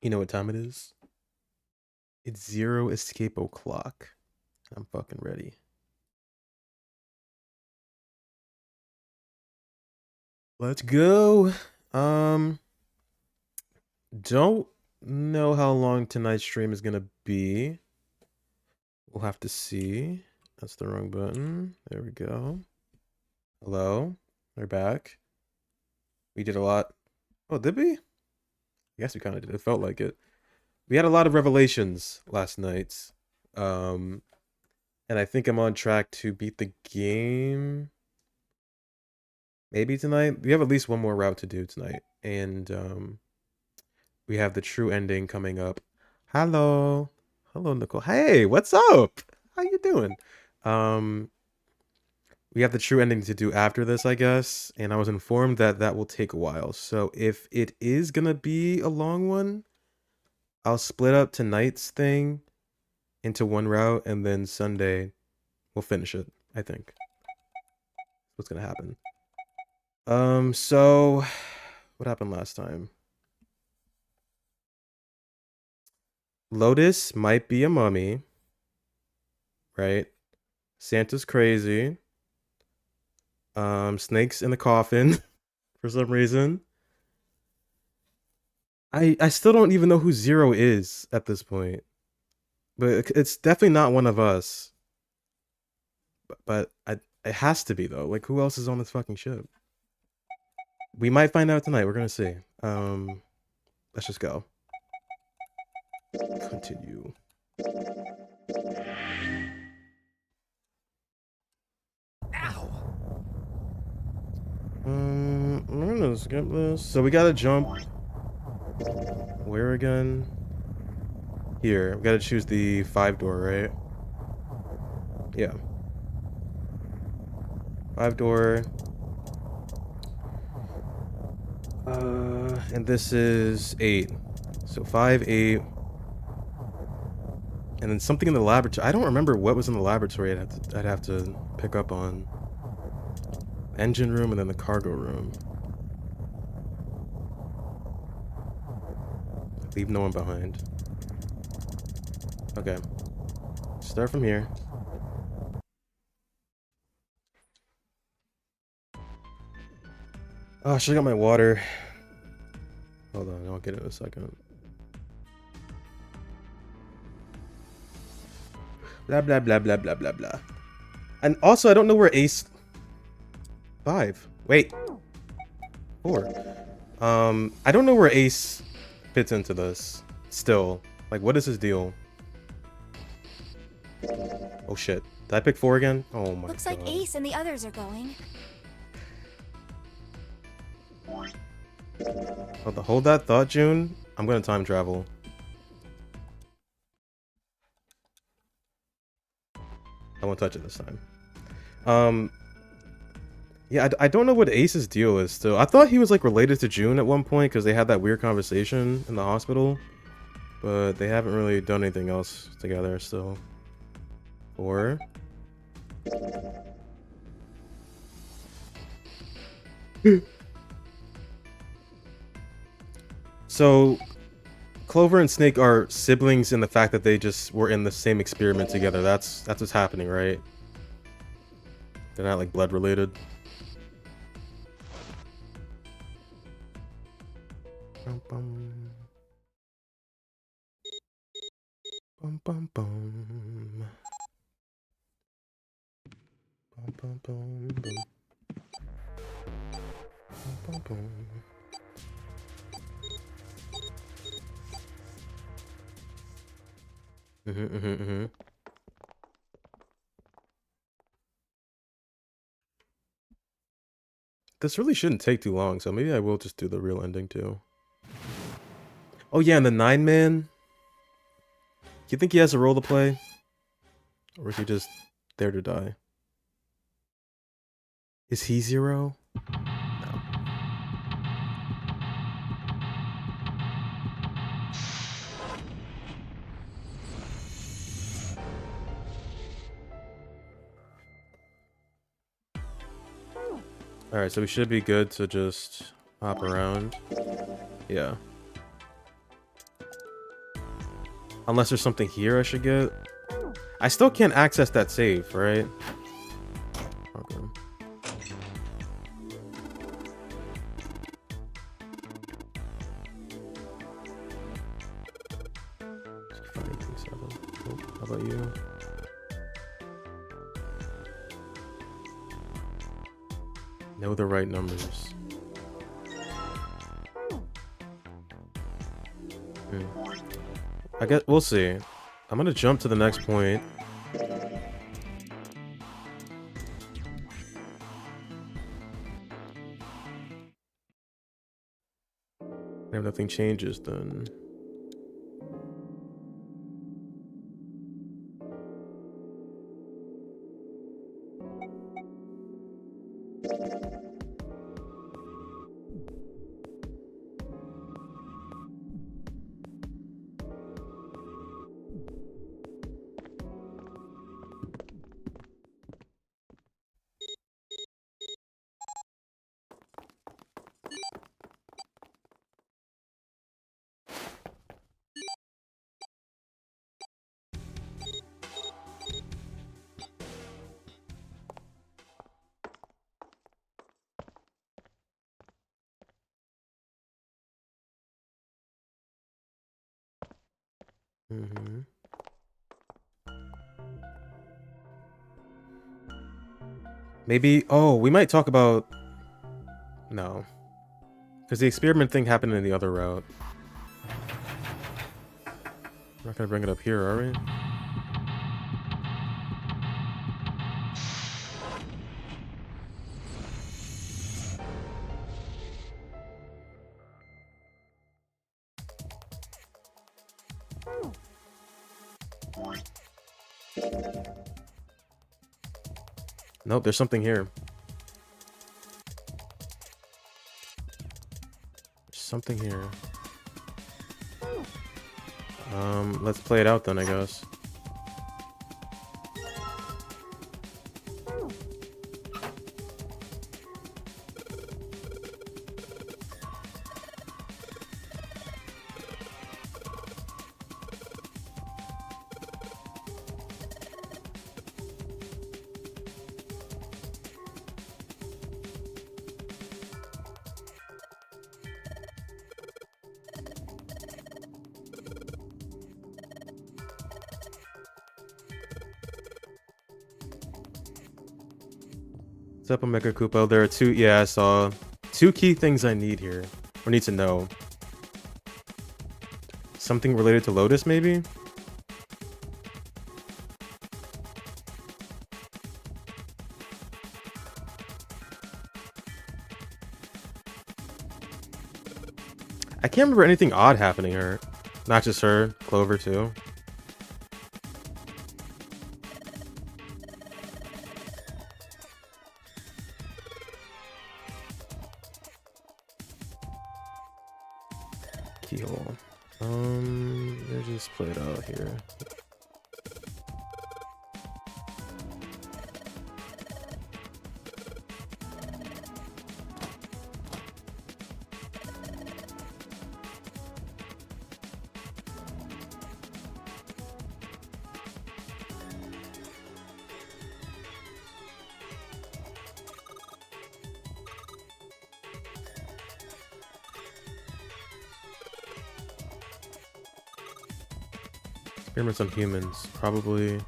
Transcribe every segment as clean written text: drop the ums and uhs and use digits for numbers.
You know what time it is? It's zero escape o'clock. I'm fucking ready. Let's go. Um, don't know how long tonight's stream is gonna be. We'll have to see. That's the wrong button. There we go. Hello. We're back. We did a lot. Oh, did we? I guess we kind of did. It felt like it. We had a lot of revelations last night. Um, and I think I'm on track to beat the game. Maybe tonight. We have at least one more route to do tonight. And we have the true ending coming up. Hello. Hello, Nicole. Hey, what's up? How you doing? Um we have the true ending to do after this, I guess, and I was informed that that will take a while. So if it is going to be a long one, I'll split up tonight's thing into one route and then Sunday we'll finish it, I think. What's going to happen? So what happened last time? Lotus might be a mummy, right? Santa's crazy. Snake's in the coffin for some reason. I still don't even know who Zero is at this point, but it's definitely not one of us. But it has to be though. Like, who else is on this fucking ship? We might find out tonight. We're gonna see. Let's just go. Continue. I'm gonna skip this. So we gotta jump. Where again? Here. We gotta choose the 5-door, right? Yeah. 5-door. And this is 8. So 5, 8. And then something in the laboratory. I don't remember what was in the laboratory. I'd have to pick up on. Engine room and then the cargo room. Leave no one behind. Okay. Start from here. Oh, I should've got my water. Hold on, I'll get it in a second. Blah, blah, blah, blah, blah, blah, blah. And also, I don't know where Ace... 5. Wait. 4. I don't know where Ace fits into this. Still. Like, what is his deal? Oh, shit. Did I pick 4 again? Oh, my God. Looks like Ace and the others are going. Hold that thought, June. I'm gonna time travel. I won't touch it this time. Yeah, I don't know what Ace's deal is still. I thought he was like related to June at one point because they had that weird conversation in the hospital. But they haven't really done anything else together still. Or... So, Clover and Snake are siblings in the fact that they just were in the same experiment together. That's what's happening, right? They're not like blood related. Bum, bum. Bum, bum, bum. Bum, bum, bum, bum. Bum, bum, bum. This really shouldn't take too long, so maybe I will just do the real ending too. Oh yeah, and the 9-man. You think he has a role to play? Or is he just there to die? Is he Zero? No. Alright, so we should be good to just hop around. Yeah. Unless there's something here I should get. I still can't access that save, right? Okay. How about you? Know the right numbers. I guess we'll see. I'm gonna jump to the next point. And if nothing changes, then maybe. Oh, we might talk about. No, because the experiment thing happened in the other route. We're not gonna bring it up here, are we? Nope, there's something here. There's something here. Let's play it out then, I guess. What's up, Omega Koopo? There are two. Yeah, I saw two key things I need here. Or need to know. Something related to Lotus, maybe? I can't remember anything odd happening to her. Not just her, Clover too. Keyhole. Let's just play it out here. Experiments on humans, probably.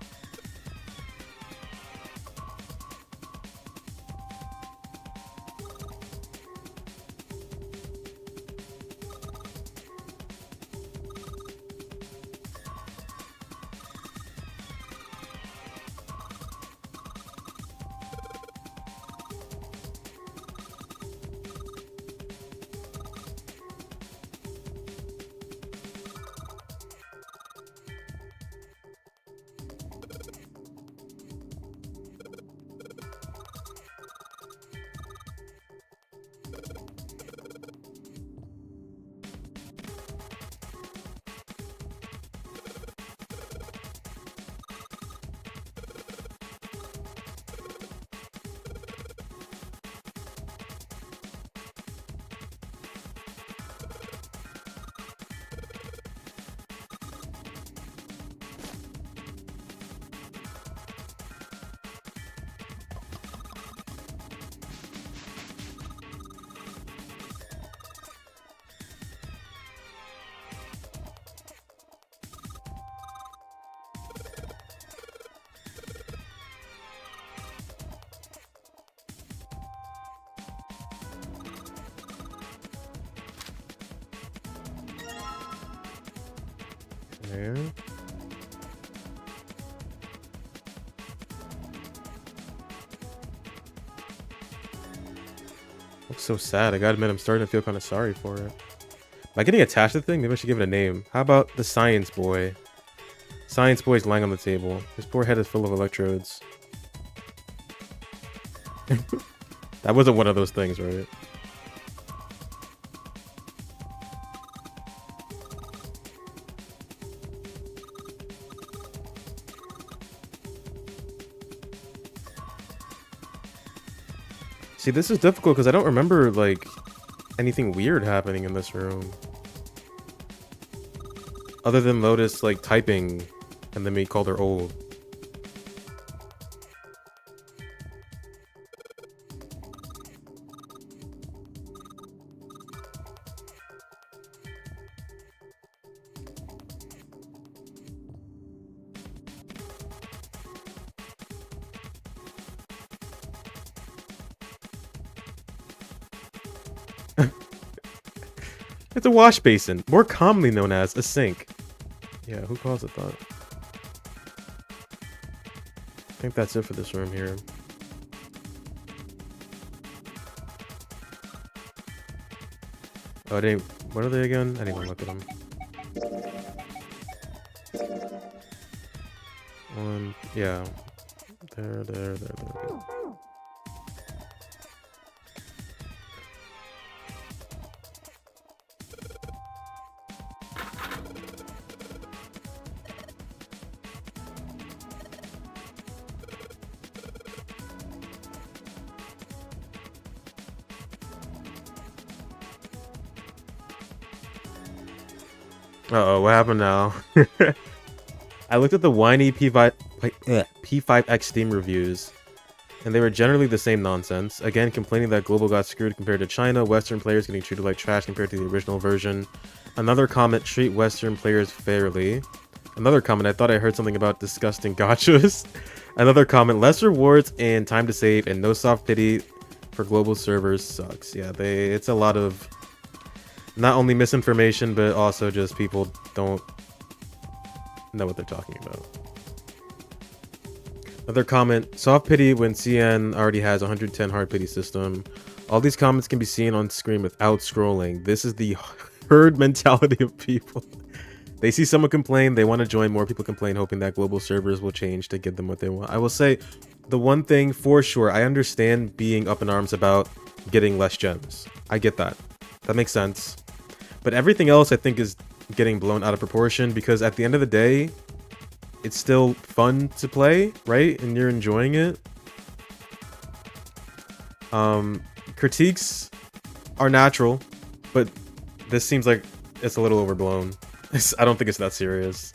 Okay. Looks so sad. I gotta admit, I'm starting to feel kind of sorry for it. Am I getting attached to the thing? Maybe I should give it a name. How about the Science Boy? Science Boy's lying on the table. His poor head is full of electrodes. That wasn't one of those things, right? See, this is difficult because I don't remember, like, anything weird happening in this room. Other than Lotus, like, typing, and then we called her old. It's a wash basin, more commonly known as a sink. Yeah, who calls it that? I think that's it for this room here. Oh, what are they again? I didn't even look at them. Yeah. There. Uh-oh, what happened now? I looked at the whiny P5X Steam reviews, and they were generally the same nonsense. Again, complaining that Global got screwed compared to China, Western players getting treated like trash compared to the original version. Another comment, treat Western players fairly. Another comment, I thought I heard something about disgusting gachas. Another comment, less rewards and time to save and no soft pity for global servers sucks. Yeah, it's a lot of not only misinformation, but also just people don't know what they're talking about. Another comment, soft pity when CN already has 110 hard pity system. All these comments can be seen on screen without scrolling. This is the herd mentality of people. They see someone complain, they want to join, more people complain, hoping that global servers will change to give them what they want. I will say, the one thing for sure, I understand being up in arms about getting less gems. I get that. That makes sense. But everything else I think is getting blown out of proportion because at the end of the day, it's still fun to play, right? And you're enjoying it. Critiques are natural, but this seems like it's a little overblown. I don't think it's that serious.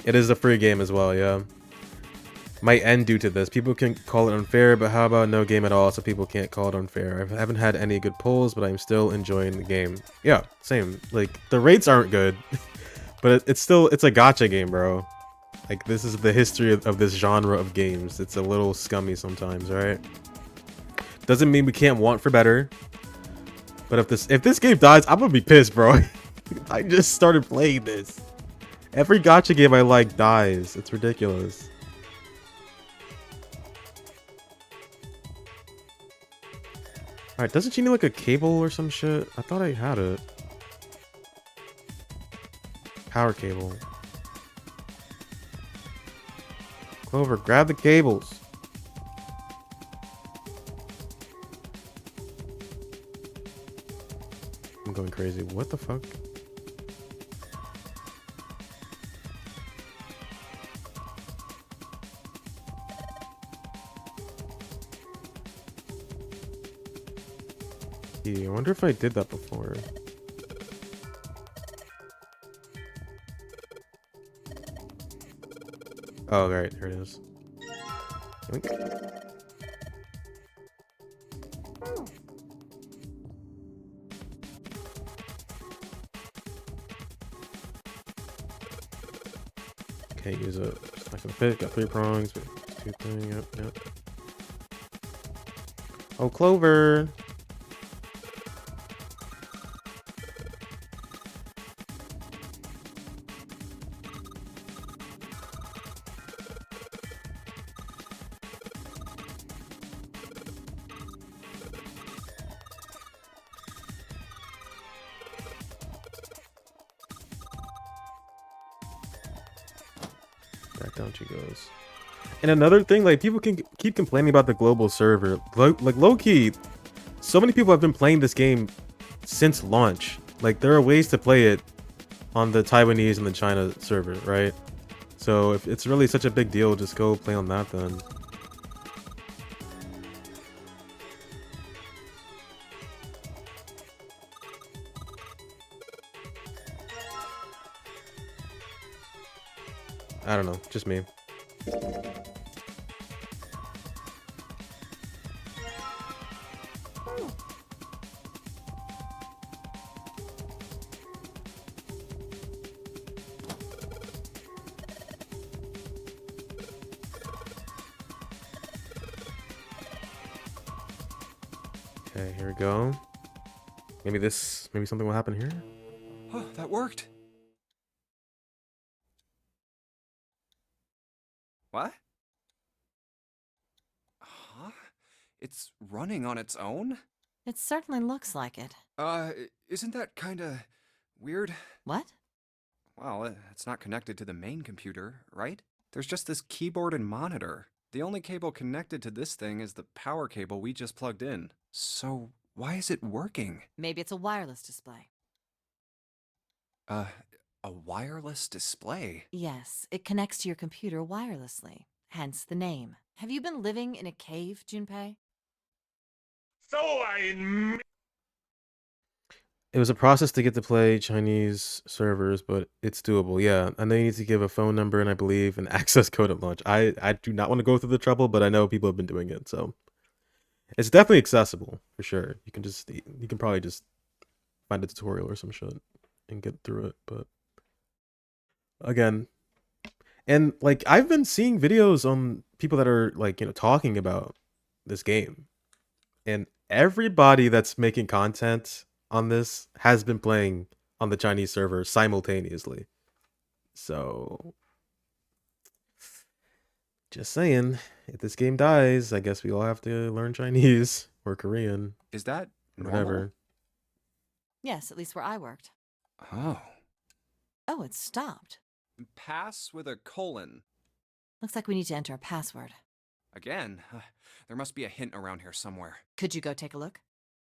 It is a free game as well, yeah. Might end due to this. People can call it unfair, but how about no game at all so people can't call it unfair? I haven't had any good polls, but I'm still enjoying the game. Yeah, same. Like, the rates aren't good, but it's a gacha game, bro. Like, this is the history of this genre of games. It's a little scummy sometimes, right? Doesn't mean we can't want for better. But if this game dies, I'm gonna be pissed, bro. I just started playing this. Every gacha game I like dies. It's ridiculous. Alright, doesn't she need like a cable or some shit? I thought I had it. Power cable. Clover, grab the cables. I'm going crazy. What the fuck? I wonder if I did that before. Oh, right, here it is. Yoink. Can't use it. It's not gonna fit. Got 3 prongs, but 2 things. Yep. Oh, Clover. Back down she goes. And another thing, like, people can keep complaining about the global server. Like, low-key, so many people have been playing this game since launch. Like, there are ways to play it on the Taiwanese and the China server, right? So if it's really such a big deal, just go play on that then. I don't know, just me. Okay, here we go. Maybe something will happen here. Oh, that worked. What? Huh? It's running on its own? It certainly looks like it. Isn't that kinda weird? What? Well, it's not connected to the main computer, right? There's just this keyboard and monitor. The only cable connected to this thing is the power cable we just plugged in. So, why is it working? Maybe it's a wireless display. A wireless display? Yes, it connects to your computer wirelessly. Hence the name. Have you been living in a cave, Junpei? It was a process to get to play Chinese servers, but it's doable. Yeah, I know you need to give a phone number and I believe an access code at launch. I do not want to go through the trouble, but I know people have been doing it, so it's definitely accessible for sure. You can probably just find a tutorial or some shit and get through it. But again, and like I've been seeing videos on people that are like talking about this game, and everybody that's making content on this has been playing on the Chinese server simultaneously. So just saying, if this game dies, I guess we all have to learn Chinese or Korean, Is that whatever. Yes, at least where I worked. normal? Oh, it stopped. Oh. Pass with a colon. Looks like we need to enter a password. Again? There must be a hint around here somewhere. Could you go take a look?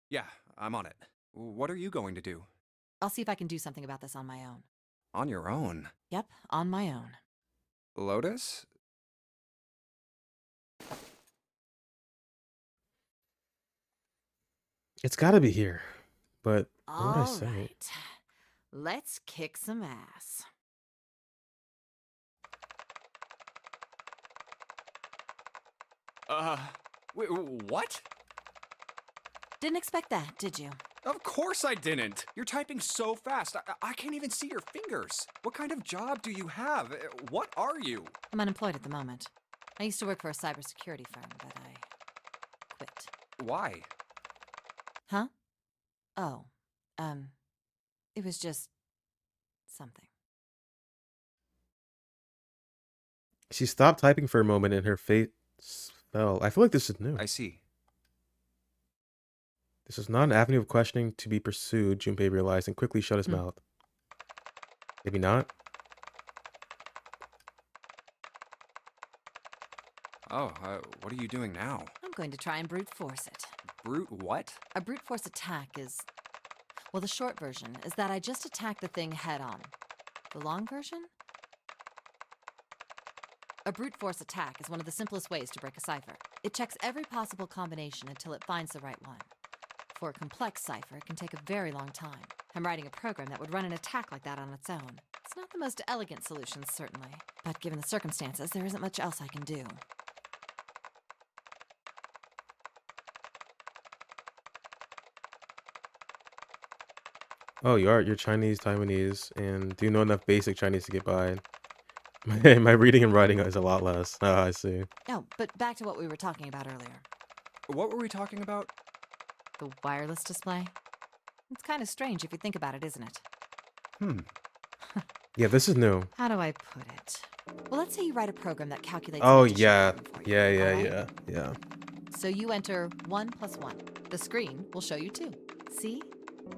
Yeah, I'm on it. What are you going to do? I'll see if I can do something about this on my own. On your own? Yep, on my own. Lotus? It's got to be here, but what would I All say? right. Let's kick some ass. Wait, what? Didn't expect that, did you? Of course I didn't! You're typing so fast, I can't even see your fingers. What kind of job do you have? What are you? I'm unemployed at the moment. I used to work for a cybersecurity firm, but I quit. Why? Huh? Oh, it was just something. She stopped typing for a moment and her face fell. I feel like this is new. I see. This is not an avenue of questioning to be pursued, Junpei realized and quickly shut his mouth. Maybe not? Oh, what are you doing now? I'm going to try and brute force it. Brute what? A brute force attack is... Well, the short version is that I just attack the thing head on. The long version? A brute force attack is one of the simplest ways to break a cipher. It checks every possible combination until it finds the right one. For a complex cipher, it can take a very long time. I'm writing a program that would run an attack like that on its own. It's not the most elegant solution, certainly, but given the circumstances, there isn't much else I can do. Oh, you're Chinese, Taiwanese, and do you know enough basic Chinese to get by? My reading and writing is a lot less. Ah, I see. Oh, but back to what we were talking about earlier. What were we talking about? The wireless display? It's kind of strange if you think about it, isn't it? Yeah, this is new. How do I put it? Well, let's say you write a program that calculates... Oh, an addition yeah. problem for you, Yeah, all right? yeah. So you enter 1 + 1. The screen will show you 2. See?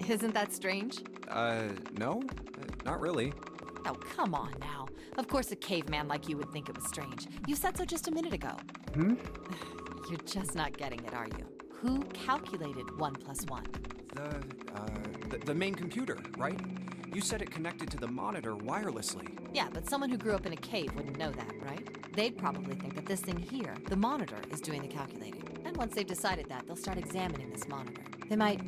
Isn't that strange? No? Not really. Oh, come on now. Of course, a caveman like you would think it was strange. You said so just a minute ago. Hmm? You're just not getting it, are you? Who calculated 1 + 1? The main computer, right? You said it connected to the monitor wirelessly. Yeah, but someone who grew up in a cave wouldn't know that, right? They'd probably think that this thing here, the monitor, is doing the calculating. And once they've decided that, they'll start examining this monitor. They might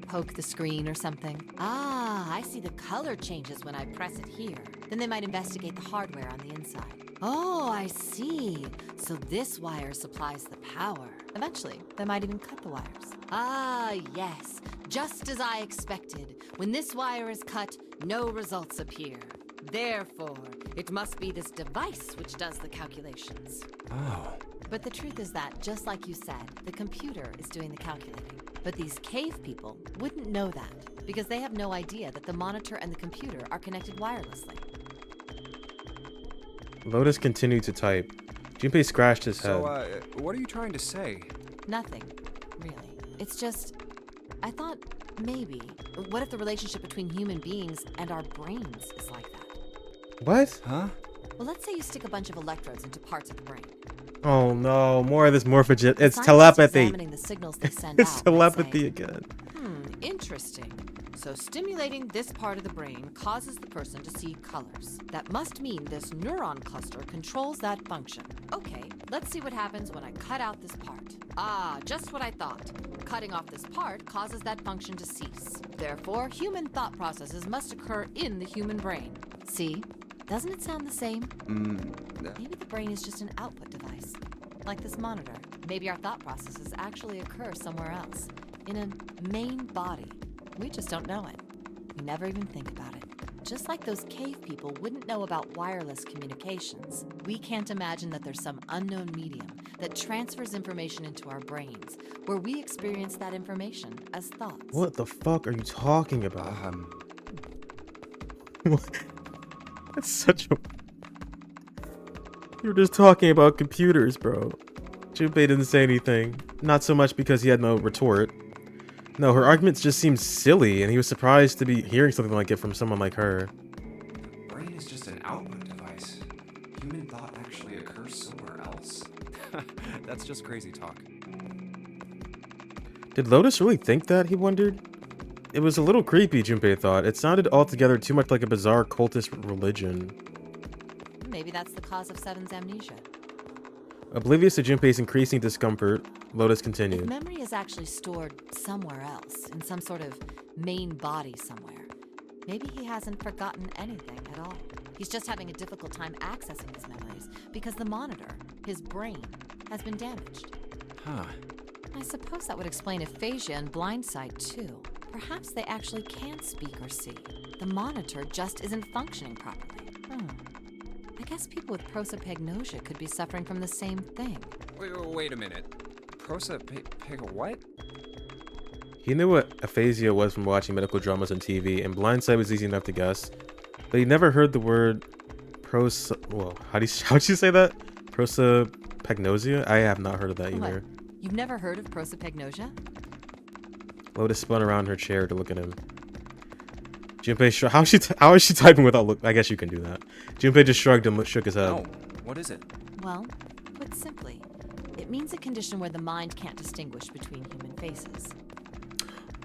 poke the screen or something. Ah, I see the color changes when I press it here. Then they might investigate the hardware on the inside. Oh, I see. So this wire supplies the power. Eventually, they might even cut the wires. Ah, yes. Just as I expected. When this wire is cut, no results appear. Therefore, it must be this device which does the calculations. Oh. But the truth is that, just like you said, the computer is doing the calculating. But these cave people wouldn't know that, because they have no idea that the monitor and the computer are connected wirelessly. Lotus continued to type. Junpei scratched his head. So, what are you trying to say? Nothing, really. It's just, I thought maybe, what if the relationship between human beings and our brains is like that? What? Huh? Well, let's say you stick a bunch of electrodes into parts of the brain. Oh no, more of this morphogen. It's Scientists telepathy. examining the signals they send It's out, might telepathy say, again. Interesting. So stimulating this part of the brain causes the person to see colors. That must mean this neuron cluster controls that function. Okay, let's see what happens when I cut out this part. Ah, just what I thought. Cutting off this part causes that function to cease. Therefore, human thought processes must occur in the human brain. See? Doesn't it sound the same? Maybe the brain is just an output device. Like this monitor. Maybe our thought processes actually occur somewhere else. In a main body. We just don't know it. We never even think about it. Just like those cave people wouldn't know about wireless communications, we can't imagine that there's some unknown medium that transfers information into our brains, where we experience that information as thoughts. What the fuck are you talking about? That's such a... You were just talking about computers, bro. Junpei didn't say anything. Not so much because he had no retort. No, her arguments just seemed silly, and he was surprised to be hearing something like it from someone like her. The brain is just an output device. Human thought actually occurs somewhere else. That's just crazy talk. Did Lotus really think that, he wondered? It was a little creepy, Junpei thought. It sounded altogether too much like a bizarre cultist religion. Maybe that's the cause of Seven's amnesia. Oblivious to Junpei's increasing discomfort, Lotus If continued. memory is actually stored somewhere else, in some sort of main body somewhere, maybe he hasn't forgotten anything at all. He's just having a difficult time accessing his memories because the monitor, his brain, has been damaged. Huh. I suppose that would explain aphasia and blindsight too. Perhaps they actually can speak or see. The monitor just isn't functioning properly. I guess people with prosopagnosia could be suffering from the same thing. Wait a minute. What? He knew what aphasia was from watching medical dramas on TV, and blindsight was easy enough to guess. But he never heard the word well, how'd you say that? Prosopagnosia? I have not heard of that either. What? You've never heard of prosopagnosia? Lotus spun around in her chair to look at him. Junpei how is she typing without look? I guess you can do that. Junpei just shrugged and shook his head. No. What is it? Well, put simply, it means a condition where the mind can't distinguish between human faces.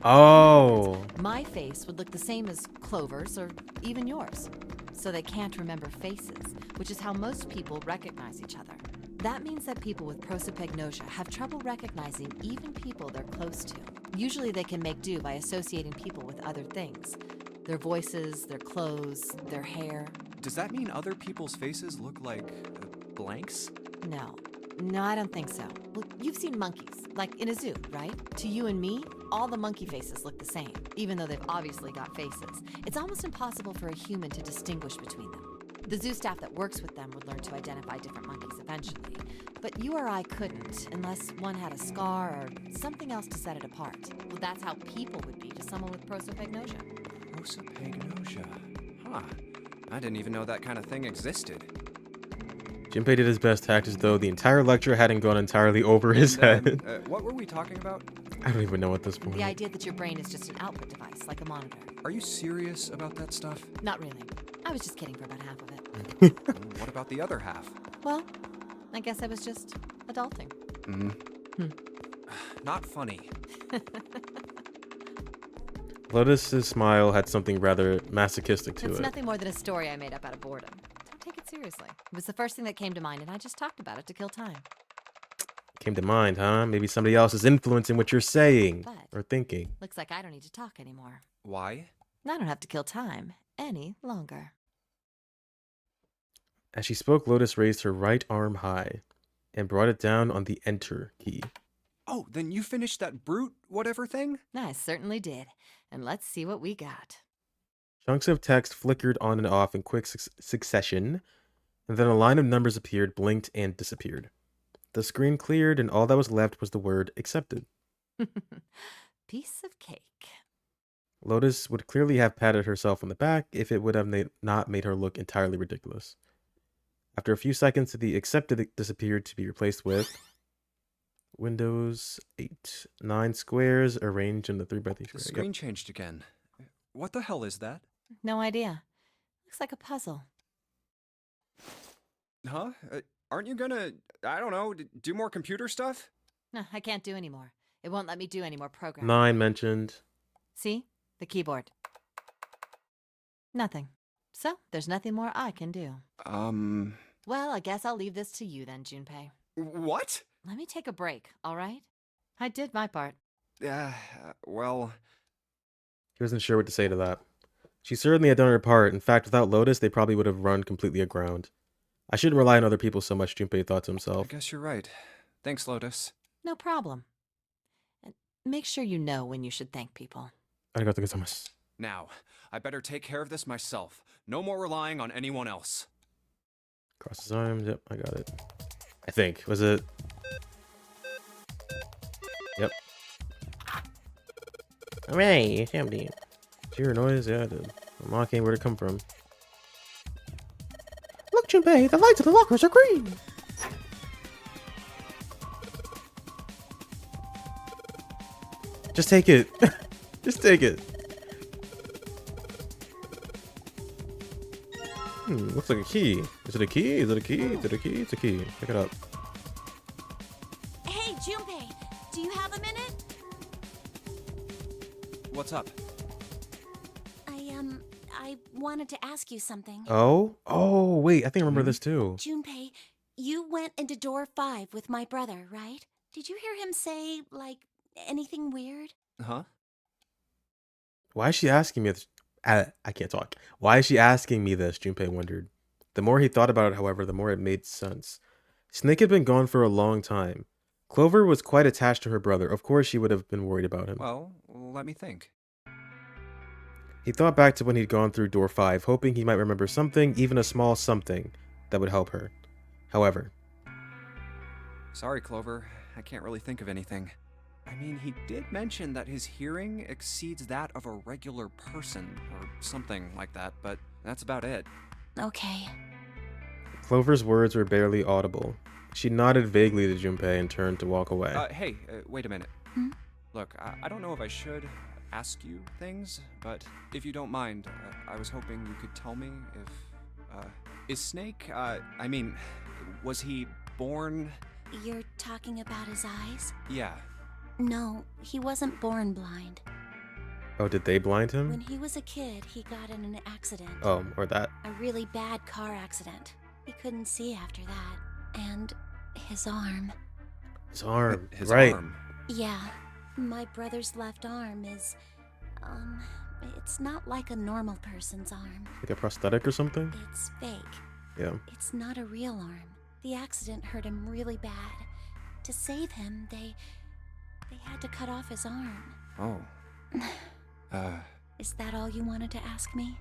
Oh. My face would look the same as Clover's or even yours. So they can't remember faces, which is how most people recognize each other. That means that people with prosopagnosia have trouble recognizing even people they're close to. Usually they can make do by associating people with other things. Their voices, their clothes, their hair. Does that mean other people's faces look like blanks? No, I don't think so. Well, you've seen monkeys, like in a zoo, right? To you and me, all the monkey faces look the same, even though they've obviously got faces. It's almost impossible for a human to distinguish between them. The zoo staff that works with them would learn to identify different monkeys eventually, but you or I couldn't unless one had a scar or something else to set it apart. Well, that's how people would be to someone with prosopagnosia. Prosopagnosia. Huh. I didn't even know that kind of thing existed. Junpei did his best to act as though the entire lecture hadn't gone entirely over his head. What were we talking about? I don't even know at this point. The idea that your brain is just an output device, like a monitor. Are you serious about that stuff? Not really. I was just kidding for about half of it. What about the other half? Well, I guess I was just adulting. Not funny. Lotus's smile had something rather masochistic to It's it. nothing more than a story I made up out of boredom. Don't take it seriously. It was the first thing that came to mind, and I just talked about it to kill time. Came to mind, huh? Maybe somebody else is influencing what you're saying But- or thinking. Looks like I don't need to talk anymore. Why? I don't have to kill time any longer. As she spoke, Lotus raised her right arm high and brought it down on the enter key. Oh, then you finished that brute whatever thing? I certainly did. And let's see what we got. Chunks of text flickered on and off in quick succession, and then a line of numbers appeared, blinked, and disappeared. The screen cleared, and all that was left was the word accepted. Piece of cake. Lotus would clearly have patted herself on the back if it would have not made her look entirely ridiculous. After a few seconds, the accepted disappeared to be replaced with Windows 8. 9 squares arranged in the 3x3 The square. screen changed again. What the hell is that? No idea. Looks like a puzzle. Huh? Aren't you gonna, I don't know, do more computer stuff? No, I can't do anymore. It won't let me do any more programming. 9 mentioned. See? The keyboard. Nothing. So, there's nothing more I can do. Well, I guess I'll leave this to you then, Junpei. What? Let me take a break, all right? I did my part. Well, She wasn't sure what to say to that. She certainly had done her part. In fact, without Lotus, they probably would have run completely aground. I shouldn't rely on other people so much, Junpei thought to I himself. guess you're right. Thanks, Lotus. No problem. And make sure you know when you should thank people. Arigatou gozaimasu. Now, I better take care of this myself. No more relying on anyone else. Cross his arms. Yep, I got it. I think. Was it? Yep. Hooray, it's empty. Did you hear a noise? Yeah, I did. Unlocking, where'd it come from? Look, Junpei, the lights of the lockers are green! Just take it. Just take it. Looks like a key. Is it a key? Is it a key? Is it a key? It's a key. Pick it up. Hey, Junpei, do you have a minute? What's up? I wanted to ask you something. Oh? Oh, wait. I think I remember this too. Junpei, you went into door 5 with my brother, right? Did you hear him say, like, anything weird? Huh? Why is she asking me this? I can't talk. Why is she asking me this? Junpei wondered. The more he thought about it, however, the more it made sense. Snake had been gone for a long time. Clover was quite attached to her brother. Of course, she would have been worried about him. Well, let me think. He thought back to when he'd gone through door 5, hoping he might remember something, even a small something, that would help her. However, Sorry, Clover. I can't really think of anything. I mean, he did mention that his hearing exceeds that of a regular person, or something like that, but that's about it. Okay. Clover's words were barely audible. She nodded vaguely to Junpei and turned to walk away. Hey, wait a minute. Hmm? Look, I don't know if I should ask you things, but if you don't mind, I was hoping you could tell me if, is Snake, I mean, was he born? You're talking about his eyes? Yeah. No, he wasn't born blind. Oh, did they blind When him? he was a kid, he got in an accident. Oh, or that. A really bad car accident. He couldn't see after that. And his arm. His arm. His right. arm. Yeah, my brother's left arm is, it's not like a normal person's arm. Like a prosthetic or something? It's fake. Yeah. It's not a real arm. The accident hurt him really bad. To save him, they had to cut off his arm. Oh. Is that all you wanted to ask me?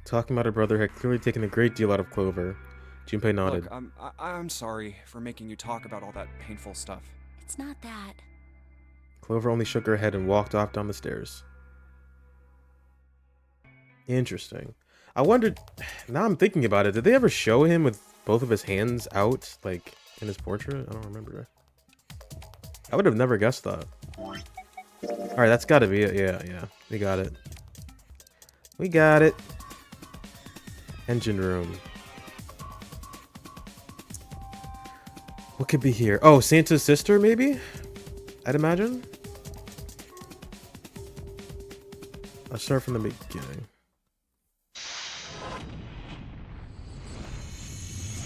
Talking about her brother had clearly taken a great deal out of Clover. Junpei nodded. Look, I'm sorry for making you talk about all that painful stuff. It's not that. Clover only shook her head and walked off down the stairs. Interesting. I wondered, now I'm thinking about it, did they ever show him with both of his hands out, like, in his portrait? I don't remember. I would have never guessed that. Alright, that's gotta be it. Yeah. We got it. We got it. Engine room. What could be here? Oh, Santa's sister, maybe? I'd imagine. I'll start from the beginning.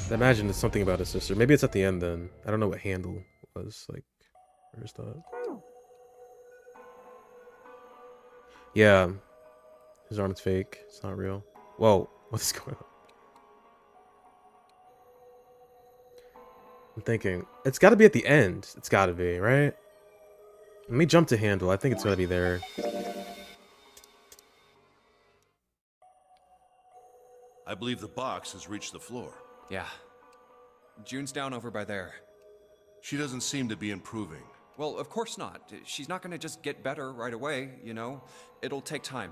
I imagine it's something about his sister. Maybe it's at the end then. I don't know what handle was. Like, where's that? Yeah. His arm's fake. It's not real. Whoa. What's going on? I'm thinking. It's got to be at the end. It's got to be, right? Let me jump to handle. I think it's got to be there. I believe the box has reached the floor. Yeah. June's down over by there. She doesn't seem to be improving. Well, of course not. She's not gonna just get better right away, you know? It'll take time.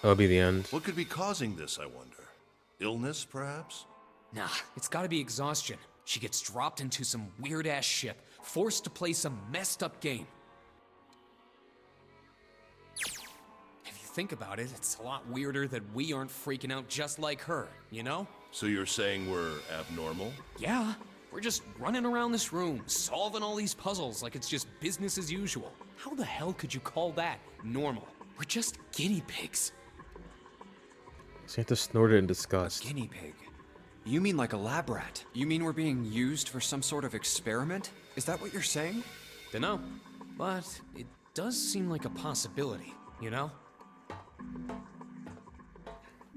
That'll be the end. What could be causing this, I wonder? Illness, perhaps? Nah, it's gotta be exhaustion. She gets dropped into some weird-ass ship, forced to play some messed-up game. If you think about it, it's a lot weirder that we aren't freaking out just like her, you know? So you're saying we're abnormal? Yeah, we're just running around this room, solving all these puzzles like it's just business as usual. How the hell could you call that normal? We're just guinea pigs. Santa snorted in disgust. Guinea pig? You mean like a lab rat? You mean we're being used for some sort of experiment? Is that what you're saying? Dunno, but it does seem like a possibility, you know?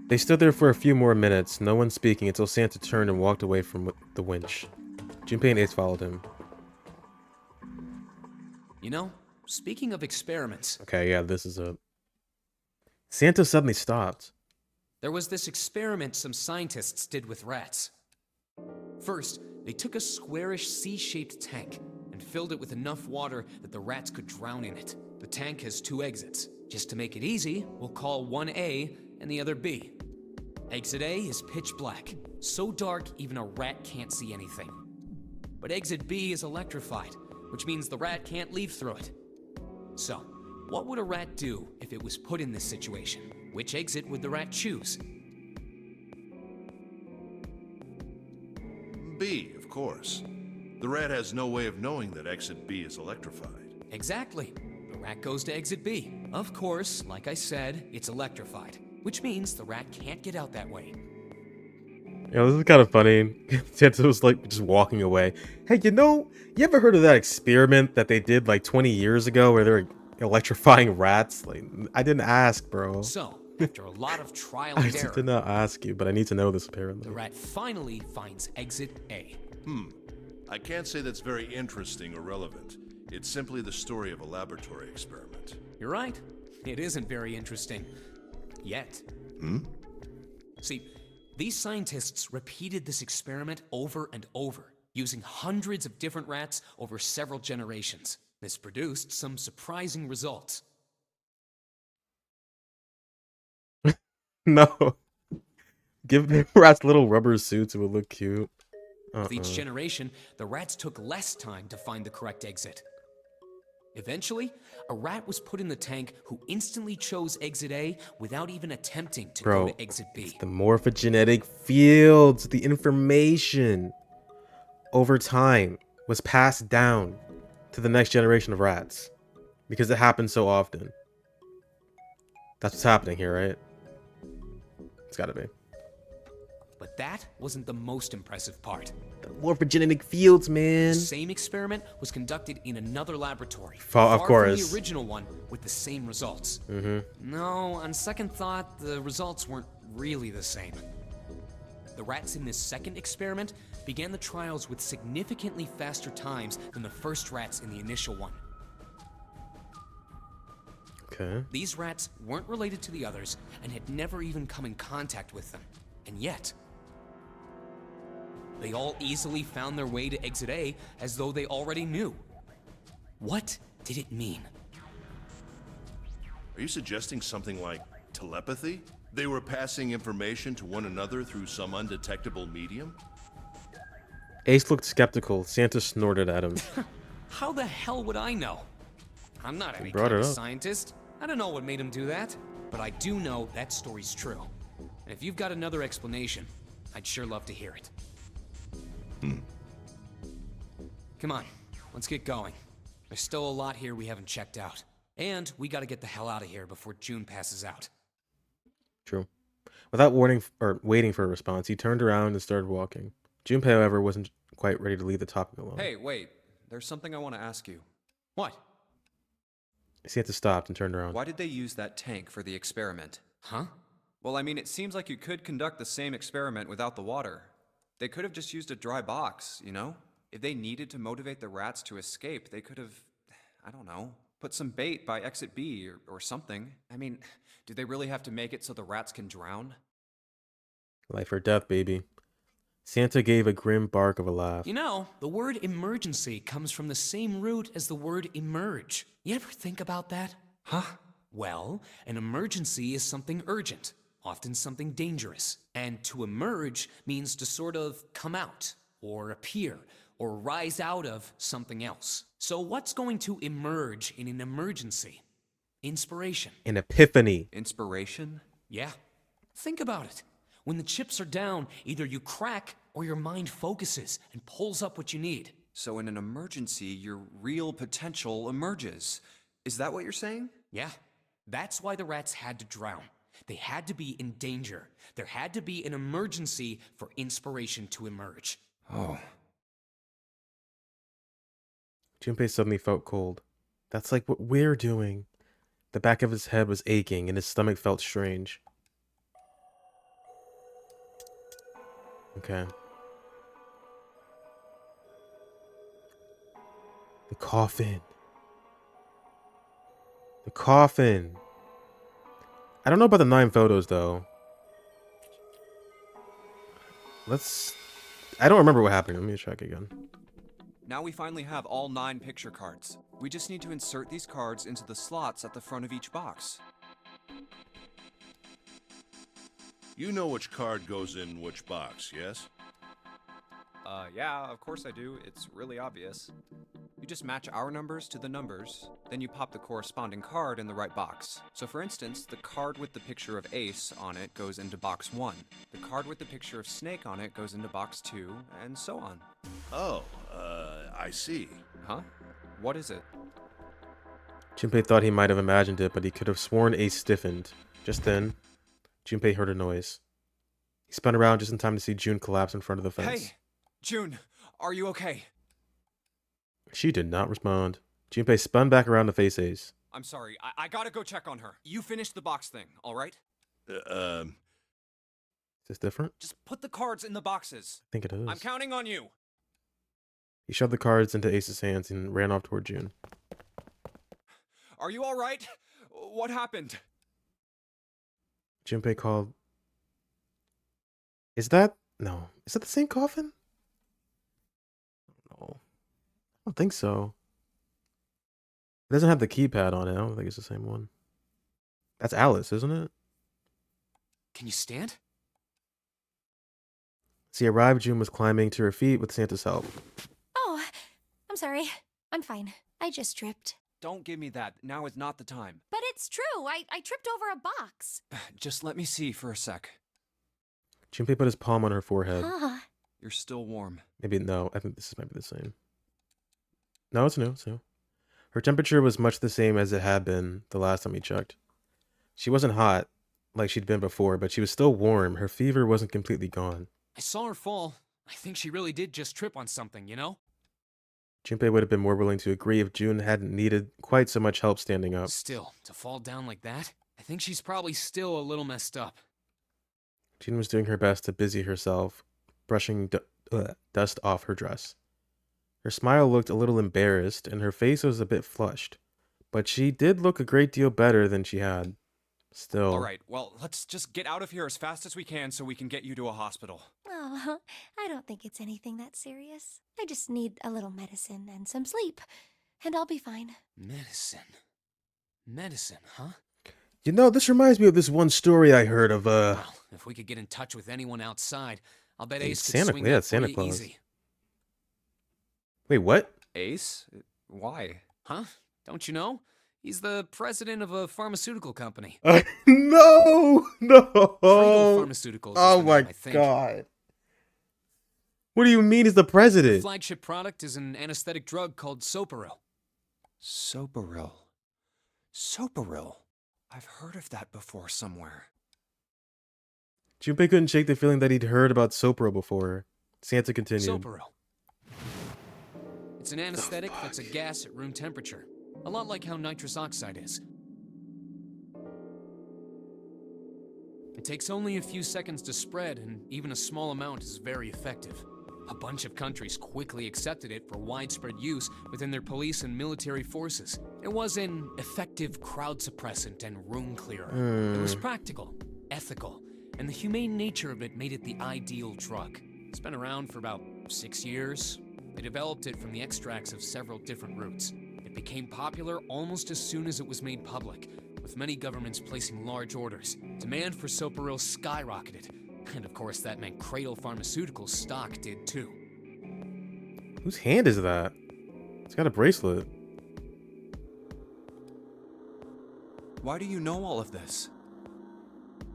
They stood there for a few more minutes, no one speaking, until Santa turned and walked away from the winch. Junpei and Ace followed him. You know, speaking of experiments, Okay, yeah, this is a... Santa suddenly stopped. there was this experiment some scientists did with rats. First, they took a squarish C-shaped tank and filled it with enough water that the rats could drown in it. The tank has 2 exits. Just to make it easy, we'll call one A and the other B. Exit A is pitch black, so dark even a rat can't see anything. But exit B is electrified, which means the rat can't leave through it. So, what would a rat do if it was put in this situation? Which exit would the rat choose? B, of course. The rat has no way of knowing that exit B is electrified. Exactly. The rat goes to exit B. Of course, like I said, it's electrified, which means the rat can't get out that way. Yeah, this is kind of funny. Santa was like just walking away. Hey, you ever heard of that experiment that they did like 20 years ago where they were electrifying rats? Like, I didn't ask, bro. So, after a lot of trial I and did error, not ask you, but I need to know this apparently. the rat finally finds exit A. I can't say that's very interesting or relevant. It's simply the story of a laboratory experiment. You're right. It isn't very interesting. Yet. See, these scientists repeated this experiment over and over, using hundreds of different rats over several generations. This produced some surprising results. No. Give the rats little rubber suits, it would look cute. With each generation, the rats took less time to find the correct exit. Eventually, a rat was put in the tank who instantly chose exit A without even attempting to go Bro, to exit B. the morphogenetic fields, the information over time was passed down to the next generation of rats because it happens so often. That's what's happening here, right? It's gotta be. But that wasn't the most impressive part. The morphogenetic fields, man. The same experiment was conducted in another laboratory, Of far from course. the original one, with the same results. No, on second thought, the results weren't really the same. The rats in this second experiment began the trials with significantly faster times than the first rats in the initial one. Okay. These rats weren't related to the others and had never even come in contact with them. And yet, they all easily found their way to exit A as though they already knew. What did it mean? Are you suggesting something like telepathy? They were passing information to one another through some undetectable medium? Ace looked skeptical. Santa snorted at him. How the hell would I know? I'm not any brought kind it of up. scientist. I don't know what made him do that, but I do know that story's true. And if you've got another explanation, I'd sure love to hear it. Come on, let's get going. There's still a lot here we haven't checked out. And we gotta get the hell out of here before June passes out. True. Without warning or waiting for a response, he turned around and started walking. Junpei, however, wasn't quite ready to leave the topic alone. Hey, wait. There's something I want to ask you. What? Santa stopped and turned around. Why did they use that tank for the experiment? Huh? Well, I mean, it seems like you could conduct the same experiment without the water. They could have just used a dry box, you know? If they needed to motivate the rats to escape, they could have, I don't know, put some bait by exit B or something. I mean, do they really have to make it so the rats can drown? Life or death, baby. Santa gave a grim bark of a laugh. You know, the word emergency comes from the same root as the word emerge. You ever think about that? Huh? Well, an emergency is something urgent, often something dangerous. And to emerge means to sort of come out, or appear, or rise out of something else. So what's going to emerge in an emergency? Inspiration. An epiphany. Inspiration? Yeah. Think about it. When the chips are down, either you crack or your mind focuses and pulls up what you need. So in an emergency, your real potential emerges. Is that what you're saying? Yeah. That's why the rats had to drown. They had to be in danger. There had to be an emergency for inspiration to emerge. Oh. Junpei suddenly felt cold. That's like what we're doing. The back of his head was aching and his stomach felt strange. Okay. The coffin. The coffin. I don't know about the 9 photos though. I don't remember what happened. Let me check again. Now we finally have all 9 picture cards. We just need to insert these cards into the slots at the front of each box. You know which card goes in which box, yes? Yeah, of course I do. It's really obvious. You just match our numbers to the numbers, then you pop the corresponding card in the right box. So for instance, the card with the picture of Ace on it goes into box 1. The card with the picture of Snake on it goes into box 2, and so on. Oh, I see. Huh? What is it? Junpei thought he might have imagined it, but he could have sworn Ace stiffened. Just then, Junpei heard a noise. He spun around just in time to see June collapse in front of the fence. Hey! June, are you okay? She did not respond. Junpei spun back around to face Ace. I'm sorry, I gotta go check on her. You finish the box thing, alright? Is this different? Just put the cards in the boxes. I think it is. I'm counting on you. He shoved the cards into Ace's hands and ran off toward June. Are you alright? What happened? Junpei called. Is that the same coffin? No. I don't think so. It doesn't have the keypad on it. I don't think it's the same one. That's Alice, isn't it? Can you stand? As he arrived, June was climbing to her feet with Santa's help. Oh, I'm sorry. I'm fine. I just tripped. Don't give me that. Now is not the time. But it's true. I tripped over a box. Just let me see for a sec. Junpei put his palm on her forehead. Huh. You're still warm. Maybe no. I think this might be the same. No, it's new. It's new. Her temperature was much the same as it had been the last time he checked. She wasn't hot like she'd been before, but she was still warm. Her fever wasn't completely gone. I saw her fall. I think she really did just trip on something, you know? Junpei would have been more willing to agree if June hadn't needed quite so much help standing up. Still, to fall down like that? I think she's probably still a little messed up. June was doing her best to busy herself, brushing dust off her dress. Her smile looked a little embarrassed, and her face was a bit flushed. But she did look a great deal better than she had. Still. Alright, well, let's just get out of here as fast as we can so we can get you to a hospital. Oh, I don't think it's anything that serious. I just need a little medicine and some sleep, and I'll be fine. Medicine. Medicine, huh? You know, this reminds me of this one story I heard of, Well, if we could get in touch with anyone outside, I'll bet Hey, Ace could Santa- swing yeah, that Santa pretty Claus. easy. Wait, what? Ace? Why? Huh? Don't you know? He's the president of a pharmaceutical company. No! Friedel No! Pharmaceuticals is Oh the my name, I think. god. What do you mean he's the The president? flagship product is an anesthetic drug called Soparil. Soparil. Soparil. I've heard of that before somewhere. Junpei couldn't shake the feeling that he'd heard about Sopro before. Santa continued. Soparil. It's an anesthetic that's a gas at room temperature. A lot like how nitrous oxide is. It takes only a few seconds to spread, and even a small amount is very effective. A bunch of countries quickly accepted it for widespread use within their police and military forces. It was an effective crowd suppressant and room clearer. It was practical, ethical, and the humane nature of it made it the ideal drug. It's been around for about 6 years. They developed it from the extracts of several different roots. It became popular almost as soon as it was made public, with many governments placing large orders. Demand for Soparil skyrocketed, and of course that meant Cradle Pharmaceuticals stock did too. Whose hand is that? It's got a bracelet. Why do you know all of this?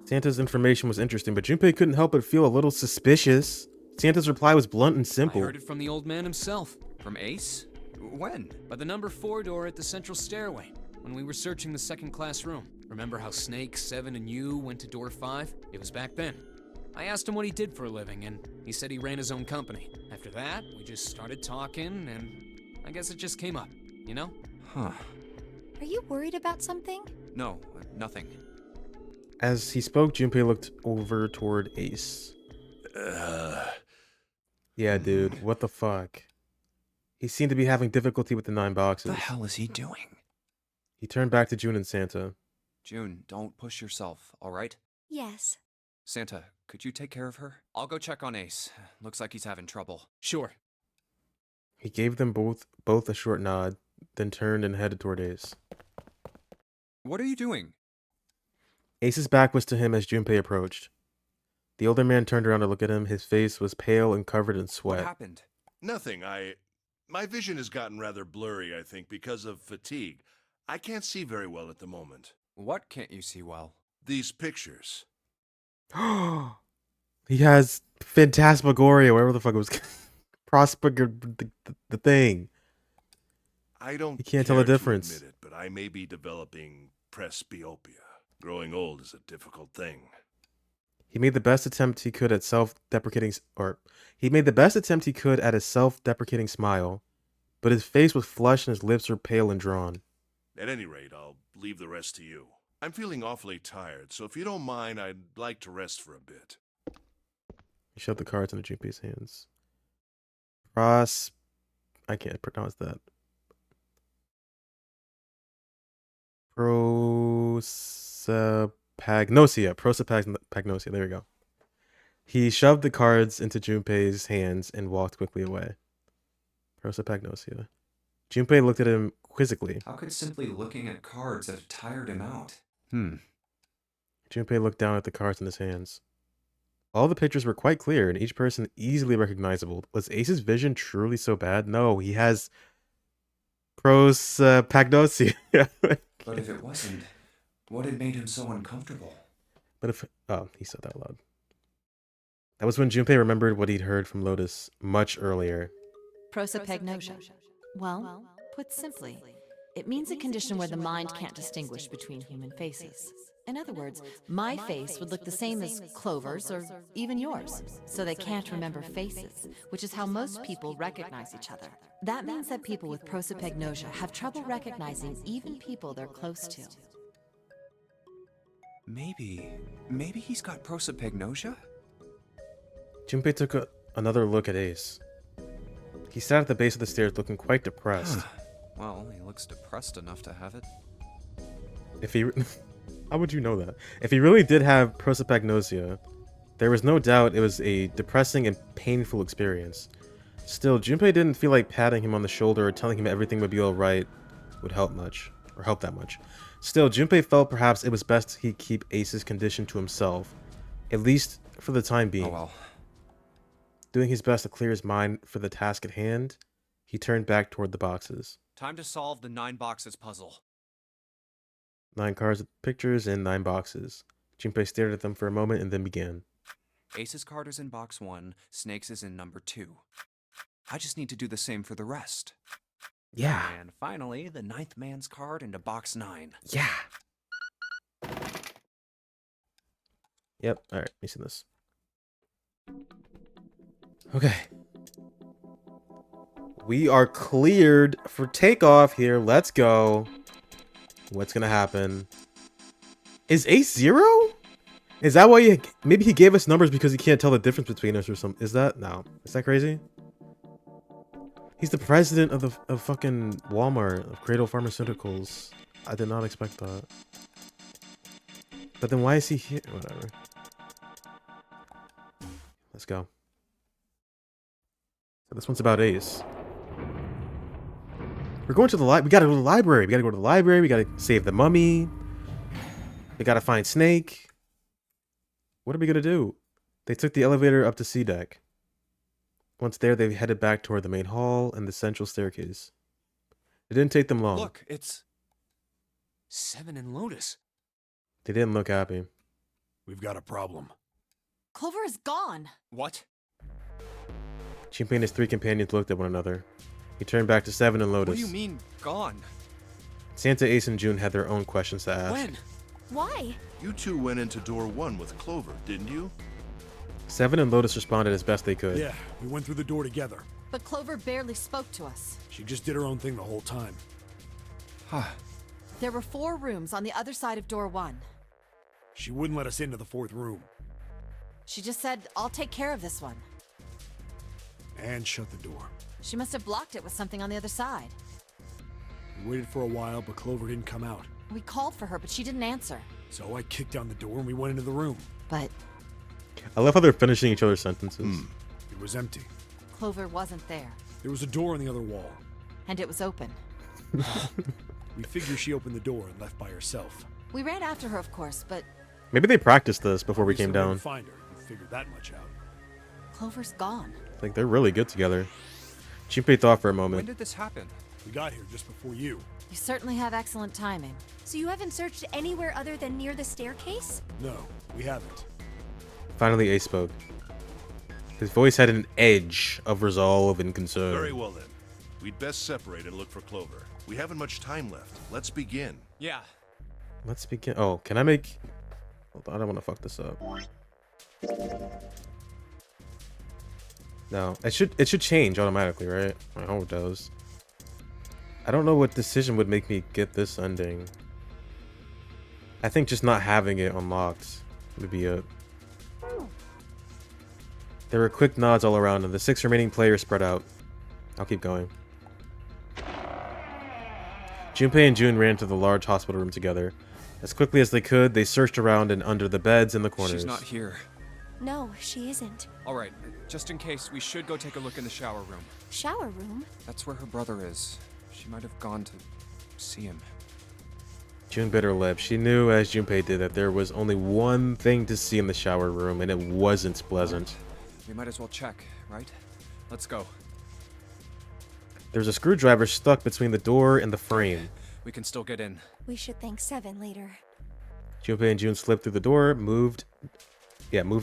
Santa's information was interesting, but Junpei couldn't help but feel a little suspicious. Santa's reply was blunt and I simple. heard it from the old man himself, From Ace? When? by the number 4 door at the central stairway, when we were searching the second class room. Remember how Snake, 7, and you went to door 5? It was back then. I asked him what he did for a living, and he said he ran his own company. After that, we just started talking, and I guess it just came up, you know? Huh. Are you worried about something? No, nothing. As he spoke, Junpei looked over toward Ace. Yeah, dude, what the fuck? He seemed to be having difficulty with the 9 What boxes. the hell is he doing? He turned back to June and Santa. June, don't push yourself, all right? Yes. Santa, could you take care of her? I'll go check on Ace. Looks like he's having trouble. Sure. He gave them both a short nod, then turned and headed toward Ace. What are you doing? Ace's back was to him as Junpei approached. The older man turned around to look at him. His face was pale and covered in What sweat. happened? Nothing. My vision has gotten rather blurry, I think, because of fatigue. I can't see very well at the moment. What can't you see well? These pictures. He has Phantasmagoria, whatever the fuck it was. The thing. I don't You can't tell the care to difference. admit it, but I may be developing presbyopia. Growing old is a difficult thing. He made the best attempt he could at self-deprecating, he made the best attempt he could at a self-deprecating smile, but his face was flushed and his lips were pale and drawn. At any rate, I'll leave the rest to you. I'm feeling awfully tired, so if you don't mind, I'd like to rest for a bit. He shoved the cards into Junpei's hands. I can't pronounce that. Prosopagnosia. There we go. He shoved the cards into Junpei's hands and walked quickly away. Prosopagnosia. Junpei looked at him quizzically. How could simply looking at cards have tired him out? Junpei looked down at the cards in his hands. All the pictures were quite clear and each person easily recognizable. Was Ace's vision truly so bad? No, he has prosopagnosia. But if it wasn't, what had made him so uncomfortable? He said that aloud. That was when Junpei remembered what he'd heard from Lotus much earlier. Prosopagnosia. Well, put simply, it means a condition where the mind can't distinguish between human faces. In other words, my face would look the same as Clover's or even yours, so they can't remember faces, which is how most people recognize each other. That means that people with prosopagnosia have trouble recognizing even people they're close to. Maybe he's got prosopagnosia? Junpei took another look at Ace. He sat at the base of the stairs looking quite depressed. Well, he looks depressed enough to have it. If he... How would you know that? If he really did have prosopagnosia, there was no doubt it was a depressing and painful experience. Still, Junpei didn't feel like patting him on the shoulder or telling him everything would be alright would help that much. Still, Junpei felt perhaps it was best he keep Ace's condition to himself, at least for the time being. Oh well. Doing his best to clear his mind for the task at hand, he turned back toward the boxes. Time to solve the 9 boxes puzzle. 9 cards with pictures and 9 boxes. Junpei stared at them for a moment and then began. Ace's card is in box 1, Snake's is in number 2. I just need to do the same for the rest. Yeah. And finally, the 9th man's card into box 9. Yeah. Yep. All right. Let me see this. Okay. We are cleared for takeoff here. Let's go. What's gonna happen? Is Ace 0? Is that why maybe he gave us numbers because he can't tell the difference between us or something? Is that no? Is that crazy? He's the president of fucking Walmart, of Cradle Pharmaceuticals. I did not expect that. But then why is he here? Whatever. Let's go. So this one's about Ace. We're going to the we gotta go to the library. We gotta go to the library. We gotta save the mummy. We gotta find Snake. What are we gonna do? They took the elevator up to C deck. Once there, they headed back toward the main hall and the central staircase. It didn't take them long. Look, it's... Seven and Lotus. They didn't look happy. We've got a problem. Clover is gone. What? Junpei and his 3 companions looked at one another. He turned back to Seven and Lotus. What do you mean, gone? Santa, Ace, and June had their own questions to ask. When? Why? You two went into door 1 with Clover, didn't you? Seven and Lotus responded as best they could. Yeah, we went through the door together. But Clover barely spoke to us. She just did her own thing the whole time. Huh. There were 4 rooms on the other side of door 1. She wouldn't let us into the 4th room. She just said, I'll take care of this one. And shut the door. She must have blocked it with something on the other side. We waited for a while, but Clover didn't come out. We called for her, but she didn't answer. So I kicked down the door and we went into the room. But I love how they're finishing each other's sentences. It was empty. Clover wasn't there. There was a door on the other wall. And it was open. We figure she opened the door and left by herself. We ran after her, of course, but Maybe they practiced this before we came Obviously, down. didn't find her. We figured that much out. Clover's gone. Like, they're really good together. Junpei thought for a When moment. did this happen? We got here just before you. You certainly have excellent timing. So you haven't searched anywhere other than near the staircase? No, we haven't. Finally, Ace spoke. His voice had an edge of resolve and concern. Very well then. We'd best separate and look for Clover. We haven't much time left. Let's begin. Yeah. Let's begin. Oh, can I make... Hold on, I don't want to fuck this up. No, it should change automatically, right? I hope it does. I don't know what decision would make me get this ending. I think just not having it unlocked would be it. There were quick nods all around, and the 6 remaining players spread out. I'll keep going. Junpei and June ran to the large hospital room together. As quickly as they could, they searched around and under the beds and the corners. She's not here. No, she isn't. All right, just in case, we should go take a look in the shower room. Shower room? That's where her brother is. She might have gone to see him. June bit her lip. She knew, as Junpei did, that there was only one thing to see in the shower room, and it wasn't pleasant. We might as well check, right? Let's go. There's a screwdriver stuck between the door and the frame. We can still get in. We should thank Seven later. Junpei and June slipped through the door, moved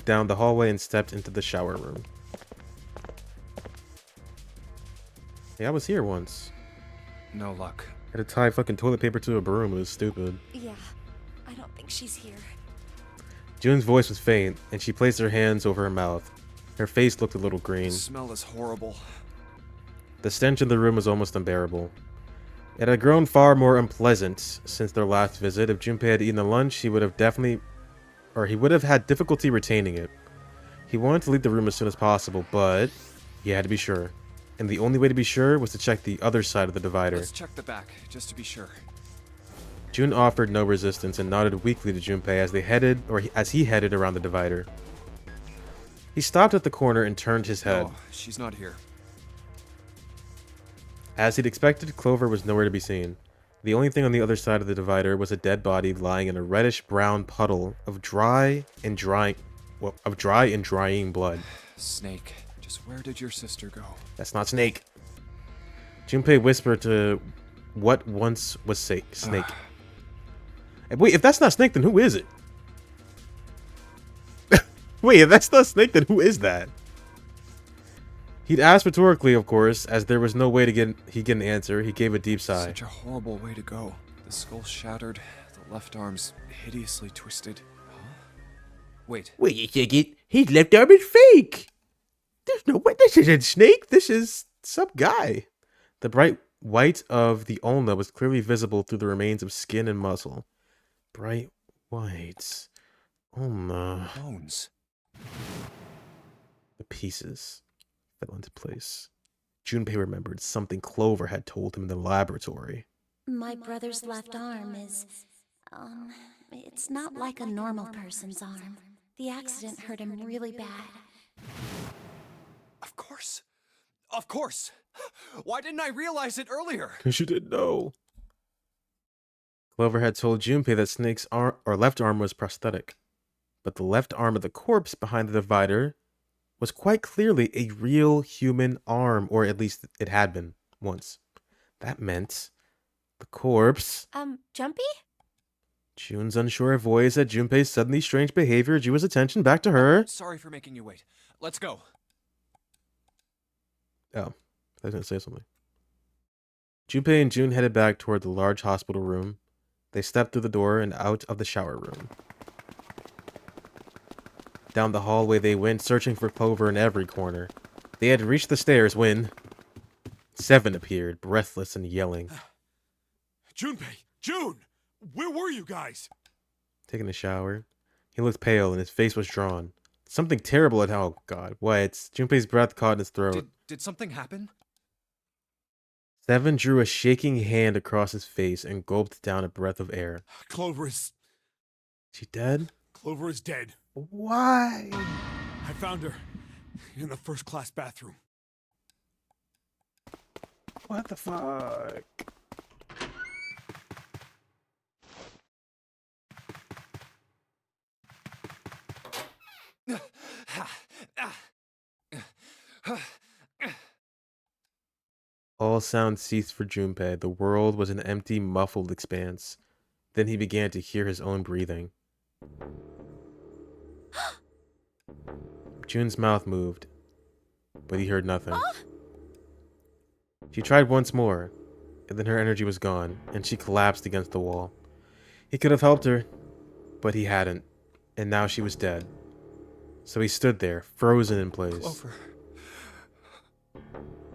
down the hallway, and stepped into the shower room. Hey, I was here once. No luck. I had to tie fucking toilet paper to a broom. It was stupid. Yeah, I don't think she's here. June's voice was faint, and she placed her hands over her mouth. Her face looked a little The green. smell is horrible. The stench in the room was almost unbearable. It had grown far more unpleasant since their last visit. If Junpei had eaten the lunch, he would have had difficulty retaining it. He wanted to leave the room as soon as possible, but he had to be sure. And the only way to be sure was to check the other side of the divider. Let's check the back, just to be sure. June offered no resistance and nodded weakly to Junpei as he headed around the divider. He stopped at the corner and turned his head. Oh, she's not here. As he'd expected, Clover was nowhere to be seen. The only thing on the other side of the divider was a dead body lying in a reddish-brown puddle of dry and drying blood. Snake, just where did your sister go? That's not Snake. Junpei whispered to what once was Snake. Wait, if that's not Snake, then who is it? Wait, if that's not Snake, then who is that? He'd asked rhetorically, of course, as there was no way to get an answer. He gave a deep sigh. Such a horrible way to go. The skull shattered, the left arm's hideously twisted. Huh? Wait. Wait a second. His left arm is fake. There's no way. This isn't Snake. This is some guy. The bright white of the ulna was clearly visible through the remains of skin and muscle. Bright white. Ulna. Bones. The pieces fell into place. Junpei remembered something Clover had told him in the laboratory. My brother's left arm is, it's not like a normal person's arm. The accident hurt him really bad. Of course. Of course. Why didn't I realize it earlier? Because you didn't know. Clover had told Junpei that Snake's left arm was prosthetic. But the left arm of the corpse behind the divider was quite clearly a real human arm, or at least it had been once. That meant the corpse. Jumpy? Jun's unsure voice at Junpei's suddenly strange behavior drew his attention back to her. Sorry for making you wait. Let's go. Oh, I was going to say something. Junpei and Jun headed back toward the large hospital room. They stepped through the door and out of the shower room. Down the hallway they went, searching for Clover in every corner. They had reached the stairs when Seven appeared, breathless and yelling. Junpei! June! Where were you guys? Taking a shower. He looked pale and his face was drawn. Something terrible had oh god, what? Junpei's breath caught in his throat. Did something happen? Seven drew a shaking hand across his face and gulped down a breath of air. Clover is dead? Clover is dead. Why? I found her in the first-class bathroom. What the fuck? All sound ceased for Junpei. The world was an empty, muffled expanse. Then he began to hear his own breathing. Jun's mouth moved, but he heard nothing. She tried once more, and then her energy was gone, and she collapsed against the wall. He could have helped her, but he hadn't, and now she was dead. So he stood there, frozen in place. Clover.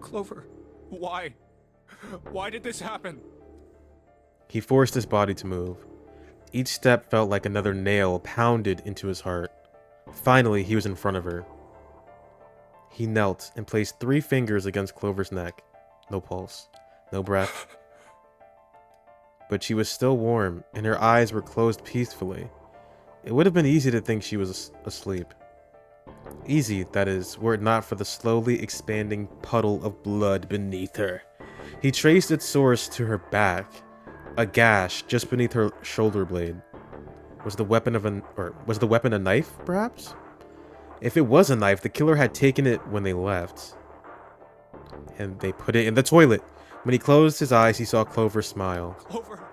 Clover. Why? Why did this happen? He forced his body to move. Each step felt like another nail pounded into his heart. Finally, he was in front of her. He knelt and placed 3 fingers against Clover's neck. No pulse, no breath. But she was still warm, and her eyes were closed peacefully. It would have been easy to think she was asleep. Easy, that is, were it not for the slowly expanding puddle of blood beneath her. He traced its source to her back, a gash just beneath her shoulder blade. Was the weapon a knife, perhaps? If it was a knife, the killer had taken it when they left. And they put it in the toilet. When he closed his eyes, he saw Clover smile. Clover.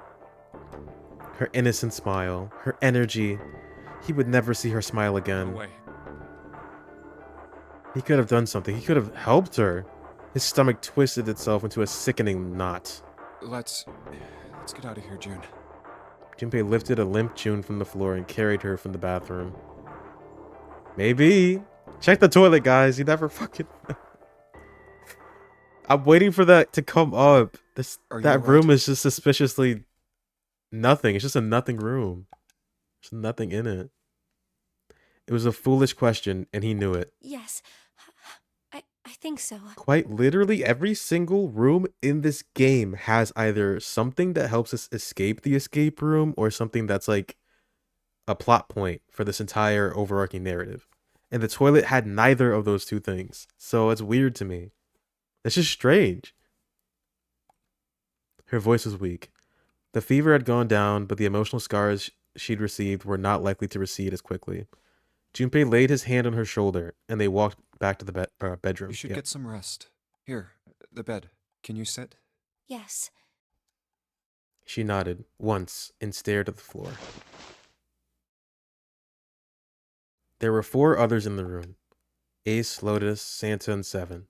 Her innocent smile, her energy. He would never see her smile again. No way. He could have done something. He could have helped her. His stomach twisted itself into a sickening knot. Let's get out of here, June. Junpei lifted a limp June from the floor and carried her from the bathroom. Maybe. Check the toilet, guys. You never fucking... I'm waiting for that to come up. That room is just suspiciously nothing. It's just a nothing room. There's nothing in it. It was a foolish question, and he knew it. Yes, I think so. Quite literally, every single room in this game has either something that helps us escape the escape room or something that's like a plot point for this entire overarching narrative. And the toilet had neither of those two things. So it's weird to me. It's just strange. Her voice was weak. The fever had gone down, but the emotional scars she'd received were not likely to recede as quickly. Junpei laid his hand on her shoulder, and they walked back to the bedroom. You should get some rest. Here, the bed. Can you sit? Yes. She nodded once and stared at the floor. There were 4 others in the room. Ace, Lotus, Santa, and Seven.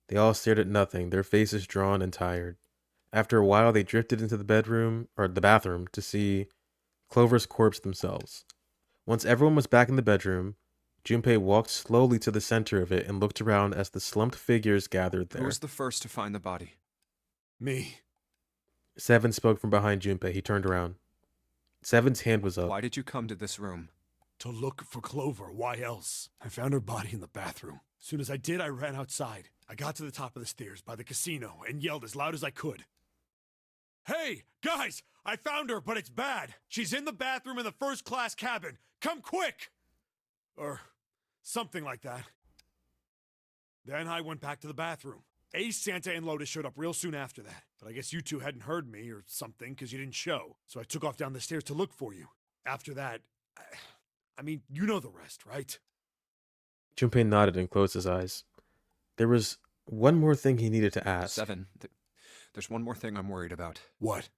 They all stared at nothing, their faces drawn and tired. After a while, they drifted into the bathroom to see Clover's corpse themselves. Once everyone was back in the bedroom, Junpei walked slowly to the center of it and looked around as the slumped figures gathered Who there. was the first to find the body? Me. Seven spoke from behind Junpei. He turned around. Seven's hand was up. Why did you come to this room? To look for Clover. Why else? I found her body in the bathroom. As soon as I did, I ran outside. I got to the top of the stairs by the casino and yelled as loud as I could. Hey, guys! I found her, but it's bad. She's in the bathroom in the first-class cabin. Come quick! Or something like that. Then I went back to the bathroom. Ace, Santa, and Lotus showed up real soon after that. But I guess you two hadn't heard me or something because you didn't show. So I took off down the stairs to look for you. After that, I mean, you know the rest, right? Junpei nodded and closed his eyes. There was one more thing he needed to ask. Seven. There's one more thing I'm worried about. What?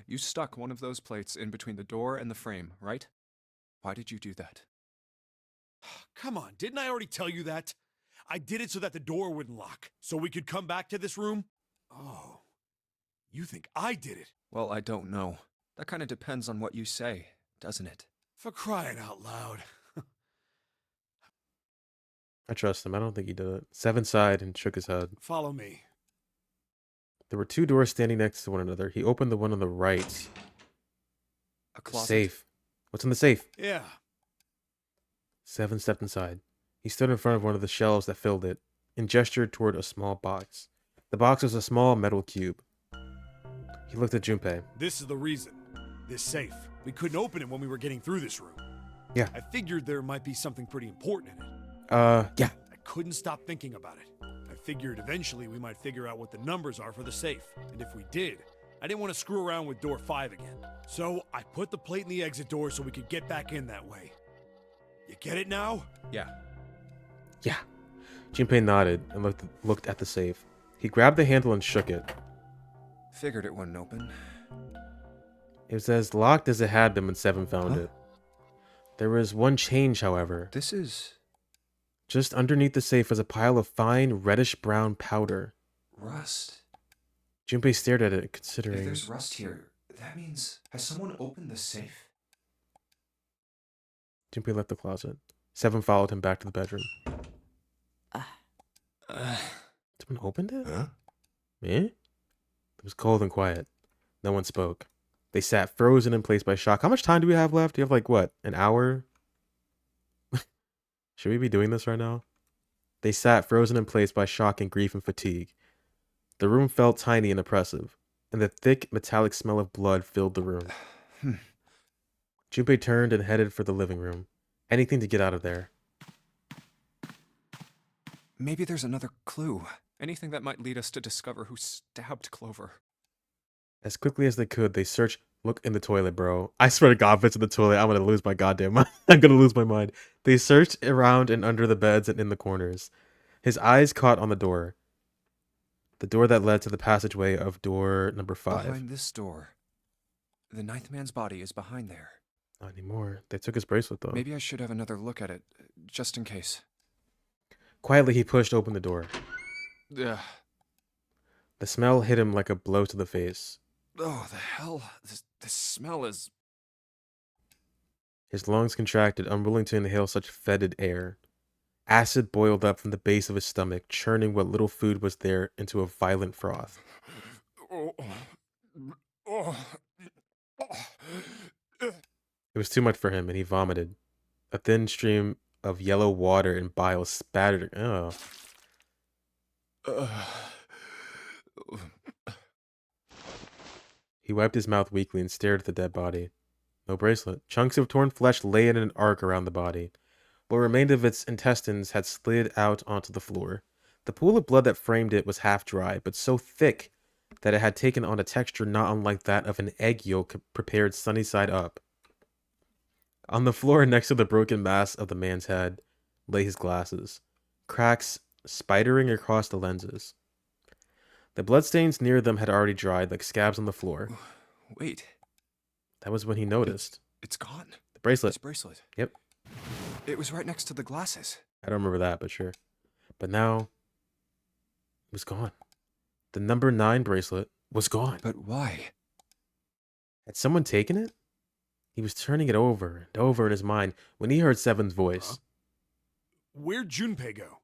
You stuck one of those plates in between the door and the frame, right? Why did you do that? Come on, didn't I already tell you that? I did it so that the door wouldn't lock, so we could come back to this room? Oh, you think I did it? Well, I don't know. That kind of depends on what you say, doesn't it? For crying out loud. I trust him. I don't think he did it. Seven sighed and shook his head. Follow me. There were 2 doors standing next to one another. He opened the one on the right. A closet? Safe. What's in the safe? Yeah. Seven stepped inside. He stood in front of one of the shelves that filled it and gestured toward a small box. The box was a small metal cube. He looked at Junpei. This is the reason. This safe. We couldn't open it when we were getting through this room. Yeah. I figured there might be something pretty important in it. Yeah. I couldn't stop thinking about it. I figured eventually we might figure out what the numbers are for the safe. And if we did, I didn't want to screw around with door 5 again. So I put the plate in the exit door so we could get back in that way. You get it now? Yeah. Yeah. Junpei nodded and looked at the safe. He grabbed the handle and shook it. Figured it wouldn't open. It was as locked as it had been when Seven found it. There was one change, however. This is... Just underneath the safe was a pile of fine, reddish-brown powder. rust. Junpei stared at it, If considering. there's rust here, that means... Has someone opened the safe? Junpei left the closet. Seven followed him back to the bedroom. Someone opened it? Huh? Eh? It was cold and quiet. No one spoke. They sat frozen in place by shock. How much time do we have left? Do you have like what? An hour? Should we be doing this right now? They sat frozen in place by shock and grief and fatigue. The room felt tiny and oppressive, and the thick metallic smell of blood filled the room. Junpei turned and headed for the living room. Anything to get out of there. Maybe there's another clue. Anything that might lead us to discover who stabbed Clover. As quickly as they could, they searched. Look in the toilet, bro. I swear to God, if it's in the toilet, I'm gonna lose my goddamn mind. I'm gonna lose my mind. They searched around and under the beds and in the corners. His eyes caught on the door. The door that led to the passageway of door number 5. Behind this door. The ninth man's body is behind there. Not anymore. They took his bracelet, though. Maybe I should have another look at it, just in case. Quietly, he pushed open the door. Ugh. The smell hit him like a blow to the face. Oh, the hell? This smell is... His lungs contracted, unwilling to inhale such fetid air. Acid boiled up from the base of his stomach, churning what little food was there into a violent froth. It was too much for him, and he vomited. A thin stream of yellow water and bile spattered. Oh. He wiped his mouth weakly and stared at the dead body. No bracelet. Chunks of torn flesh lay in an arc around the body. What remained of its intestines had slid out onto the floor. The pool of blood that framed it was half dry, but so thick that it had taken on a texture not unlike that of an egg yolk prepared sunny side up. On the floor next to the broken mass of the man's head lay his glasses, cracks spidering across the lenses. The bloodstains near them had already dried like scabs on the floor. Wait, That was when he noticed. it's gone. The bracelet. This bracelet. Yep. It was right next to the glasses. I don't remember that, but sure. But now, it was gone. The number 9 bracelet was gone. But why? Had someone taken it? He was turning it over and over in his mind when he heard Seven's voice. Huh? Where'd Junpei go?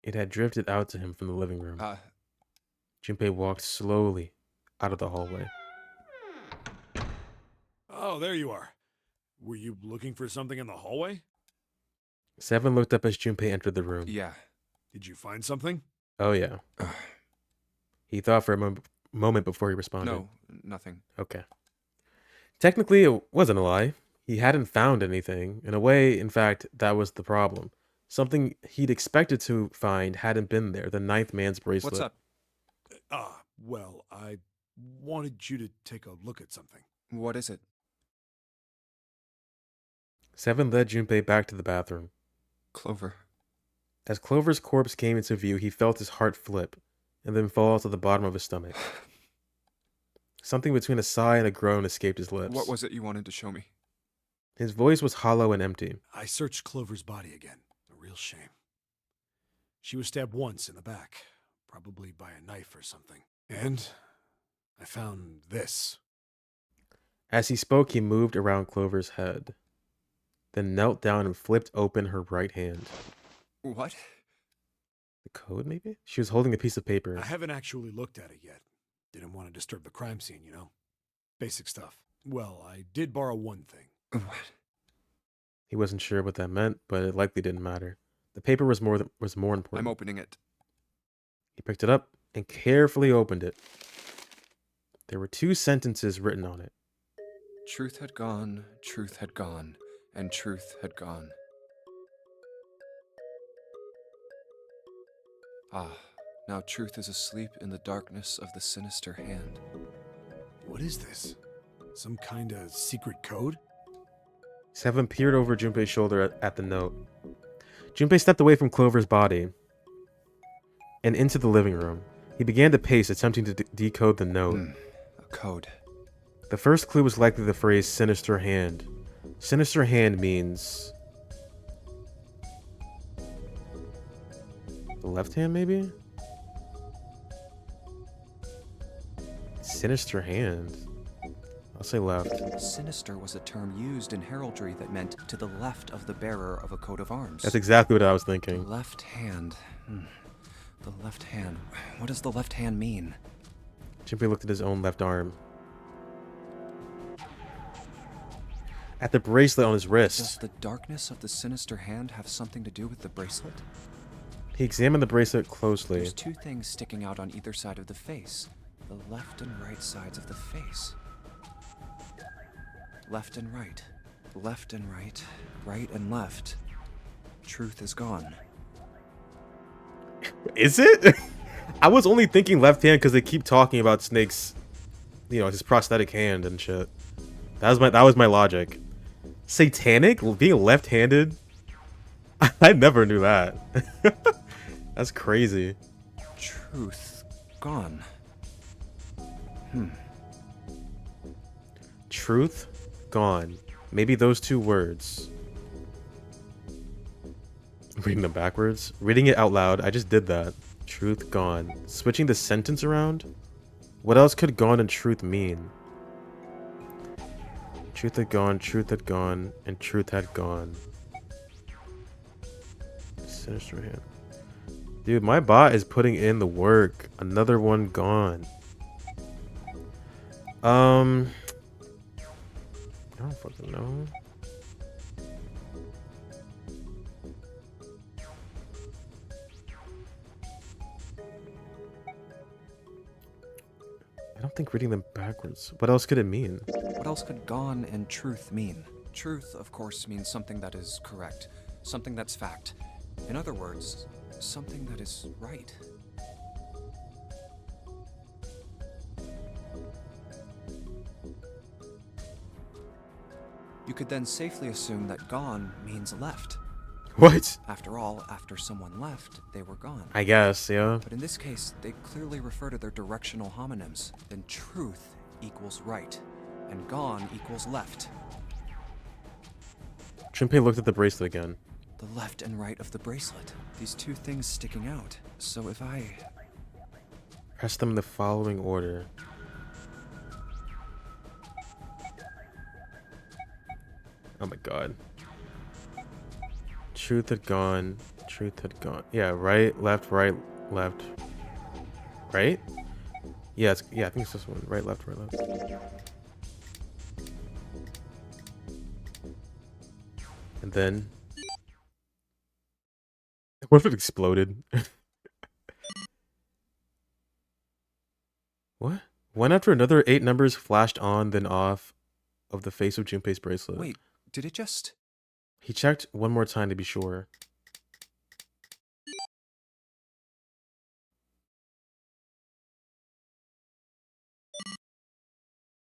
It had drifted out to him from the living room. Junpei walked slowly out of the hallway. Oh, there you are. Were you looking for something in the hallway? Seven looked up as Junpei entered the room. Yeah. Did you find something? Oh, yeah. He thought for a moment before he responded. No, nothing. Okay. Technically, it wasn't a lie. He hadn't found anything. In a way, in fact, that was the problem. Something he'd expected to find hadn't been there. The 9th man's bracelet. What's up? Well, I wanted you to take a look at something. What is it? Seven led Junpei back to the bathroom. Clover. As Clover's corpse came into view, he felt his heart flip and then fall to the bottom of his stomach. Something between a sigh and a groan escaped his lips. What was it you wanted to show me? His voice was hollow and empty. I searched Clover's body again. A real shame. She was stabbed once in the back, probably by a knife or something. And I found this. As he spoke, he moved around Clover's head, then knelt down and flipped open her right hand. What? The code, maybe? She was holding a piece of paper. I haven't actually looked at it yet. Didn't want to disturb the crime scene, you know? Basic stuff. Well, I did borrow one thing. What? He wasn't sure what that meant, but it likely didn't matter. The paper was more important. I'm opening it. He picked it up and carefully opened it. There were 2 sentences written on it. Truth had gone, and truth had gone. Now truth is asleep in the darkness of the sinister hand. What is this? Some kind of secret code? Seven peered over Junpei's shoulder at the note. Junpei stepped away from Clover's body and into the living room. He began to pace, attempting to decode the note. A code. The first clue was likely the phrase sinister hand. Sinister hand means... the left hand, maybe? Sinister hand. I'll say left. Sinister was a term used in heraldry that meant to the left of the bearer of a coat of arms. That's exactly what I was The thinking. left hand. The left hand. What does the left hand mean? Junpei looked at his own left arm. At the bracelet on his Does wrist. the darkness of the sinister hand have something to do with the bracelet? He examined the bracelet closely. There's 2 things sticking out on either side of the face. The left and right sides of the face. Left and right. Left and right. Right and left. Truth is gone. Is it? I was only thinking left hand because they keep talking about Snake's, his prosthetic hand and shit. That was my logic. Satanic? Being left-handed? I never knew that. That's crazy. Truth gone. Truth gone. Maybe those 2 words. Reading them backwards. Reading it out loud. I just did that. Truth gone. Switching the sentence around? What else could gone and truth mean? Truth had gone, and truth had gone. Sinister hand. Dude, my bot is putting in the work. Another one gone. I don't fucking know. I don't think reading them backwards. What else could it mean? What else could gone and truth mean? Truth, of course, means something that is correct, something that's fact. In other words, something that is right. You could then safely assume that gone means left. What? After all, after someone left, they were gone. I guess, yeah. But in this case, they clearly refer to their directional homonyms. Then truth equals right, and gone equals left. Junpei looked at the bracelet again. The left and right of the bracelet. These two things sticking out. So if I... Press them in the following order. Oh my god. Truth had gone. Truth had gone. Yeah, right, left, left. Right? Yeah, yeah, I think it's this one. Right, left, right, left. And then... What if it exploded? What? One after another, 8 numbers flashed on, then off of the face of Junpei's bracelet. Wait, did it just... He checked one more time to be sure.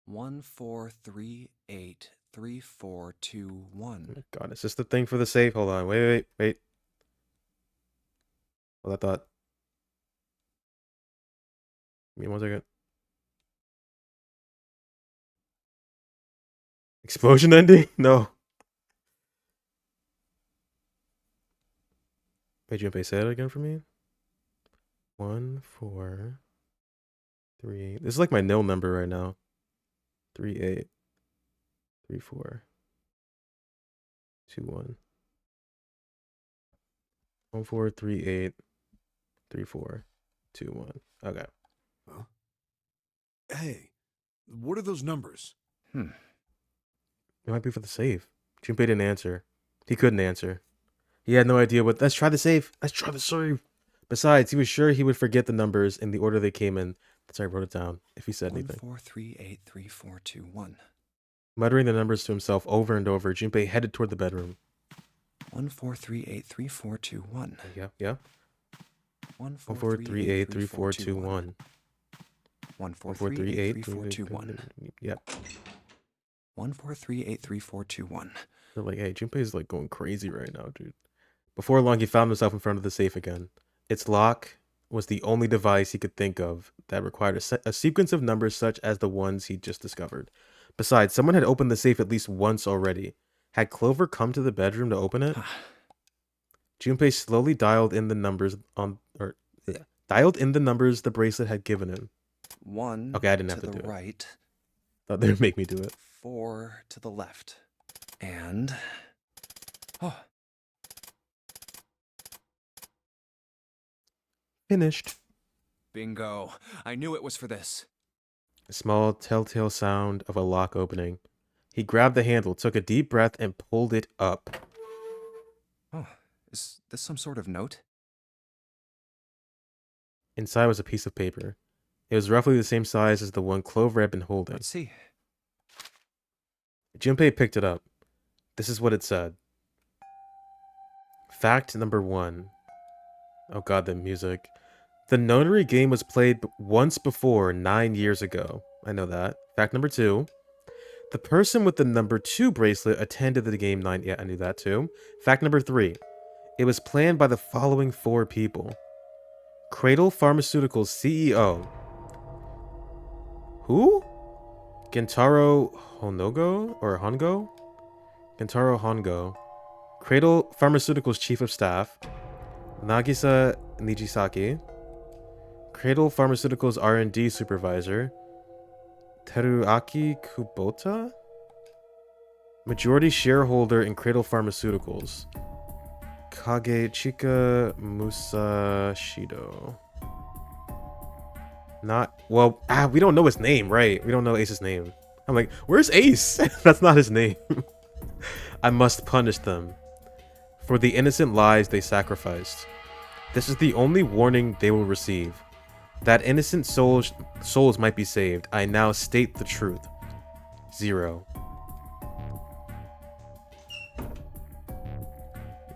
One, 4, 3, 8, 3, 4, 2, 1. Oh my god, is this the thing for the safe? Hold on, wait. Hold that thought. Give me 1 second. Explosion ending? No. Wait, Junpei, say that again for me? 1, 4, 3. This is like my nil number right now. 3, 8, 3, 4, 2, 1. 1, 4, 3, 8, 3, 4, 2, 1. Okay. Huh? Hey, what are those numbers? It might be for the safe. Junpei didn't answer. He couldn't answer. He had no idea what. Let's try the safe. Let's try the safe. Besides, he was sure he would forget the numbers in the order they came in. That's why I wrote it down. If he said 1, anything. 4, 3, 8, 3, 4, 2, 1. Muttering the numbers to himself over and over, Junpei headed toward the bedroom. 1, 4, 3, 8, 3, 4, 2, 1. Yeah. 1, 1, 4, 3, 8, 3, 4, 2, 1. 1, 4, 1, 4, 3, 8, 3, 4, 2, 1. Yep. 1, 4, 3, 8, 3, 4, 2, 1. They're like, hey, Junpei's like going crazy right now, dude. Before long, he found himself in front of the safe again. Its lock was the only device he could think of that required a sequence of numbers such as the ones he'd just discovered. Besides, someone had opened the safe at least once already. Had Clover come to the bedroom to open it? Junpei slowly dialed in the numbers the bracelet had given him. 1 Okay, I didn't to have to the do it. right, Thought they would make me do it. 4 to the left. And... Oh, Finished. bingo. I knew it was for this. A small telltale sound of a lock opening. He grabbed the handle, took a deep breath, and pulled it up. Oh, is this some sort of note? Inside was a piece of paper. It was roughly the same size as the one Clover had been holding. Let's see. Junpei picked it up. This is what it said. Fact number 1. Oh god, the music. The notary game was played once before 9 years ago. I know that. Fact number 2. The person with the number 2 bracelet attended the game 9... Yeah, I knew that too. Fact number 3. It was planned by the following 4 people. Cradle Pharmaceuticals CEO. Who? Gentaro Honogo? Or Hongo? Gentaro Hongo. Cradle Pharmaceuticals Chief of Staff. Nagisa Nijisaki. Cradle Pharmaceuticals R&D Supervisor. Teruaki Kubota? Majority shareholder in Cradle Pharmaceuticals. Kagechika Musashido. Not... Well, we don't know his name, right? We don't know Ace's name. I'm like, where's Ace? That's not his name. I must punish them for the innocent lives they sacrificed. This is the only warning they will receive. That innocent souls might be saved. I now state the truth. 0.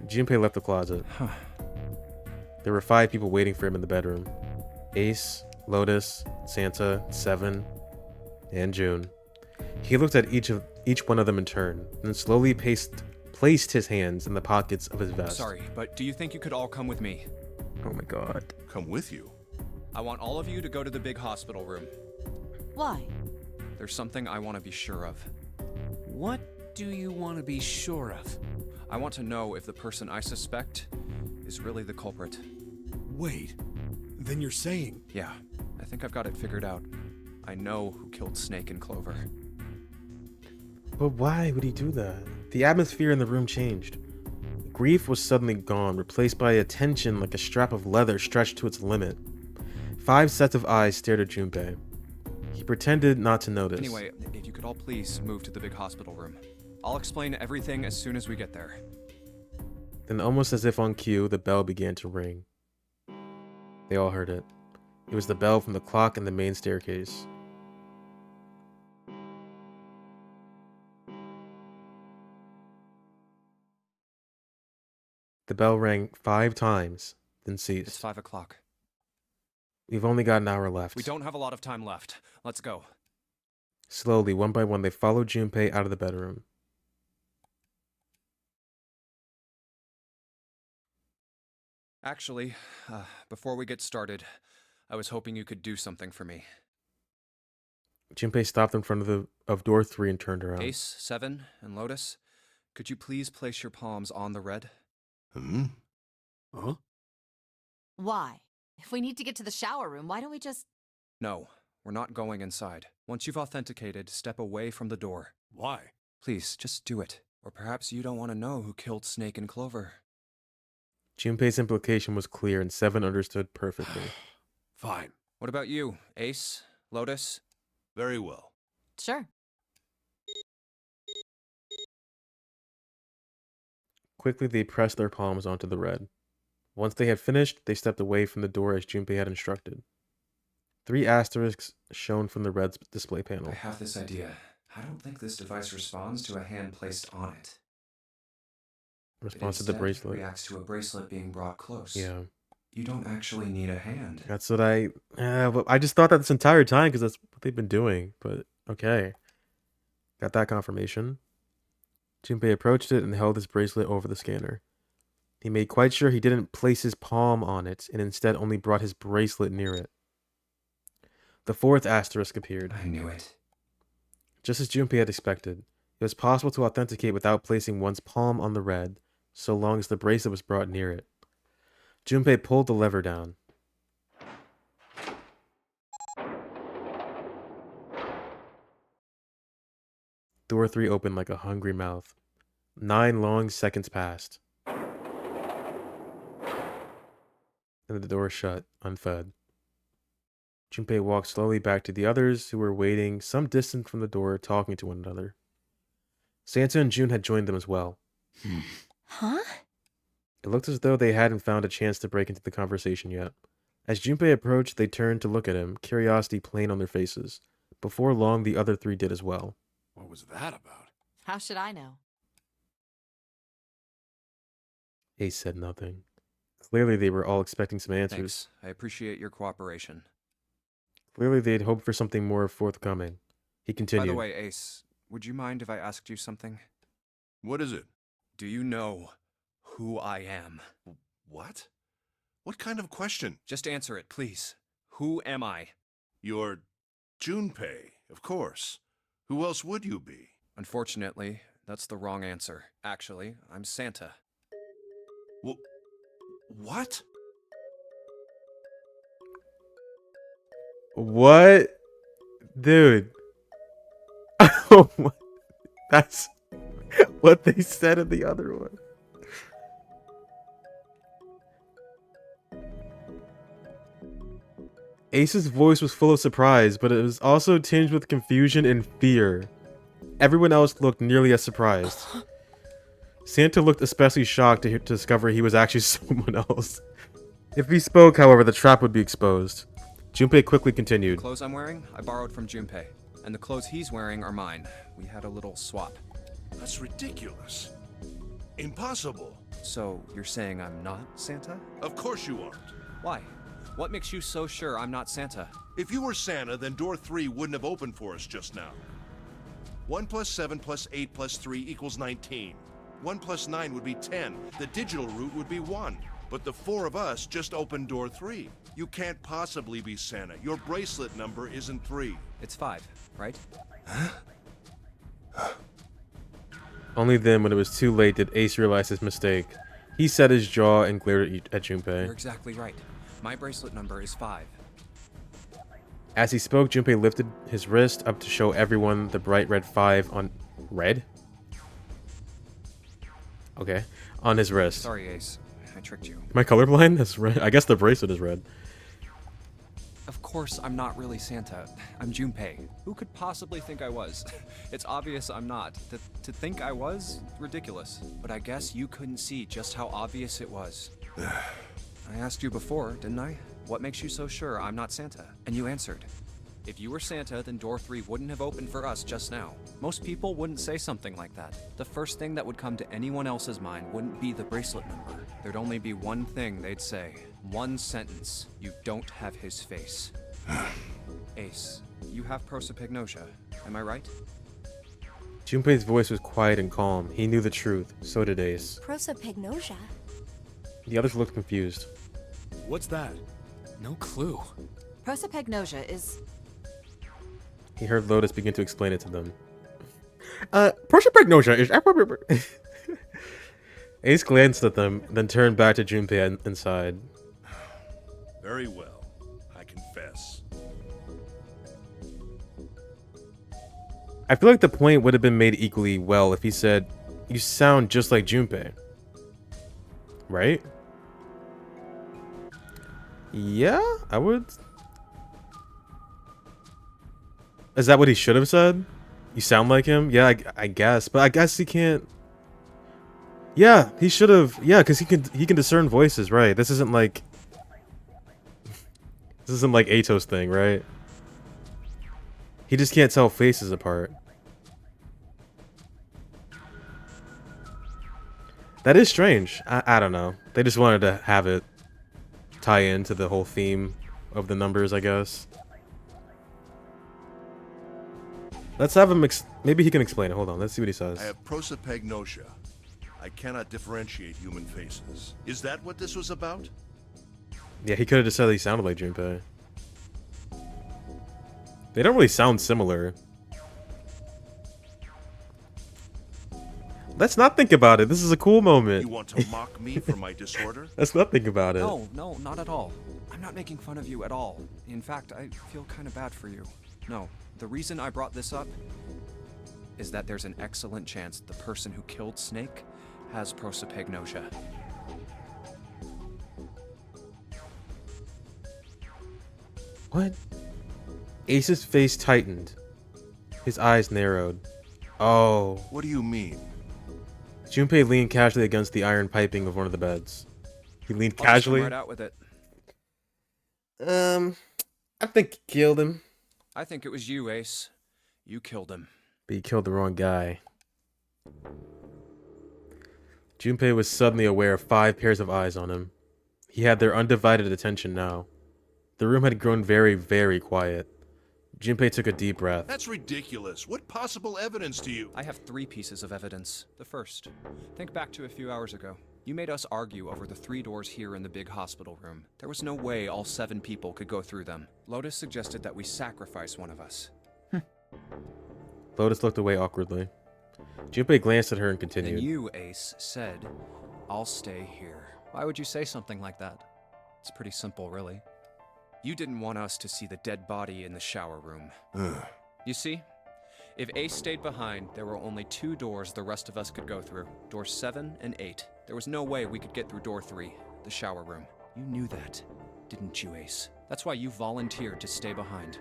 Junpei left the closet. There were 5 people waiting for him in the bedroom. Ace, Lotus, Santa, Seven, and June. He looked at each one of them in turn, and slowly placed his hands in the pockets of his vest. Sorry, but do you think you could all come with me? Oh my god. Come with you. I want all of you to go to the big hospital room. Why? There's something I want to be sure of. What do you want to be sure of? I want to know if the person I suspect is really the culprit. Wait, then you're saying... Yeah, I think I've got it figured out. I know who killed Snake and Clover. But why would he do that? The atmosphere in the room changed. Grief was suddenly gone, replaced by attention like a strap of leather stretched to its limit. 5 sets of eyes stared at Junpei. He pretended not to notice. Anyway, if you could all please move to the big hospital room. I'll explain everything as soon as we get there. Then, almost as if on cue, the bell began to ring. They all heard it. It was the bell from the clock in the main staircase. The bell rang 5 times, then It's ceased. 5 o'clock. We've only got an hour left. We don't have a lot of time left. Let's go. Slowly, one by one, they followed Junpei out of the bedroom. Actually, before we get started, I was hoping you could do something for me. Junpei stopped in front of door 3 and turned around. Ace, 7, and Lotus, could you please place your palms on the red? Huh? Why? If we need to get to the shower room, why don't we just... No, we're not going inside. Once you've authenticated, step away from the door. Why? Please, just do it. Or perhaps you don't want to know who killed Snake and Clover. Junpei's implication was clear, and 7 understood perfectly. Fine. What about you, Ace, Lotus? Very well. Sure. Quickly, they pressed their palms onto the red. Once they had finished, they stepped away from the door as Junpei had instructed. 3 asterisks shone from the red's display panel. I have this idea. I don't think this device responds to a hand placed on it. Response to the bracelet. Reacts to a bracelet being brought close. Yeah. You don't actually need a hand. That's what but I just thought that this entire time because that's what they've been doing. But okay. Got that confirmation. Junpei approached it and held his bracelet over the scanner. He made quite sure he didn't place his palm on it and instead only brought his bracelet near it. The 4th asterisk appeared. I knew it. Just as Junpei had expected, it was possible to authenticate without placing one's palm on the red, so long as the bracelet was brought near it. Junpei pulled the lever down. Door 3 opened like a hungry mouth. 9 long seconds passed. And the door shut, unfed. Junpei walked slowly back to the others who were waiting some distance from the door, talking to one another. Santa and June had joined them as well. Huh? It looked as though they hadn't found a chance to break into the conversation yet. As Junpei approached, they turned to look at him, curiosity plain on their faces. Before long, the other 3 did as well. What was that about? How should I know? Ace said nothing. Clearly, they were all expecting some answers. Thanks. I appreciate your cooperation. Clearly, they'd hoped for something more forthcoming. He continued. By the way, Ace, would you mind if I asked you something? What is it? Do you know who I am? What? What kind of question? Just answer it, please. Who am I? You're Junpei, of course. Who else would you be? Unfortunately, that's the wrong answer. Actually, I'm Santa. What? What? Dude. That's what they said in the other one. Ace's voice was full of surprise, but it was also tinged with confusion and fear. Everyone else looked nearly as surprised. Santa looked especially shocked to discover he was actually someone else. If he spoke, however, the trap would be exposed. Junpei quickly continued. The clothes I'm wearing, I borrowed from Junpei. And the clothes he's wearing are mine. We had a little swap. That's ridiculous. Impossible. So, you're saying I'm not Santa? Of course you aren't. Why? What makes you so sure I'm not Santa? If you were Santa, then door 3 wouldn't have opened for us just now. 1 plus 7 plus 8 plus 3 equals 19. 1 plus 9 would be 10. The digital route would be 1. But the 4 of us just opened door 3. You can't possibly be Santa. Your bracelet number isn't 3. It's 5, right? Only then, when it was too late, did Ace realize his mistake. He set his jaw and glared at You're Junpei. exactly right. My bracelet number is 5. As he spoke, Junpei lifted his wrist up to show everyone the bright red 5 on... Red? Okay. On his wrist. Sorry, Ace. I tricked you. Am I colorblind? That's red. I guess the bracelet is red. Of course, I'm not really Santa. I'm Junpei. Who could possibly think I was? It's obvious I'm not. To think I was? Ridiculous. But I guess you couldn't see just how obvious it was. I asked you before, didn't I? What makes you so sure I'm not Santa? And you answered. If you were Santa, then door 3 wouldn't have opened for us just now. Most people wouldn't say something like that. The first thing that would come to anyone else's mind wouldn't be the bracelet number. There'd only be one thing they'd say. One sentence. You don't have his face. Ace, you have prosopagnosia. Am I right? Junpei's voice was quiet and calm. He knew the truth. So did Ace. Prosopagnosia? The others looked confused. What's that? No clue. Prosopagnosia is... He heard Lotus begin to explain it to them. Prosopagnosia is... Ace glanced at them, then turned back to Junpei inside. Very well. I confess. I feel like the point would have been made equally well if he said, "You sound just like Junpei." Right? Yeah, I would. Is that what he should have said? You sound like him? Yeah, I guess. But I guess he can't. Yeah, he should have. Yeah, because he can discern voices, right? This isn't like Ato's thing, right? He just can't tell faces apart. That is strange. I don't know. They just wanted to have it tie into the whole theme of the numbers, I guess. Let's have him maybe he can explain it. Hold on, let's see what he says. I have prosopagnosia. I cannot differentiate human faces. Is that what this was about? Yeah, he could have just said he sounded like Junpei. They don't really sound similar. Let's not think about it. This is a cool moment. You want to mock me for my disorder? Let's not think about it. No, not at all. I'm not making fun of you at all. In fact, I feel kind of bad for you. No, the reason I brought this up is that there's an excellent chance the person who killed Snake has prosopagnosia. What? Ace's face tightened. His eyes narrowed. Oh. What do you mean? Junpei leaned casually against the iron piping of one of the beds. He leaned I'll just come casually. right out with it. I think he killed him. I think it was you, Ace. You killed him. But he killed the wrong guy. Junpei was suddenly aware of 5 pairs of eyes on him. He had their undivided attention now. The room had grown very, very quiet. Junpei took a deep breath. That's ridiculous. What possible evidence do you... I have 3 pieces of evidence. The first, think back to a few hours ago. You made us argue over the 3 doors here in the big hospital room. There was no way all 7 people could go through them. Lotus suggested that we sacrifice one of us. Lotus looked away awkwardly. Junpei glanced at her and continued. And you, Ace, said, "I'll stay here." Why would you say something like that? It's pretty simple, really. You didn't want us to see the dead body in the shower room. You see? If Ace stayed behind, there were only 2 doors the rest of us could go through. Doors 7 and 8. There was no way we could get through door 3, the shower room. You knew that, didn't you, Ace? That's why you volunteered to stay behind.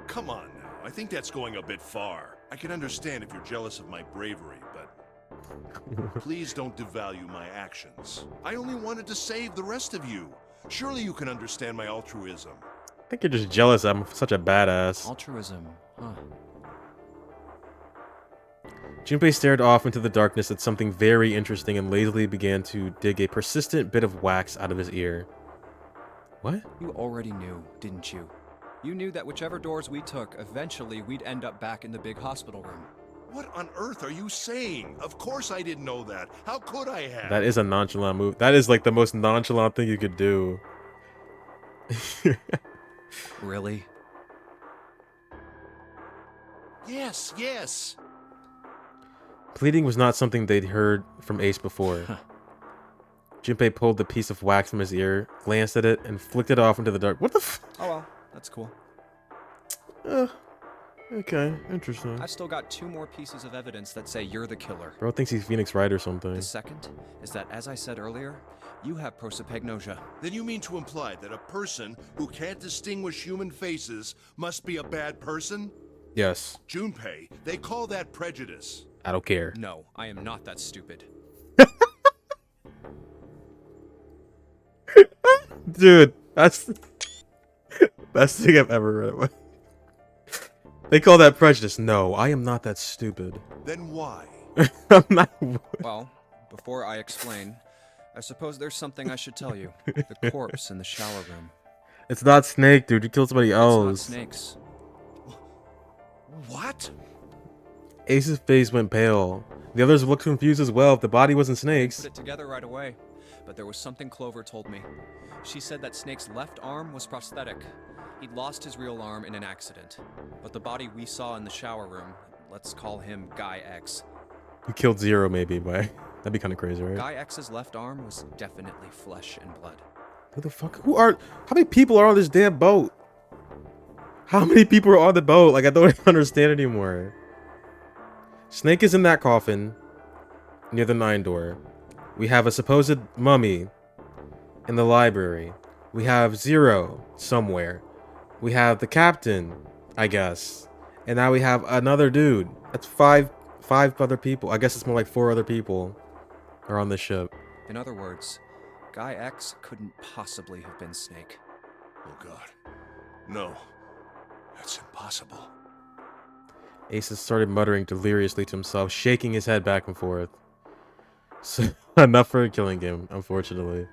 Come on now. I think that's going a bit far. I can understand if you're jealous of my bravery, but... please don't devalue my actions. I only wanted to save the rest of you. Surely you can understand my altruism. I think you're just jealous I'm such a badass. Altruism, huh? Junpei stared off into the darkness at something very interesting and lazily began to dig a persistent bit of wax out of his ear. What? You already knew, didn't you? You knew that whichever doors we took, eventually we'd end up back in the big hospital room. What on earth are you saying? Of course I didn't know that. How could I have? That is a nonchalant move. That is like the most nonchalant thing you could do. Really? Yes, yes. Pleading was not something they'd heard from Ace before. Junpei pulled the piece of wax from his ear, glanced at it, and flicked it off into the dark. What the f- Oh well, that's cool. Okay, interesting. I've still got 2 more pieces of evidence that say you're the killer. Bro thinks he's Phoenix Wright or something. The second is that, as I said earlier, you have prosopagnosia. Then you mean to imply that a person who can't distinguish human faces must be a bad person? Yes. Junpei, they call that prejudice. I don't care. No, I am not that stupid. Dude, that's the best thing I've ever read. They call that prejudice. No, I am not that stupid. Then why? I'm not. Well, before I explain, I suppose there's something I should tell you. The corpse in the shower room. It's not Snake, dude. You killed somebody It's else. not snakes. What? Ace's face went pale. The others looked confused as well. If the body wasn't Put Snake's. it together right away. But there was something Clover told me. She said that Snake's left arm was prosthetic. He'd lost his real arm in an accident. But the body we saw in the shower room, let's call him Guy X. You killed Zero, maybe, but that'd be kind of crazy, right? Guy X's left arm was definitely flesh and blood. Who the fuck? Who are? How many people are on this damn boat? How many people are on the boat? Like, I don't understand anymore. Snake is in that coffin near the 9 door. We have a supposed mummy in the library. We have Zero somewhere. We have the captain, I guess. And now we have another dude. That's five other people. I guess it's more like 4 other people are on the ship. In other words, Guy X couldn't possibly have been Snake. Oh god. No. That's impossible. Ace started muttering deliriously to himself, shaking his head back and forth. So, enough for killing him, unfortunately.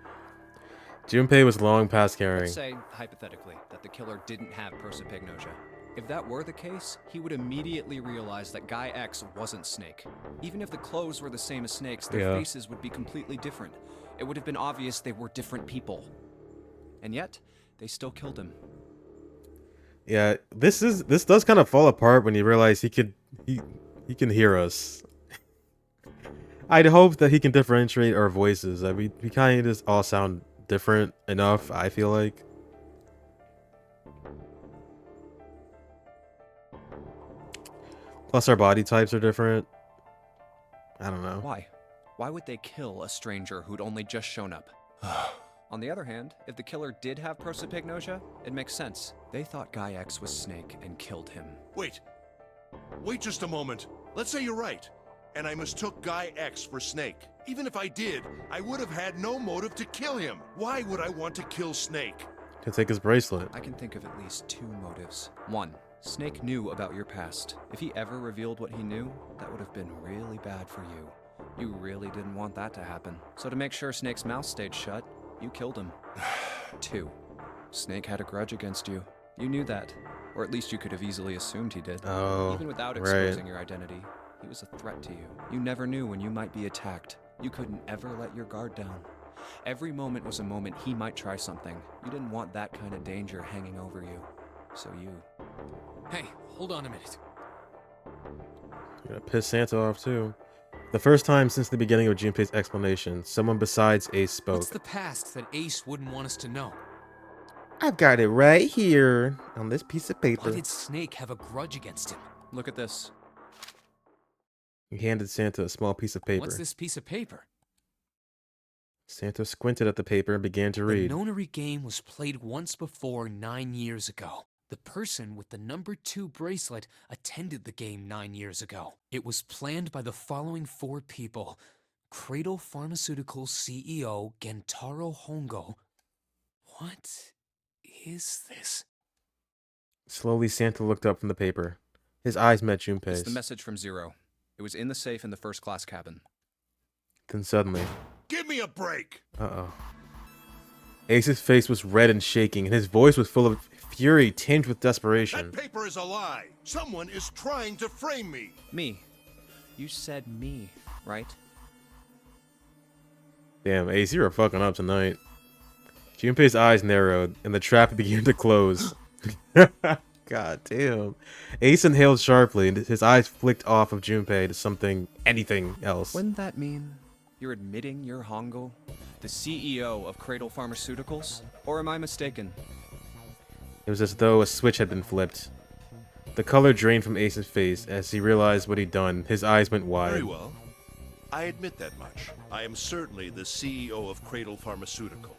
Junpei was long past caring. Let's say, hypothetically, that the killer didn't have prosopagnosia. If that were the case, he would immediately realize that Guy X wasn't Snake. Even if the clothes were the same as Snake's, their Yeah. faces would be completely different. It would have been obvious they were different people. And yet, they still killed him. Yeah, this does kind of fall apart when you realize he can hear us. I'd hope that he can differentiate our voices. We kind of just all sound different enough, I feel like. Plus our body types are different. I don't know. Why? Why would they kill a stranger who'd only just shown up? On the other hand, if the killer did have prosopagnosia, it makes sense. They thought Guy X was Snake and killed him. Wait. Wait just a moment. Let's say you're right, and I mistook Guy X for Snake. Even if I did, I would have had no motive to kill him. Why would I want to kill Snake? To take his bracelet. I can think of at least 2 motives. 1. Snake knew about your past. If he ever revealed what he knew, that would have been really bad for you. You really didn't want that to happen. So to make sure Snake's mouth stayed shut, you killed him. 2. Snake had a grudge against you. You knew that. Or at least you could have easily assumed he did. Oh, Even without right. exposing your identity, he was a threat to you. You never knew when you might be attacked. You couldn't ever let your guard down. Every moment was a moment he might try something. You didn't want that kind of danger hanging over you. So you... Hey, hold on a minute. You're gonna piss Santa off too. The first time since the beginning of Junpei's explanation, someone besides Ace spoke. What's the past that Ace wouldn't want us to know? I've got it right here on this piece of paper. Why did Snake have a grudge against him? Look at this. He handed Santa a small piece of paper. What's this piece of paper? Santa squinted at the paper and began to read. The nonary game was played once before 9 years ago. The person with the number 2 bracelet attended the game 9 years ago. It was planned by the following 4 people. Cradle Pharmaceuticals CEO Gentaro Hongo. What is this? Slowly, Santa looked up from the paper. His eyes met Junpei's. It's the message from Zero. It was in the safe in the first class cabin. Then suddenly, Give me a break! uh-oh. Ace's face was red and shaking, and his voice was full of fury tinged with desperation. That paper is a lie! Someone is trying to frame me! Me. You said me, right? Damn, Ace, you're fucking up tonight. Junpei's eyes narrowed, and the trap began to close. God damn. Ace inhaled sharply, and his eyes flicked off of Junpei to anything else. Wouldn't that mean you're admitting you're Hongo, the CEO of Cradle Pharmaceuticals? Or am I mistaken? It was as though a switch had been flipped. The color drained from Ace's face as he realized what he'd done. His eyes went wide. Very well. I admit that much. I am certainly the CEO of Cradle Pharmaceutical,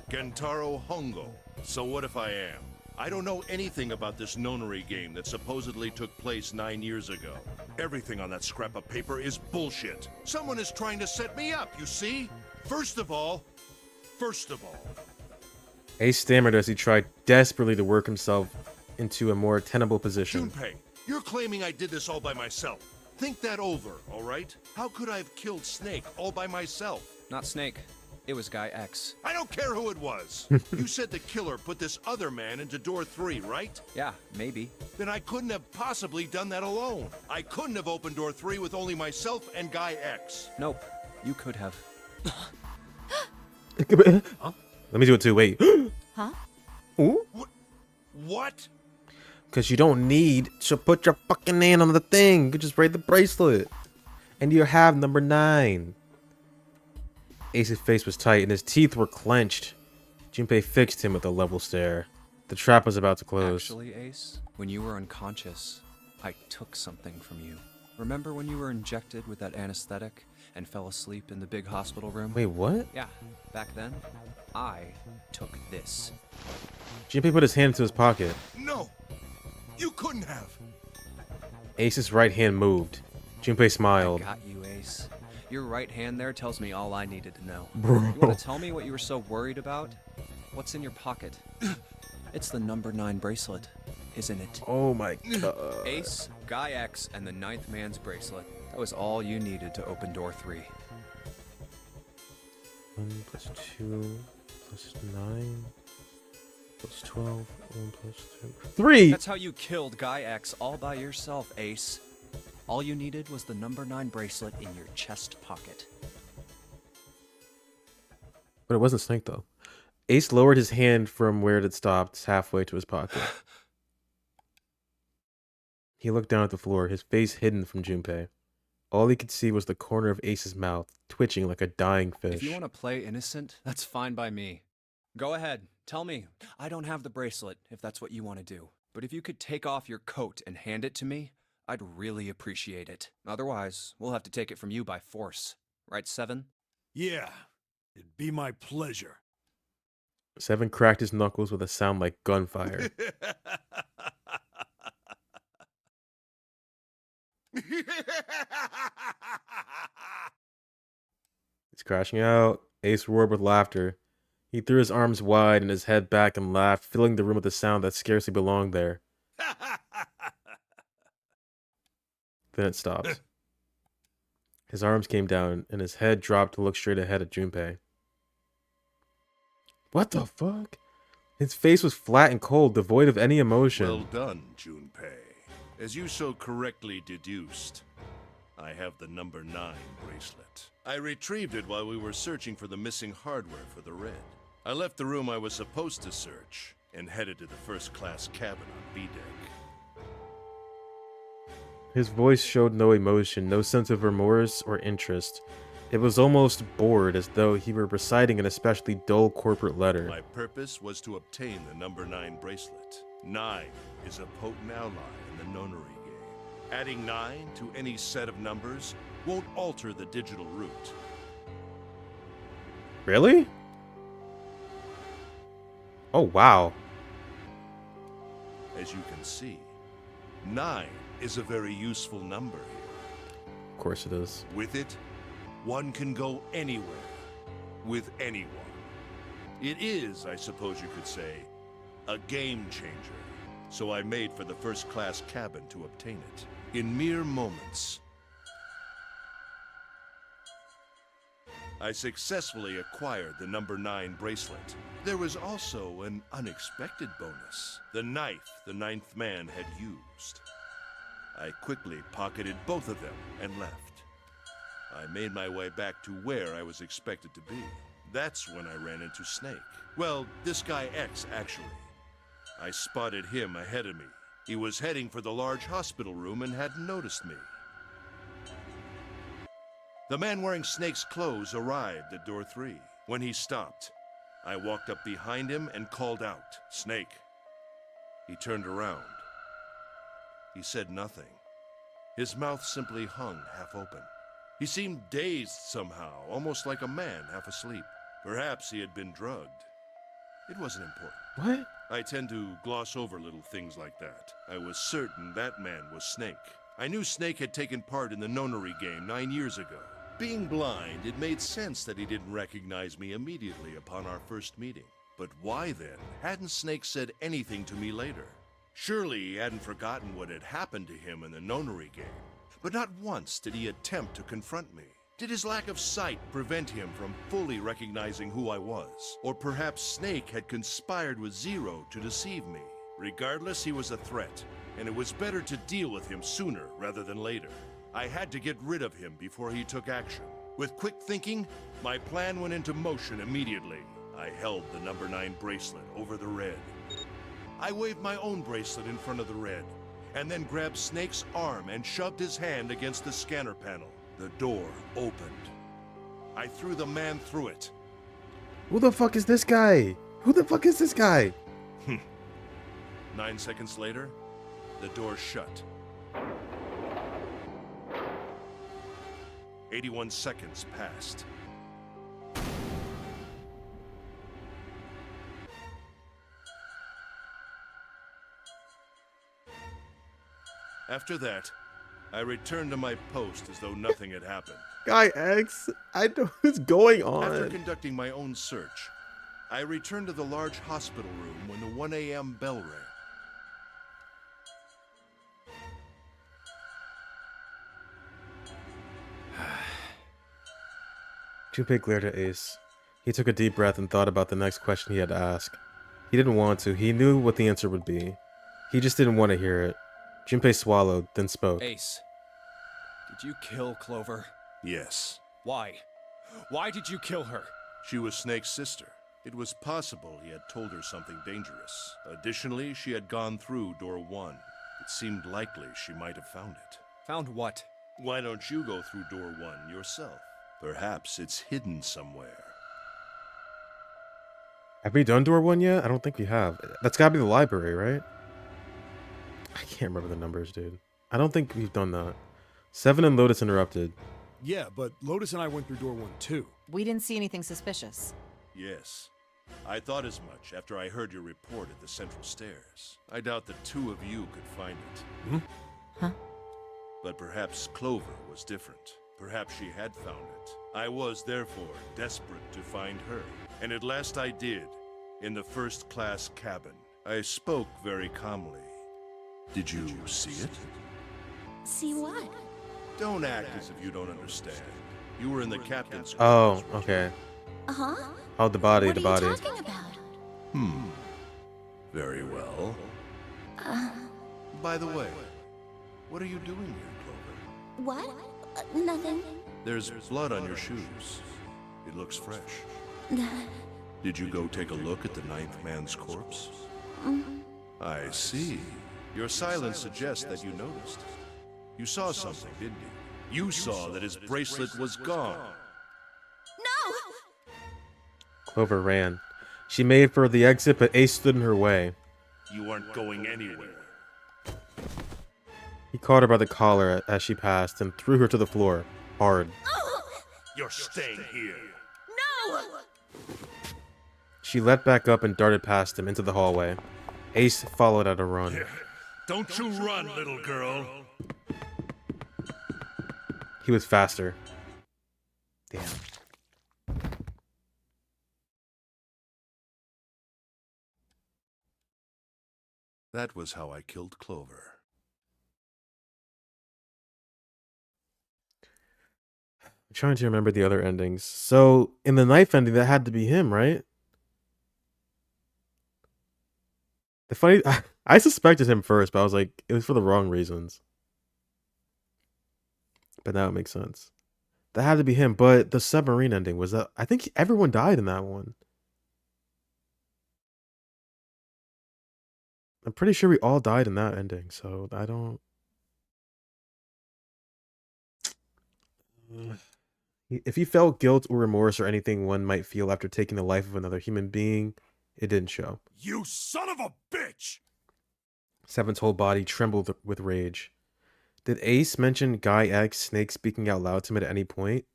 Gentaro Hongo. So what if I am? I don't know anything about this nonary game that supposedly took place 9 years ago. Everything on that scrap of paper is bullshit. Someone is trying to set me up, you see? First of all... Ace stammered as he tried desperately to work himself into a more tenable position. Junpei, you're claiming I did this all by myself. Think that over, all right? How could I have killed Snake all by myself? Not Snake. It was Guy X. I don't care who it was. You said the killer put this other man into door 3, right? Yeah, maybe. Then I couldn't have possibly done that alone. I couldn't have opened door 3 with only myself and Guy X. Nope. You could have. Huh? Let me do it too. Wait. Huh? Ooh? What? Because you don't need to put your fucking hand on the thing. You could just braid the bracelet. And you have number 9. Ace's face was tight and his teeth were clenched. Junpei fixed him with a level stare. The trap was about to close. Actually, Ace, when you were unconscious, I took something from you. Remember when you were injected with that anesthetic and fell asleep in the big hospital room? Wait, what? Yeah, back then, I took this. Junpei put his hand into his pocket. No. You couldn't have. Ace's right hand moved. Junpei smiled. I got you, Ace. Your right hand there tells me all I needed to know. Bro. You want to tell me what you were so worried about? What's in your pocket? It's the number 9 bracelet, isn't it? Oh my god. Ace, Guy X, and the 9th man's bracelet. That was all you needed to open door 3. 1 plus 2 plus 9 plus 12. 1 plus 2. 3! That's how you killed Guy X all by yourself, Ace. All you needed was the number 9 bracelet in your chest pocket. But it wasn't Snake though. Ace lowered his hand from where it had stopped halfway to his pocket. He looked down at the floor, his face hidden from Junpei. All he could see was the corner of Ace's mouth, twitching like a dying fish. If you want to play innocent, that's fine by me. Go ahead, tell me. I don't have the bracelet, if that's what you want to do. But if you could take off your coat and hand it to me, I'd really appreciate it. Otherwise, we'll have to take it from you by force. Right, Seven? Yeah, it'd be my pleasure. 7 cracked his knuckles with a sound like gunfire. He's crashing out. Ace roared with laughter. He threw his arms wide and his head back and laughed, filling the room with a sound that scarcely belonged there. Then it stopped. His arms came down, and his head dropped to look straight ahead at Junpei. What the fuck? His face was flat and cold, devoid of any emotion. Well done, Junpei. As you so correctly deduced, I have the number 9 bracelet. I retrieved it while we were searching for the missing hardware for the Red. I left the room I was supposed to search and headed to the first-class cabin on B-Deck. His voice showed no emotion, no sense of remorse or interest. It was almost bored, as though he were reciting an especially dull corporate letter. My purpose was to obtain the number 9 bracelet. 9 is a potent ally in the nonary game. Adding 9 to any set of numbers won't alter the digital root. Really? Oh, wow. As you can see, 9 is a very useful number here. Of course it is. With it, one can go anywhere, with anyone. It is, I suppose you could say, a game changer. So I made for the first-class cabin to obtain it. In mere moments, I successfully acquired the number 9 bracelet. There was also an unexpected bonus. The knife the 9th man had used. I quickly pocketed both of them and left. I made my way back to where I was expected to be. That's when I ran into Snake. Well, this guy X, actually. I spotted him ahead of me, He was heading for the large hospital room and hadn't noticed me. The man wearing Snake's clothes arrived at door 3. When he stopped, I walked up behind him and called out, "Snake." He turned around. He said nothing. His mouth simply hung half open. He seemed dazed somehow, almost like a man half asleep. Perhaps he had been drugged. It wasn't important. What? I tend to gloss over little things like that. I was certain that man was Snake. I knew Snake had taken part in the nonary game 9 years ago. Being blind, it made sense that he didn't recognize me immediately upon our first meeting. But why then hadn't Snake said anything to me later? Surely he hadn't forgotten what had happened to him in the nonary game. But not once did he attempt to confront me. Did his lack of sight prevent him from fully recognizing who I was? Or perhaps Snake had conspired with Zero to deceive me? Regardless, he was a threat, and it was better to deal with him sooner rather than later. I had to get rid of him before he took action. With quick thinking, my plan went into motion immediately. I held the number 9 bracelet over the red. I waved my own bracelet in front of the red, and then grabbed Snake's arm and shoved his hand against the scanner panel. The door opened. I threw the man through it. Who the fuck is this guy? Who the fuck is this guy? 9 seconds later, the door shut. 81 seconds passed. After that, I returned to my post as though nothing had happened. Guy X, I know what's going After on. conducting my own search, I returned to the large hospital room when the 1 a.m. bell rang. Junpei glared at Ace. He took a deep breath and thought about the next question he had to ask. He didn't want to. He knew what the answer would be. He just didn't want to hear it. Junpei swallowed, then spoke. Ace, did you kill Clover? Yes, Why? Why did you kill her? she was Snake's sister. It was possible he had told her something dangerous. Additionally, she had gone through door 1. It seemed likely she might have found it. Found what? Why don't you go through door 1 yourself? Perhaps it's hidden somewhere. Have we done door 1 yet? I don't think we have. That's gotta be the library, right? I can't remember the numbers, dude. I don't think we've done that. 7 and Lotus Interrupted. Yeah, but Lotus and I went through door 1 too. We didn't see anything suspicious. Yes. I thought as much after I heard your report at the central stairs. I doubt the 2 of you could find it. Huh? But perhaps Clover was different. Perhaps she had found it. I was, therefore, desperate to find her. And at last I did, in the first-class cabin. I spoke very calmly. Did you see it? See what? Don't act as if you don't understand. You were in the captain's Oh, quarters. okay. Uh-huh. Oh, the body, What the are body. you talking about? Very well. By the way, what are you doing here, Clover? What? Nothing. There's blood on your shoes. It looks fresh. Did you go take a look at the 9th man's corpse? I see. Your silence suggests that you noticed. You saw something, didn't you? You saw that his bracelet was gone. No! Clover ran. She made for the exit, but Ace stood in her way. You aren't going anywhere. He caught her by the collar as she passed and threw her to the floor, hard. You're staying here. No! She leapt back up and darted past him into the hallway. Ace followed at a run. Don't you run, little girl. He was faster. Damn. That was how I killed Clover. I'm trying to remember the other endings. So, in the knife ending, that had to be him, right? The funny... I suspected him first, but I was like, it was for the wrong reasons. But now it makes sense. That had to be him, but the submarine ending was that... I think everyone died in that one. I'm pretty sure we all died in that ending, so I don't. If he felt guilt or remorse or anything one might feel after taking the life of another human being, it didn't show. You son of a bitch! Seven's whole body trembled with rage. Did Ace mention Guy X Snake speaking out loud to him at any point?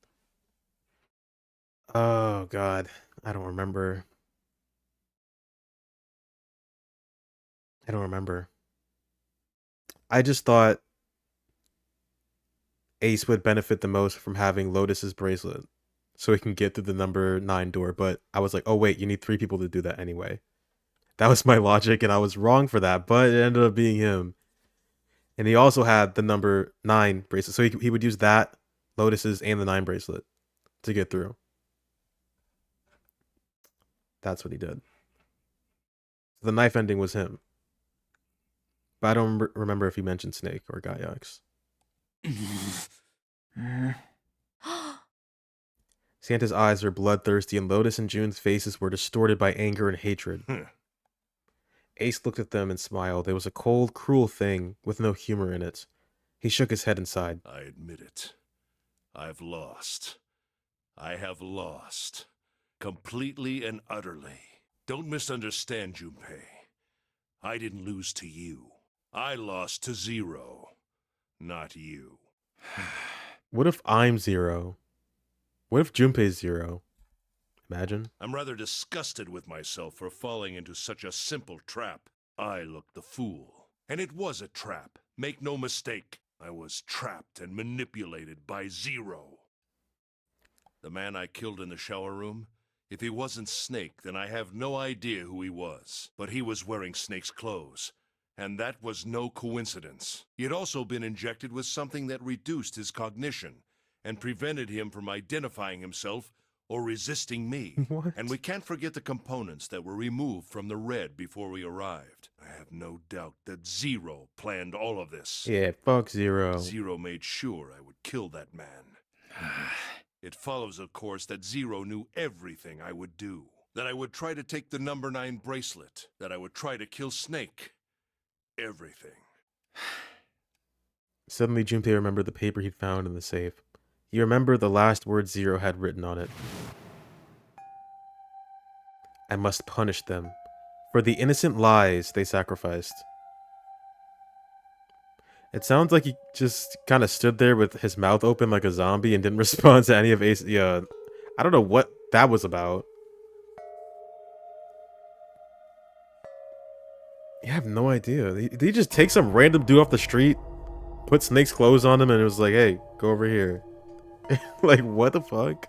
Oh, God. I don't remember. I don't remember. I just thought Ace would benefit the most from having Lotus's bracelet so he can get through the number 9 door, but I was like, oh wait, you need 3 people to do that anyway. That was my logic, and I was wrong for that, but it ended up being him. And he also had the number 9 bracelet, so he would use that, Lotus's, and the 9 bracelet to get through. That's what he did. The knife ending was him. But I don't remember if he mentioned Snake or Guy X. Santa's eyes were bloodthirsty, and Lotus and June's faces were distorted by anger and hatred. Ace looked at them and smiled. It was a cold, cruel thing with no humor in it. He shook his head and sighed. I admit it. I've lost. I have lost. Completely and utterly. Don't misunderstand, Junpei. I didn't lose to you. I lost to Zero. Not you. What if I'm Zero? What if Junpei's Zero? Imagine. I'm rather disgusted with myself for falling into such a simple trap. I looked the fool. And it was a trap. Make no mistake. I was trapped and manipulated by Zero. The man I killed in the shower room? If he wasn't Snake, then I have no idea who he was. But he was wearing Snake's clothes. And that was no coincidence. He had also been injected with something that reduced his cognition and prevented him from identifying himself or resisting me. What? And we can't forget the components that were removed from the red before we arrived. I have no doubt that Zero planned all of this. Yeah, fuck Zero. Zero made sure I would kill that man. It follows, of course, that Zero knew everything I would do. That I would try to take the number 9 bracelet. That I would try to kill Snake. Everything. Suddenly, Junpei remembered the paper he'd found in the safe. He remembered the last words Zero had written on it. I must punish them for the innocent lies they sacrificed. It sounds like he just kind of stood there with his mouth open like a zombie and didn't respond to any of Ace. Yeah, I don't know what that was about. I have no idea. Did he just take some random dude off the street, put Snake's clothes on him, and it was like, hey, go over here? Like, what the fuck?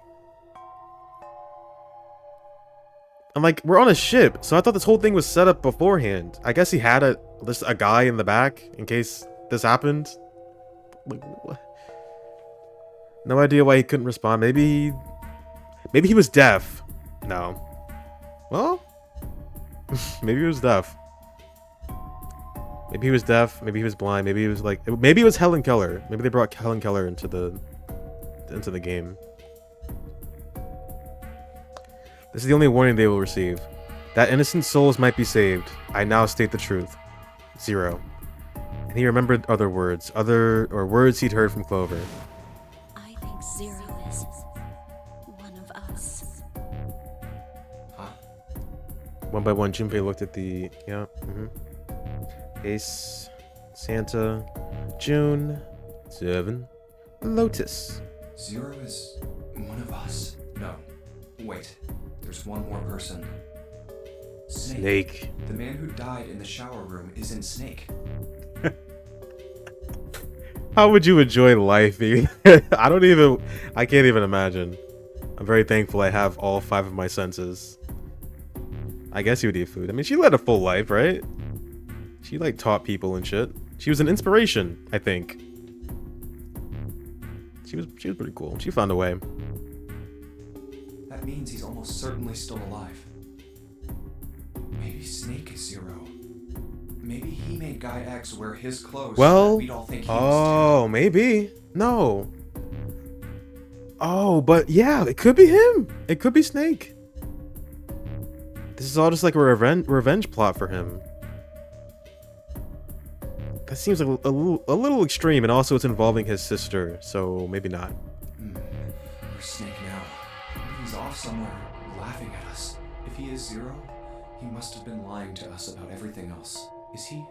I'm like, we're on a ship, so I thought this whole thing was set up beforehand. I guess he had just a guy in the back in case this happened. Like, what? No idea why he couldn't respond. Maybe he was deaf. No. Well, maybe he was deaf. Maybe he was deaf. Maybe he was blind. Maybe he was like. Maybe it was Helen Keller. Maybe they brought Helen Keller into the game. This is the only warning they will receive. That innocent souls might be saved. I now state the truth. Zero. And he remembered other words. Words he'd heard from Clover. I think Zero is one of us. Huh? One by one, Junpei looked at the... Yeah. Ace. Santa. June. Seven. Lotus. Zero is one of us. No. Wait. There's one more person. Snake. The man who died in the shower room isn't Snake. How would you enjoy life being... I can't even imagine. I'm very thankful I have all 5 of my senses. I guess you would eat food. I mean, she led a full life, right? She, like, taught people and shit. She was an inspiration, I think. She was pretty cool. She found a way. That means he's almost certainly still alive. Maybe Snake is Zero. Maybe he made Guy X wear his clothes so Well, that we'd all think he was maybe. No. Oh, but yeah, it could be him. It could be Snake. This is all just like a revenge plot for him. That seems a little extreme, and also it's involving his sister, so maybe not. Where's Snake now? He's off somewhere, laughing at us. If he is Zero, he must have been lying to us about everything else. Is he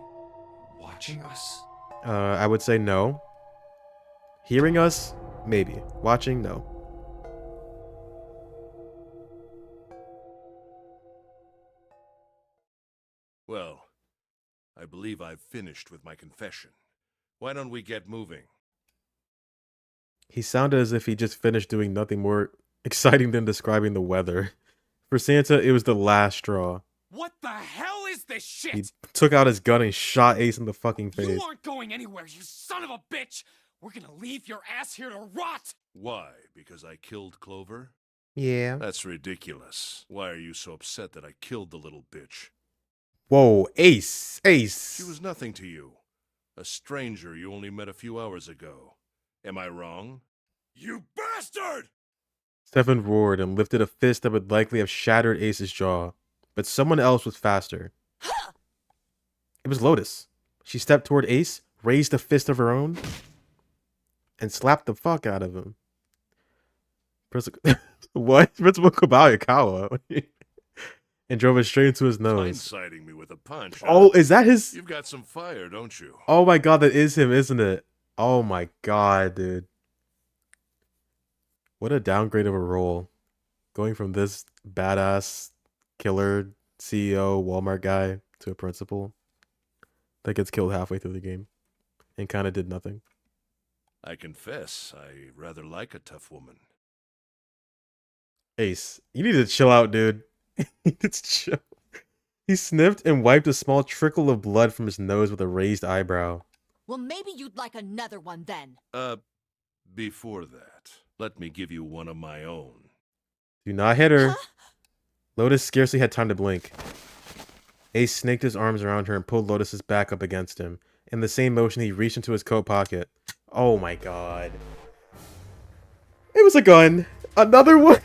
watching us? I would say no. Hearing us, maybe. Watching, no. Well, I believe I've finished with my confession. Why don't we get moving? He sounded as if he just finished doing nothing more exciting than describing the weather. For Santa, it was the last straw. What the hell is this shit? He took out his gun and shot Ace in the fucking face. You aren't going anywhere, you son of a bitch! We're gonna leave your ass here to rot! Why? Because I killed Clover? Yeah. That's ridiculous. Why are you so upset that I killed the little bitch? Whoa, Ace. Ace. She was nothing to you. A stranger you only met a few hours ago. Am I wrong? You bastard! Stefan roared and lifted a fist that would likely have shattered Ace's jaw. But someone else was faster. It was Lotus. She stepped toward Ace, raised a fist of her own, and slapped the fuck out of him. What? Principal Kobayakawa. And drove it straight into his nose. Blindsiding me with a punch. Huh? Oh, is that his? You've got some fire, don't you? Oh my god, that is him, isn't it? Oh my god, dude. What a downgrade of a role. Going from this badass killer CEO Walmart guy to a principal that gets killed halfway through the game and kind of did nothing. I confess, I rather like a tough woman. Ace, you need to chill out, dude. It's chill. He sniffed and wiped a small trickle of blood from his nose with a raised eyebrow. Well, maybe you'd like another one then. Before that, let me give you one of my own. Do not hit her. Lotus scarcely had time to blink. Ace snaked his arms around her and pulled Lotus's back up against him. In the same motion, he reached into his coat pocket. Oh my god. It was a gun. Another one?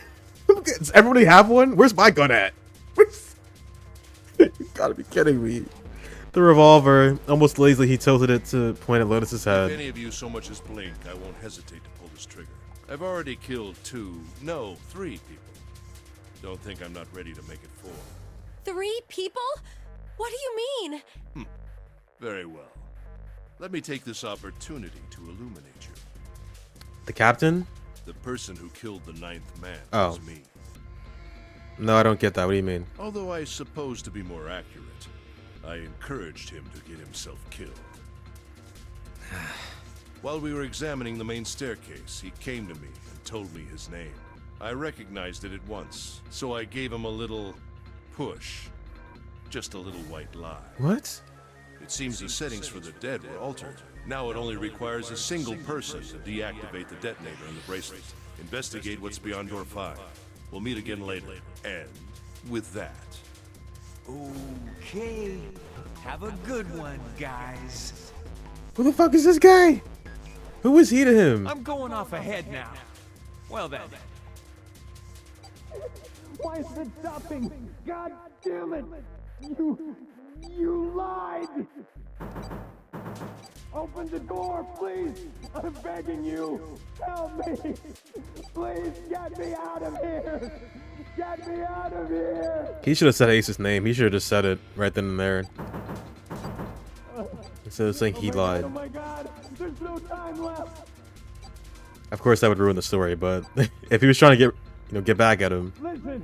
Does everybody have one? Where's my gun at? You gotta be kidding me. The revolver. Almost lazily, he tilted it to point at Lotus's head. If any of you so much as blink, I won't hesitate to pull this trigger. I've already killed 3 people. Don't think I'm not ready to make it 4. 3 people? What do you mean? Very well. Let me take this opportunity to illuminate you. The captain? The person who killed the 9th man Oh. was me. No, I don't get that. What do you mean? Although I suppose to be more accurate, I encouraged him to get himself killed. While we were examining the main staircase, he came to me and told me his name. I recognized it at once, so I gave him a little push. Just a little white lie. What? It seems the settings for the dead were altered. Now it only requires a single person to deactivate the detonator in the bracelet. Investigate what's beyond door 5. We'll meet again later. And with that, Okay. Have a good one, guys. Who the fuck is this guy? Who is he to him? I'm going off ahead now. Well then. Why is it stopping? God damn it! You lied! Open the door, please! I'm begging you! Help me! Please get me out of here! Get me out of here! He should have said Ace's name. He should have just said it right then and there. Instead of saying he lied. Oh my god! There's no time left! Of course, that would ruin the story, but if he was trying to get back at him. Listen!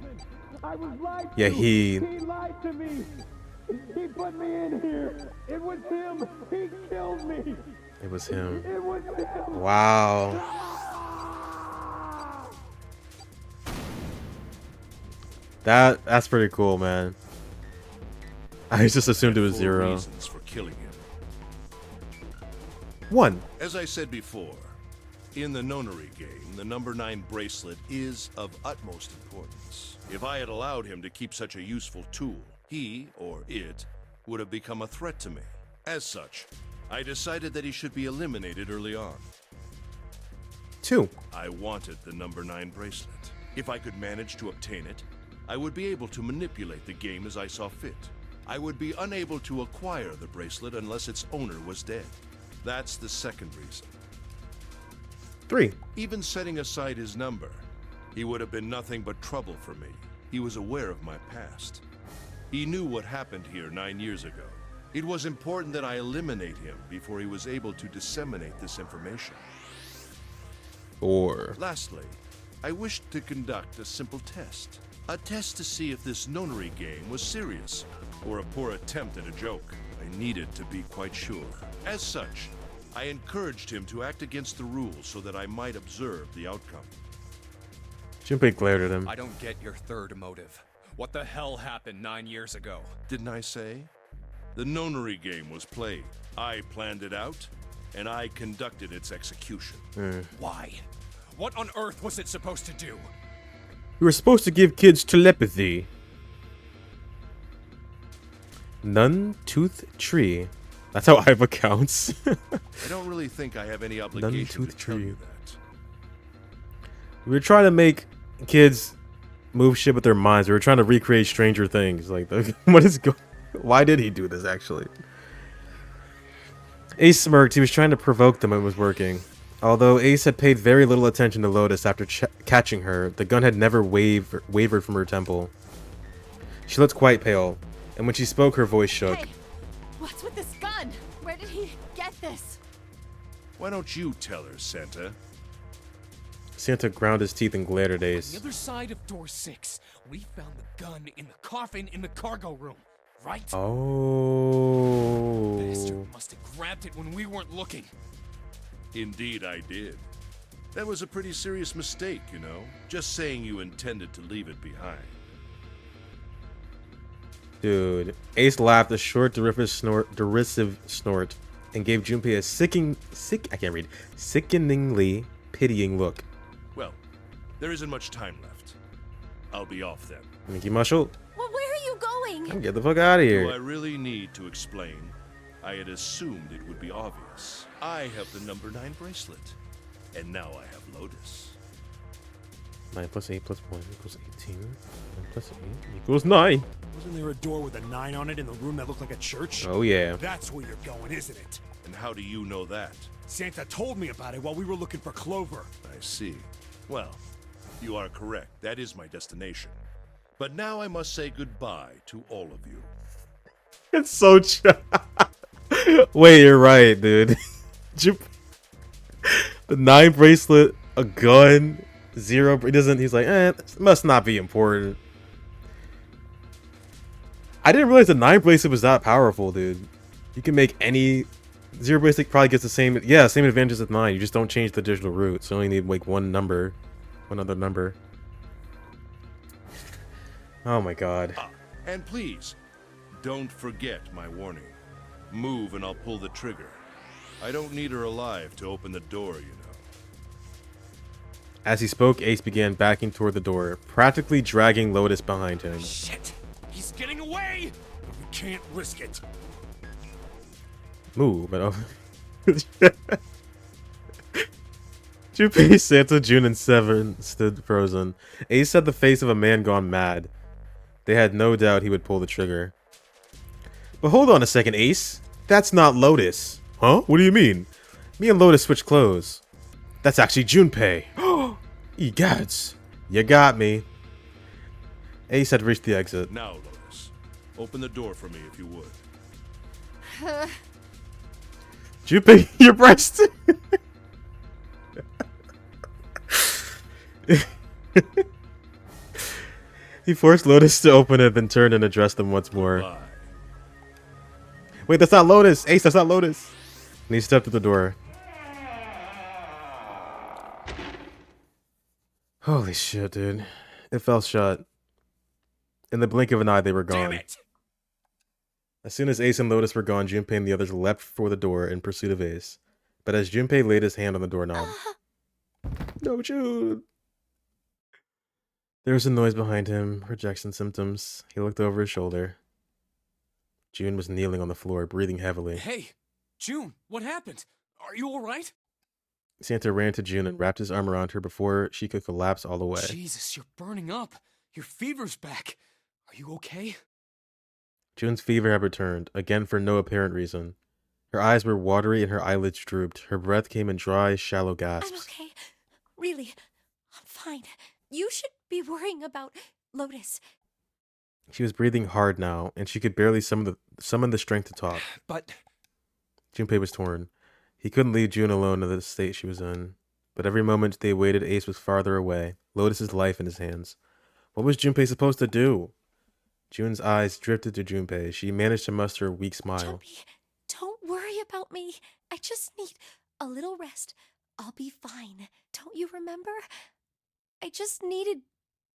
I was lied to! Yeah, he lied to me! He put me in here! It was him! He killed me! It was him. It was him! Wow. That's pretty cool, man. I just assumed it was 4 0. reasons for killing him. 1. As I said before, in the Nonary game, the number 9 bracelet is of utmost importance. If I had allowed him to keep such a useful tool, he, or it, would have become a threat to me. As such, I decided that he should be eliminated early on. 2. I wanted the number 9 bracelet. If I could manage to obtain it, I would be able to manipulate the game as I saw fit. I would be unable to acquire the bracelet unless its owner was dead. That's the second reason. 3. Even setting aside his number, he would have been nothing but trouble for me. He was aware of my past. He knew what happened here 9 years ago. It was important that I eliminate him before he was able to disseminate this information. 4. Lastly, I wished to conduct a simple test. A test to see if this nonary game was serious or a poor attempt at a joke. I needed to be quite sure. As such, I encouraged him to act against the rules so that I might observe the outcome. Junpei glared at him. I don't get your third motive. What the hell happened 9 years ago? Didn't I say? The nonary game was played. I planned it out, and I conducted its execution. Why? What on earth was it supposed to do? We were supposed to give kids telepathy. Nun-tooth tree. That's how Iva counts. I don't really think I have any obligation to Nun-tooth tell tree. you that. We were trying to make kids move shit with their minds. We were trying to recreate Stranger Things. Like, what is going? Why did he do this? Actually, Ace smirked. He was trying to provoke them. It was working. Although Ace had paid very little attention to Lotus after catching her, the gun had never wavered from her temple. She looked quite pale, and when she spoke, her voice shook. Hey, what's with this gun? Where did he get this? Why don't you tell her, Santa? Santa ground his teeth and glared at The Ace. other side of door 6, we found the gun in the coffin in the cargo room, right? Oh. Bastard must have grabbed it when we weren't looking. Indeed, I did. That was a pretty serious mistake, you know. Just saying you intended to leave it behind. Dude, Ace laughed a short, derisive snort, and gave Junpei a sickeningly pitying look. Well, there isn't much time left. I'll be off then. Mickey Muscle, Well, where are you going? get the fuck out of Do I here. really need to explain? I had assumed it would be obvious. I have the number 9 bracelet, and now I have Lotus. 9 plus 8 plus 1 equals 18. 9 plus 8 equals 9. Wasn't there a door with a 9 on it in the room that looked like a church? Oh, yeah. That's where you're going, isn't it? And how do you know that? Santa told me about it while we were looking for Clover. I see. Well, you are correct. That is my destination. But now I must say goodbye to all of you. It's so Wait, you're right, dude. The 9 bracelet, a gun, 0. He doesn't. He's like, it must not be important. I didn't realize the 9 bracelet was that powerful, dude. You can make any 0 bracelet probably gets the same. Yeah, same advantages as 9. You just don't change the digital root. So you only need like one other number. Oh my god. And please, don't forget my warning. Move and I'll pull the trigger. I don't need her alive to open the door, you know. As he spoke, Ace began backing toward the door, practically dragging Lotus behind him. Shit! He's getting away! We can't risk it. Move, but Junpei, Santa, June, and Seven stood frozen. Ace had the face of a man gone mad. They had no doubt he would pull the trigger. But hold on a second, Ace. That's not Lotus. Huh? What do you mean? Me and Lotus switched clothes. That's actually Junpei. Egads. You got me. Ace had reached the exit. Now, Lotus, open the door for me if you would. Junpei, your breast. He forced Lotus to open it, then turned and addressed them once more. Bye. Wait, that's not Lotus. Ace, that's not Lotus. And he stepped at the door. Holy shit, dude. It fell shut. In the blink of an eye, they were gone. Damn it! As soon as Ace and Lotus were gone, Junpei and the others leapt for the door in pursuit of Ace. But as Junpei laid his hand on the doorknob... No, June! There was a noise behind him, rejection symptoms. He looked over his shoulder. June was kneeling on the floor, breathing heavily. Hey, June, what happened? Are you alright? Santa ran to June and wrapped his arm around her before she could collapse all the way. Jesus, you're burning up. Your fever's back. Are you okay? June's fever had returned, again for no apparent reason. Her eyes were watery and her eyelids drooped. Her breath came in dry, shallow I'm gasps. okay. Really, I'm fine. You should be worrying about Lotus. She was breathing hard now, and she could barely summon the strength to talk. But Junpei was torn. He couldn't leave June alone in the state she was in. But every moment they waited, Ace was farther away, Lotus's life in his hands. What was Junpei supposed to do? June's eyes drifted to Junpei. She managed to muster a weak smile. Jumpy, don't worry about me. I just need a little rest. I'll be fine. Don't you remember? I just needed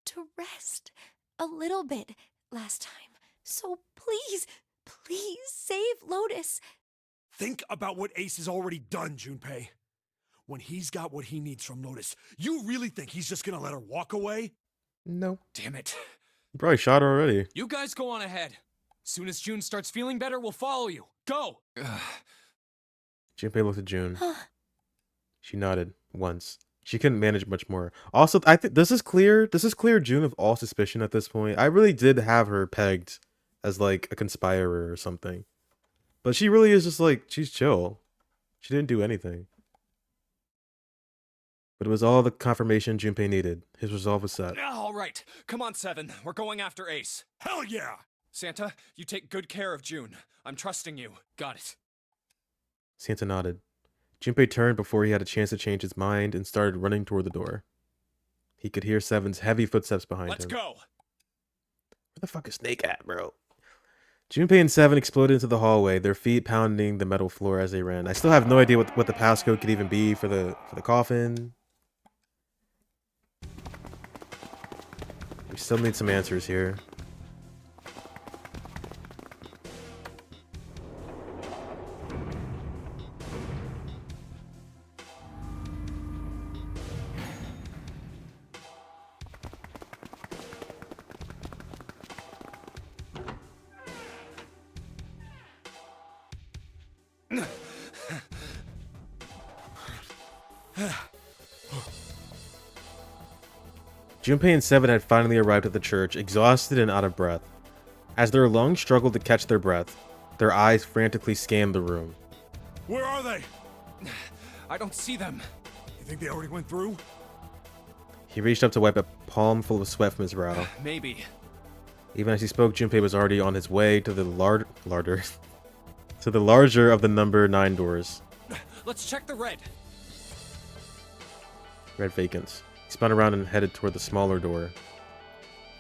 to rest a little bit last time. So please, please save Lotus. Think about what Ace has already done, Junpei. When he's got what he needs from Lotus, you really think he's just gonna let her walk away? No. Damn it. You probably shot her already. You guys go on ahead. Soon as June starts feeling better, we'll follow you. Go! Junpei looked at June. Huh. She nodded once. She couldn't manage much more. Also, I think this is clear June of all suspicion at this point. I really did have her pegged as like a conspirer or something. But she really is just like, she's chill. She didn't do anything. But it was all the confirmation Junpei needed. His resolve was set. all right, come on, Seven. We're going after Ace. Hell yeah! Santa, you take good care of June. I'm trusting you. Got it. Santa nodded. Junpei turned before he had a chance to change his mind and started running toward the door. He could hear Seven's heavy footsteps behind Let's him. go. Where the fuck is Snake at, bro? Junpei and Seven exploded into the hallway, their feet pounding the metal floor as they ran. I still have no idea what the passcode could even be for the coffin. We still need some answers here. Junpei and Seven had finally arrived at the church, exhausted and out of breath. As their lungs struggled to catch their breath, their eyes frantically scanned the room. Where are they? I don't see them. You think they already went through? He reached up to wipe a palm full of sweat from his brow. Maybe. Even as he spoke, Junpei was already on his way to the to the larger of the number 9 doors. Let's check the red. Red vacant. He spun around and headed toward the smaller door.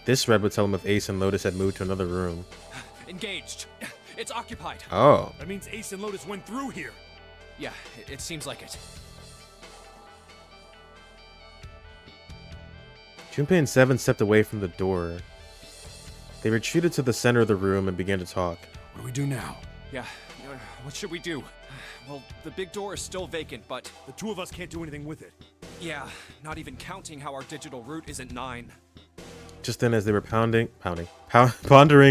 This red would tell him if Ace and Lotus had moved to another room. Engaged. It's occupied. Oh. That means Ace and Lotus went through here. Yeah, it seems like it. Junpei and Seven stepped away from the door. They retreated to the center of the room and began to talk. What do we do now? Yeah, what should we do? Well, the big door is still vacant, but... The two of us can't do anything with it. Yeah, not even counting how our digital route isn't 9. Just then, as they were pondering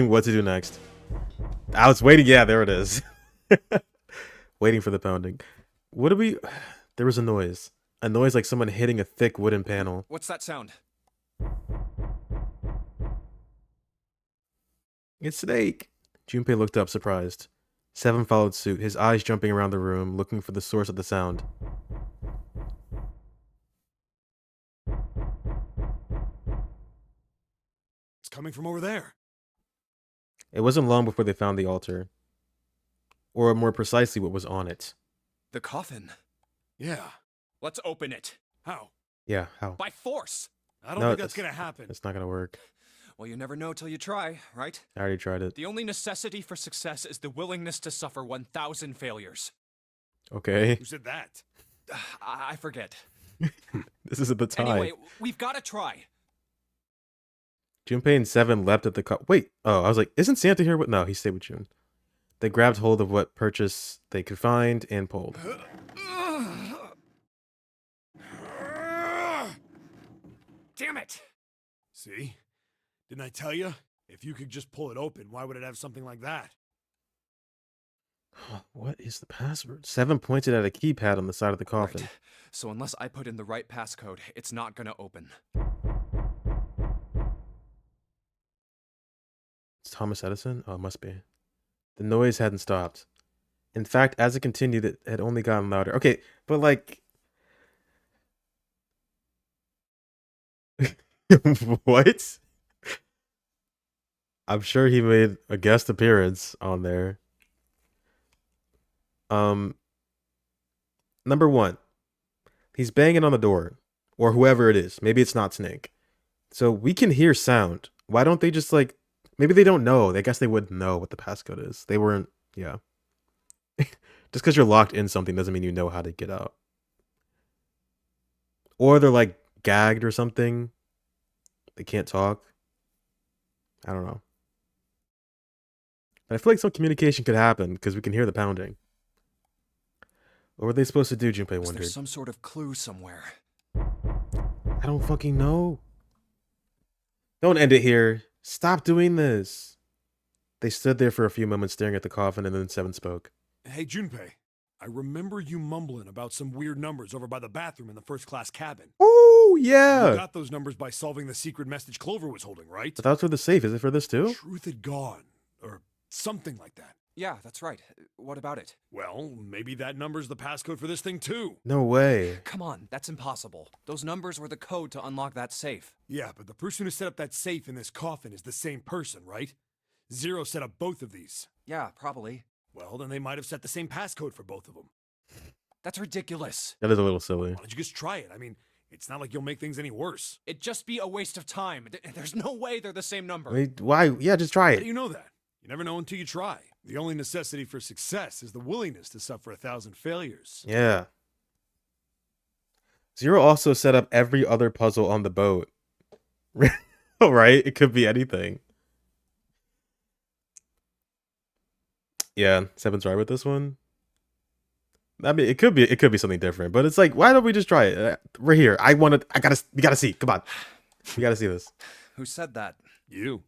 what to do next. I was waiting. Yeah, there it is. Waiting for the pounding. What did we... There was a noise. A noise like someone hitting a thick wooden panel. What's that sound? It's Snake. Junpei looked up, surprised. Seven followed suit, his eyes jumping around the room, looking for the source of the sound. It's coming from over there. It wasn't long before they found the altar. Or more precisely, what was on it. The coffin. Yeah. Let's open it. How? Yeah, how? By force! I don't No, think that's gonna happen. It's not gonna work. Well, you never know till you try, right? I already tried it. The only necessity for success is the willingness to suffer 1,000 failures. Okay. Who said that? I forget. This is at the time. Anyway, we've got to try. Junpei and Seven leapt at the Wait. Oh, I was like, isn't Santa here? No, he stayed with June. They grabbed hold of what purchase they could find and pulled. Damn it! See? Didn't I tell you? If you could just pull it open, why would it have something like that? What is the password? Seven pointed at a keypad on the side of the coffin. Right. So unless I put in the right passcode, it's not gonna open. It's Thomas Edison? Oh, it must be. The noise hadn't stopped. In fact, as it continued, it had only gotten louder. Okay, but like... What? I'm sure he made a guest appearance on there. Number one, he's banging on the door, or whoever it is. Maybe it's not Snake. So we can hear sound. Why don't they just like, maybe they don't know. I guess they wouldn't know what the passcode is. They weren't, yeah. Just because you're locked in something doesn't mean you know how to get out. Or they're like gagged or something. They can't talk. I don't know. But I feel like some communication could happen because we can hear the pounding. What were they supposed to do, Junpei Was wondered. there some sort of clue somewhere? I don't fucking know. Don't end it here. Stop doing this. They stood there for a few moments staring at the coffin, and then Seven spoke. Hey, Junpei, I remember you mumbling about some weird numbers over by the bathroom in the first-class cabin. Oh, You yeah. got those numbers by solving the secret message Clover was holding, right? But that's for the safe. Is it for this too? Truth had gone, or something like that. Yeah, that's right. What about it? Well, maybe that number's the passcode for this thing too. No way. Come on, that's impossible. Those numbers were the code to unlock that safe. Yeah, but the person who set up that safe in this coffin is the same person, right? Zero set up both of these. Yeah, probably. Well, then they might have set the same passcode for both of them. That's ridiculous. That is a little silly. Why don't you just try it? I mean, it's not like you'll make things any worse. It'd just be a waste of time. There's no way they're the same number. Wait, why? Yeah, just try How do it. you know that? You never know until you try. The only necessity for success is the willingness to suffer 1,000 failures. Yeah. Zero also set up every other puzzle on the boat. Right? It could be anything. Yeah, Seven's right with this one. I mean, it could be something different, but it's like, why don't we just try it? We're here. We gotta see. Come on. We gotta see this. Who said that? You.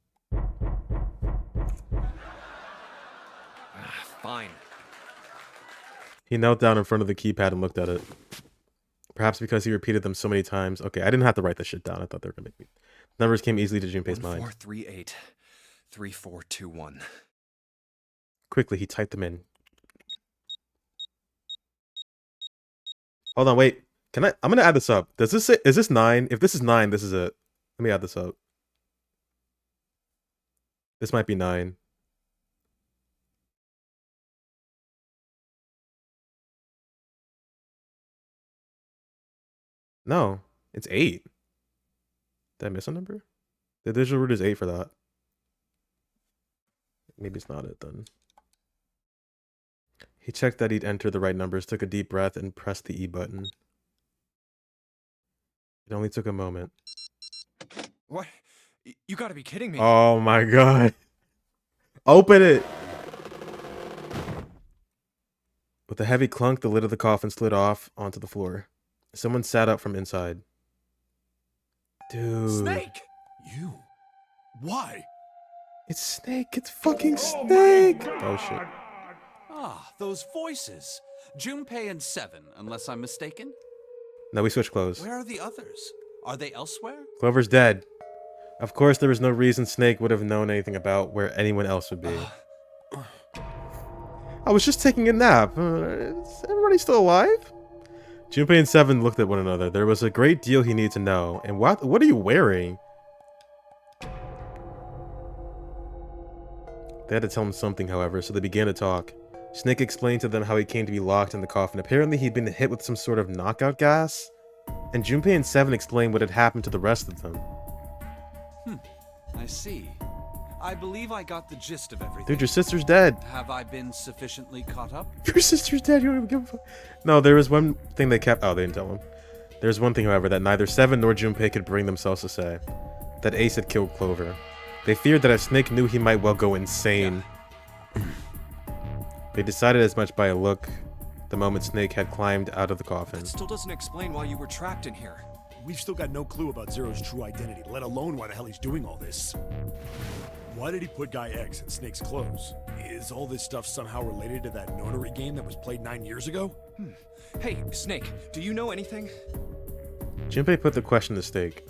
Fine. He knelt down in front of the keypad and looked at it. Perhaps because he repeated them so many times. Okay, I didn't have to write this shit down. I thought they were gonna make me. Numbers came easily to Junpei's mind. 1438 3421. Quickly, he typed them in. Hold on, wait. I'm gonna add this up. Is this 9? If this is 9, this is it. Let me add this up. This might be 9. No, it's 8. Did I miss a number? The digital root is 8 for that. Maybe it's not it then. He checked that he'd entered the right numbers, took a deep breath, and pressed the E button. It only took a moment. What? You gotta be kidding me. Oh my god. Open it! With a heavy clunk, the lid of the coffin slid off onto the floor. Someone sat up from inside. Dude. Snake! You? Why? It's Snake. It's fucking Snake! Oh shit. Ah, those voices. Junpei and Seven, unless I'm mistaken. No, we switched clothes. Where are the others? Are they elsewhere? Clover's dead. Of course, there was no reason Snake would have known anything about where anyone else would be. I was just taking a nap. Is everybody still alive? Junpei and Seven looked at one another. There was a great deal he needed to know. And what are you wearing? They had to tell him something, however, so they began to talk. Snake explained to them how he came to be locked in the coffin. Apparently, he'd been hit with some sort of knockout gas. And Junpei and Seven explained what had happened to the rest of them. I see. I believe I got the gist of everything. Dude, your sister's dead. Have I been sufficiently caught up? Your sister's dead. You don't even give a fuck. No, there was one thing they kept. Oh, they didn't tell him. There was one thing, however, that neither Seven nor Junpei could bring themselves to say. That Ace had killed Clover. They feared that if Snake knew, he might well go insane. They decided as much by a look the moment Snake had climbed out of the coffin. That still doesn't explain why you were trapped in here. We've still got no clue about Zero's true identity, let alone why the hell he's doing all this. Why did he put Guy X in Snake's clothes? Is all this stuff somehow related to that notary game that was played 9 years ago? Hey, Snake, do you know anything? Junpei put the question to Snake.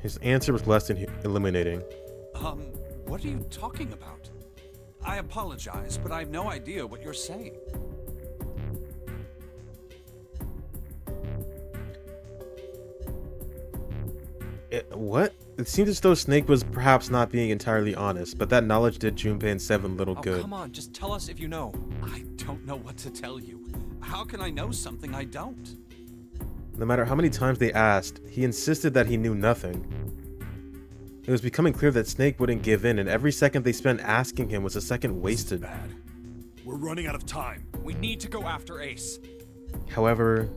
His answer was less than illuminating. What are you talking about? I apologize, but I have no idea what you're saying. What? It seemed as though Snake was perhaps not being entirely honest, but that knowledge did Junpei and Seven little Oh, good. come on, just tell us if you know. I don't know what to tell you. How can I know something I don't? No matter how many times they asked, he insisted that he knew nothing. It was becoming clear that Snake wouldn't give in, and every second they spent asking him was a second wasted. Bad. We're running out of time. We need to go after Ace. However,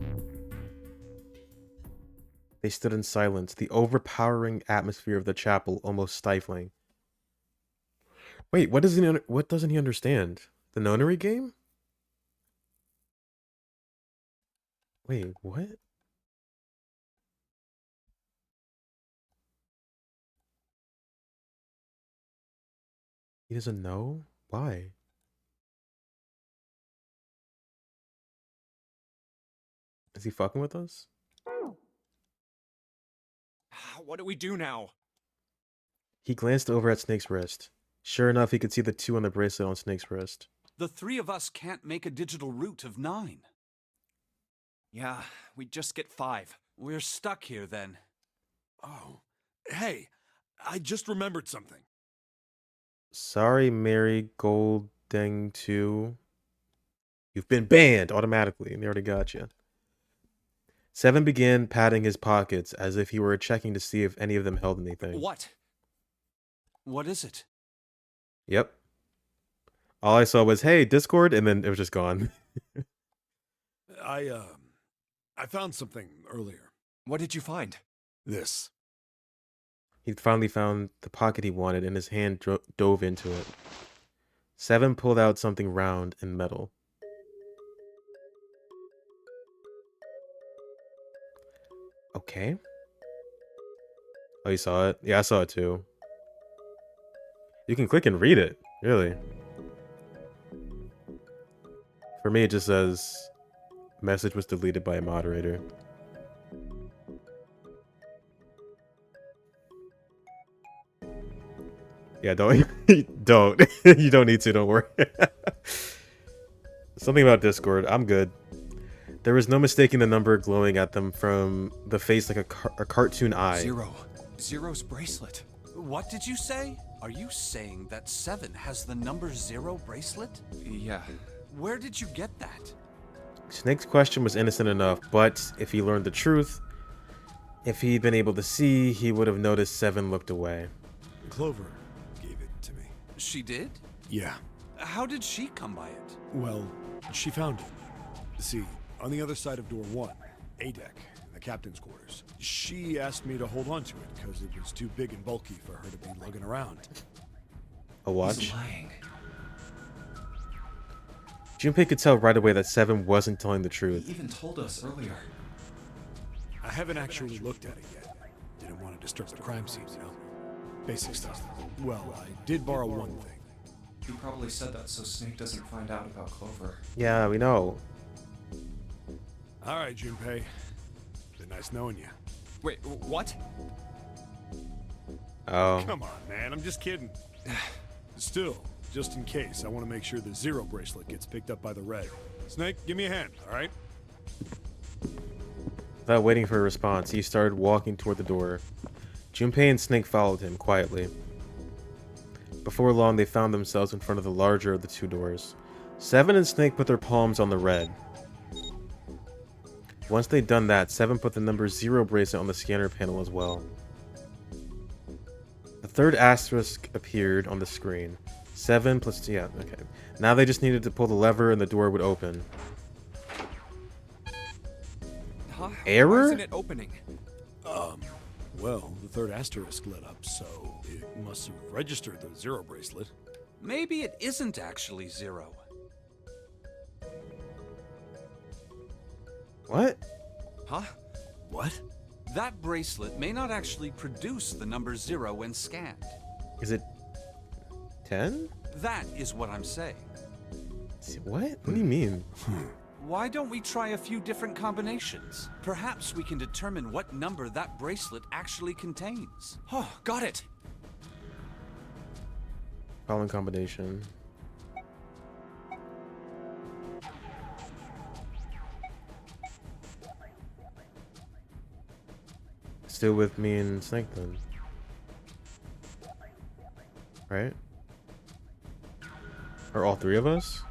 they stood in silence, the overpowering atmosphere of the chapel almost stifling. Wait, what doesn't he understand? The nonary game? Wait, what? He doesn't know? Why? Is he fucking with us? What do we do now? He glanced over at Snake's wrist. Sure enough, he could see the 2 on the bracelet on Snake's wrist. The three of us can't make a digital route of 9. Yeah, we just get 5. We're stuck here then. Oh. Hey, I just remembered something. Sorry, Mary Golding 2. You've been banned automatically. They already got you. Seven began patting his pockets as if he were checking to see if any of them held anything. What? What is it? Yep. All I saw was, hey, Discord, and then it was just gone. I found something earlier. What did you find? This. He finally found the pocket he wanted, and his hand dove into it. Seven pulled out something round and metal. Okay. Oh, you saw it? Yeah, I saw it too. You can click and read it, really. For me, it just says, message was deleted by a moderator. Yeah, don't. Don't. You don't need to, don't worry. Something about Discord. I'm good. There was no mistaking the number glowing at them from the face like a cartoon eye. 0. Zero's bracelet. What did you say? Are you saying that 7 has the number 0 bracelet? Yeah. Where did you get that? Snake's question was innocent enough, but if he learned the truth, if he'd been able to see, he would have noticed Seven looked away. Clover gave it to me. She did? Yeah. How did she come by it? Well, she found it. See, on the other side of door 1, A deck, the captain's quarters. She asked me to hold on to it because it was too big and bulky for her to be lugging around. A watch? He's lying. Junpei could tell right away that Seven wasn't telling the He truth. even told us earlier. I haven't actually looked at it yet. Didn't want to disturb the crime scene, you know? Basic stuff. Well, I did borrow one thing. You probably said that so Snake doesn't find out about Clover. Yeah, we know. All right, Junpei. Been nice knowing you. Wait, what? Oh. Come on, man. I'm just kidding. Still, just in case, I want to make sure the 0 bracelet gets picked up by the red. Snake, give me a hand, all right? Without waiting for a response, he started walking toward the door. Junpei and Snake followed him quietly. Before long, they found themselves in front of the larger of the 2 doors. Seven and Snake put their palms on the red. Once they'd done that, Seven put the number 0 bracelet on the scanner panel as well. The third asterisk appeared on the screen. 7 plus... yeah, okay. Now they just needed to pull the lever and the door would open. Huh? Error? Why isn't it opening? Well, the third asterisk lit up, so it must have registered the 0 bracelet. Maybe it isn't actually 0. What? Huh? What? That bracelet may not actually produce the number 0 when scanned. Is it 10? That is what I'm saying. What? What do you mean? Why don't we try a few different combinations? Perhaps we can determine what number that bracelet actually contains. Oh, got it. Following combination. Still with me and Snake then. Right? Or all three of us?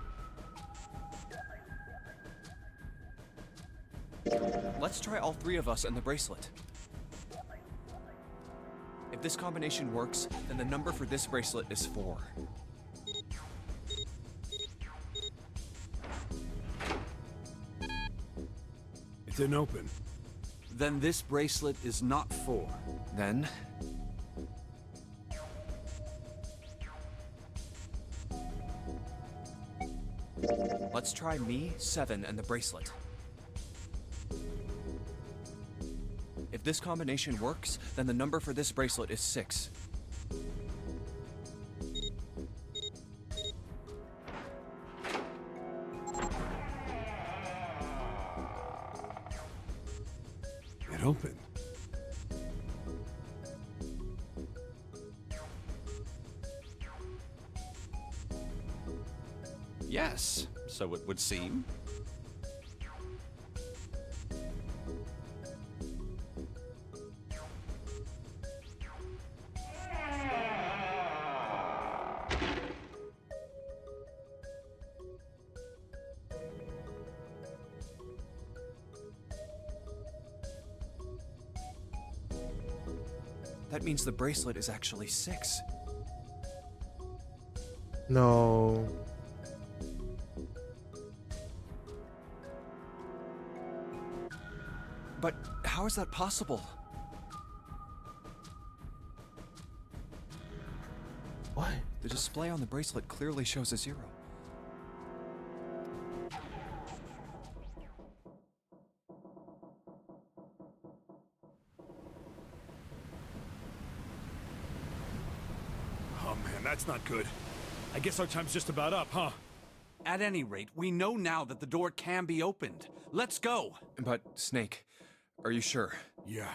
Let's try all three of us and the bracelet. If this combination works, then the number for this bracelet is 4. It didn't open. Then this bracelet is not 4. Then... let's try me, 7, and the bracelet. If this combination works, then the number for this bracelet is 6. It opened. Yes, so it would seem. That means the bracelet is actually 6. No. But how is that possible? What? The display on the bracelet clearly shows a 0. Oh man, that's not good. I guess our time's just about up, huh? At any rate, we know now that the door can be opened. Let's go! But, Snake, are you sure? Yeah.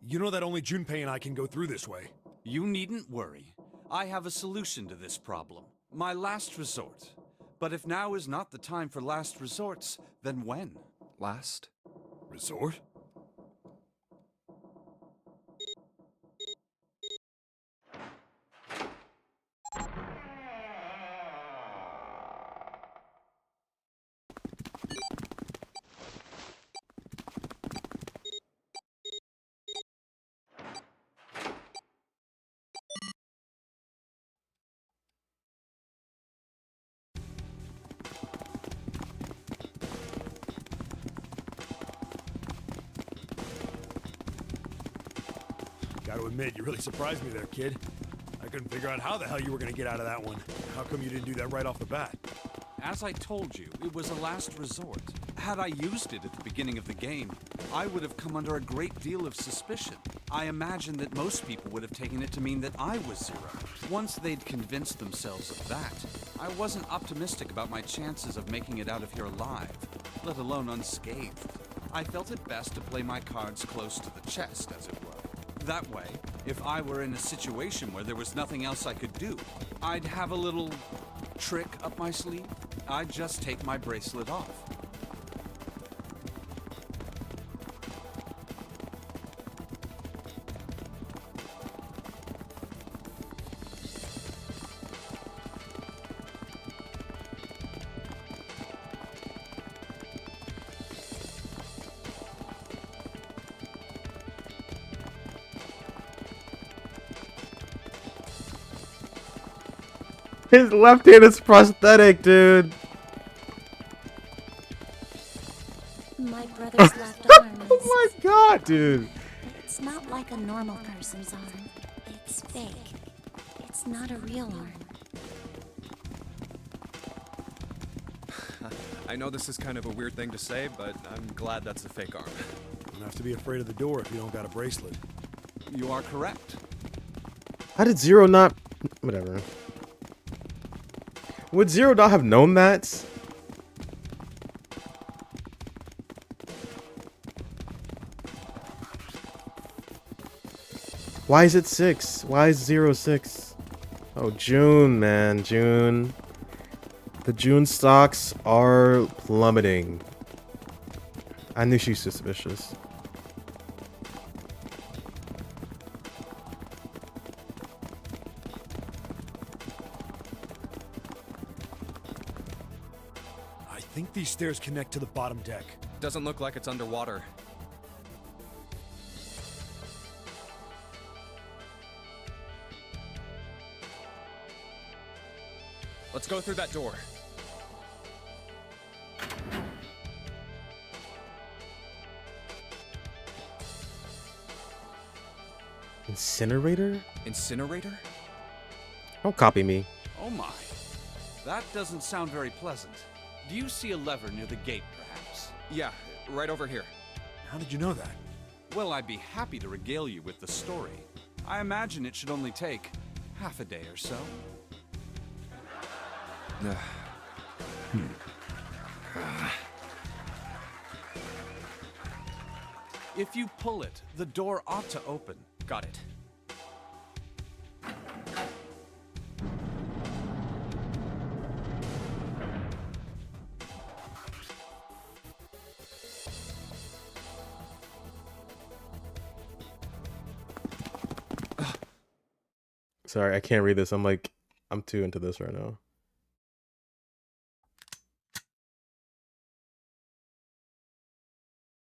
You know that only Junpei and I can go through this way. You needn't worry. I have a solution to this problem. My last resort. But if now is not the time for last resorts, then when? Last? Resort? Gotta admit, you really surprised me there, kid. I couldn't figure out how the hell you were gonna get out of that one. How come you didn't do that right off the bat? As I told you, it was a last resort. Had I used it at the beginning of the game, I would have come under a great deal of suspicion. I imagine that most people would have taken it to mean that I was Zero. Once they'd convinced themselves of that, I wasn't optimistic about my chances of making it out of here alive, let alone unscathed. I felt it best to play my cards close to the chest, as it were. That way, if I were in a situation where there was nothing else I could do, I'd have a little trick up my sleeve. I'd just take my bracelet off. His left hand is prosthetic, dude. My brother's left arm is... Oh my god, dude. It's not like a normal person's arm. It's fake. It's not a real arm. I know this is kind of a weird thing to say, but I'm glad that's a fake arm. You don't have to be afraid of the door if you don't got a bracelet. You are correct. How did Zero not... Whatever. Would Zero not have known that? Why is it 6? Why is 0 6? Oh, June, man, June. The June stocks are plummeting. I knew she was suspicious. I think these stairs connect to the bottom deck. Doesn't look like it's underwater. Let's go through that door. Incinerator? Incinerator? Don't copy me. Oh my. That doesn't sound very pleasant. Do you see a lever near the gate, perhaps? Yeah, right over here. How did you know that? Well, I'd be happy to regale you with the story. I imagine it should only take half a day or so. If you pull it, the door ought to open. Got it. Sorry, I can't read this. I'm too into this right now.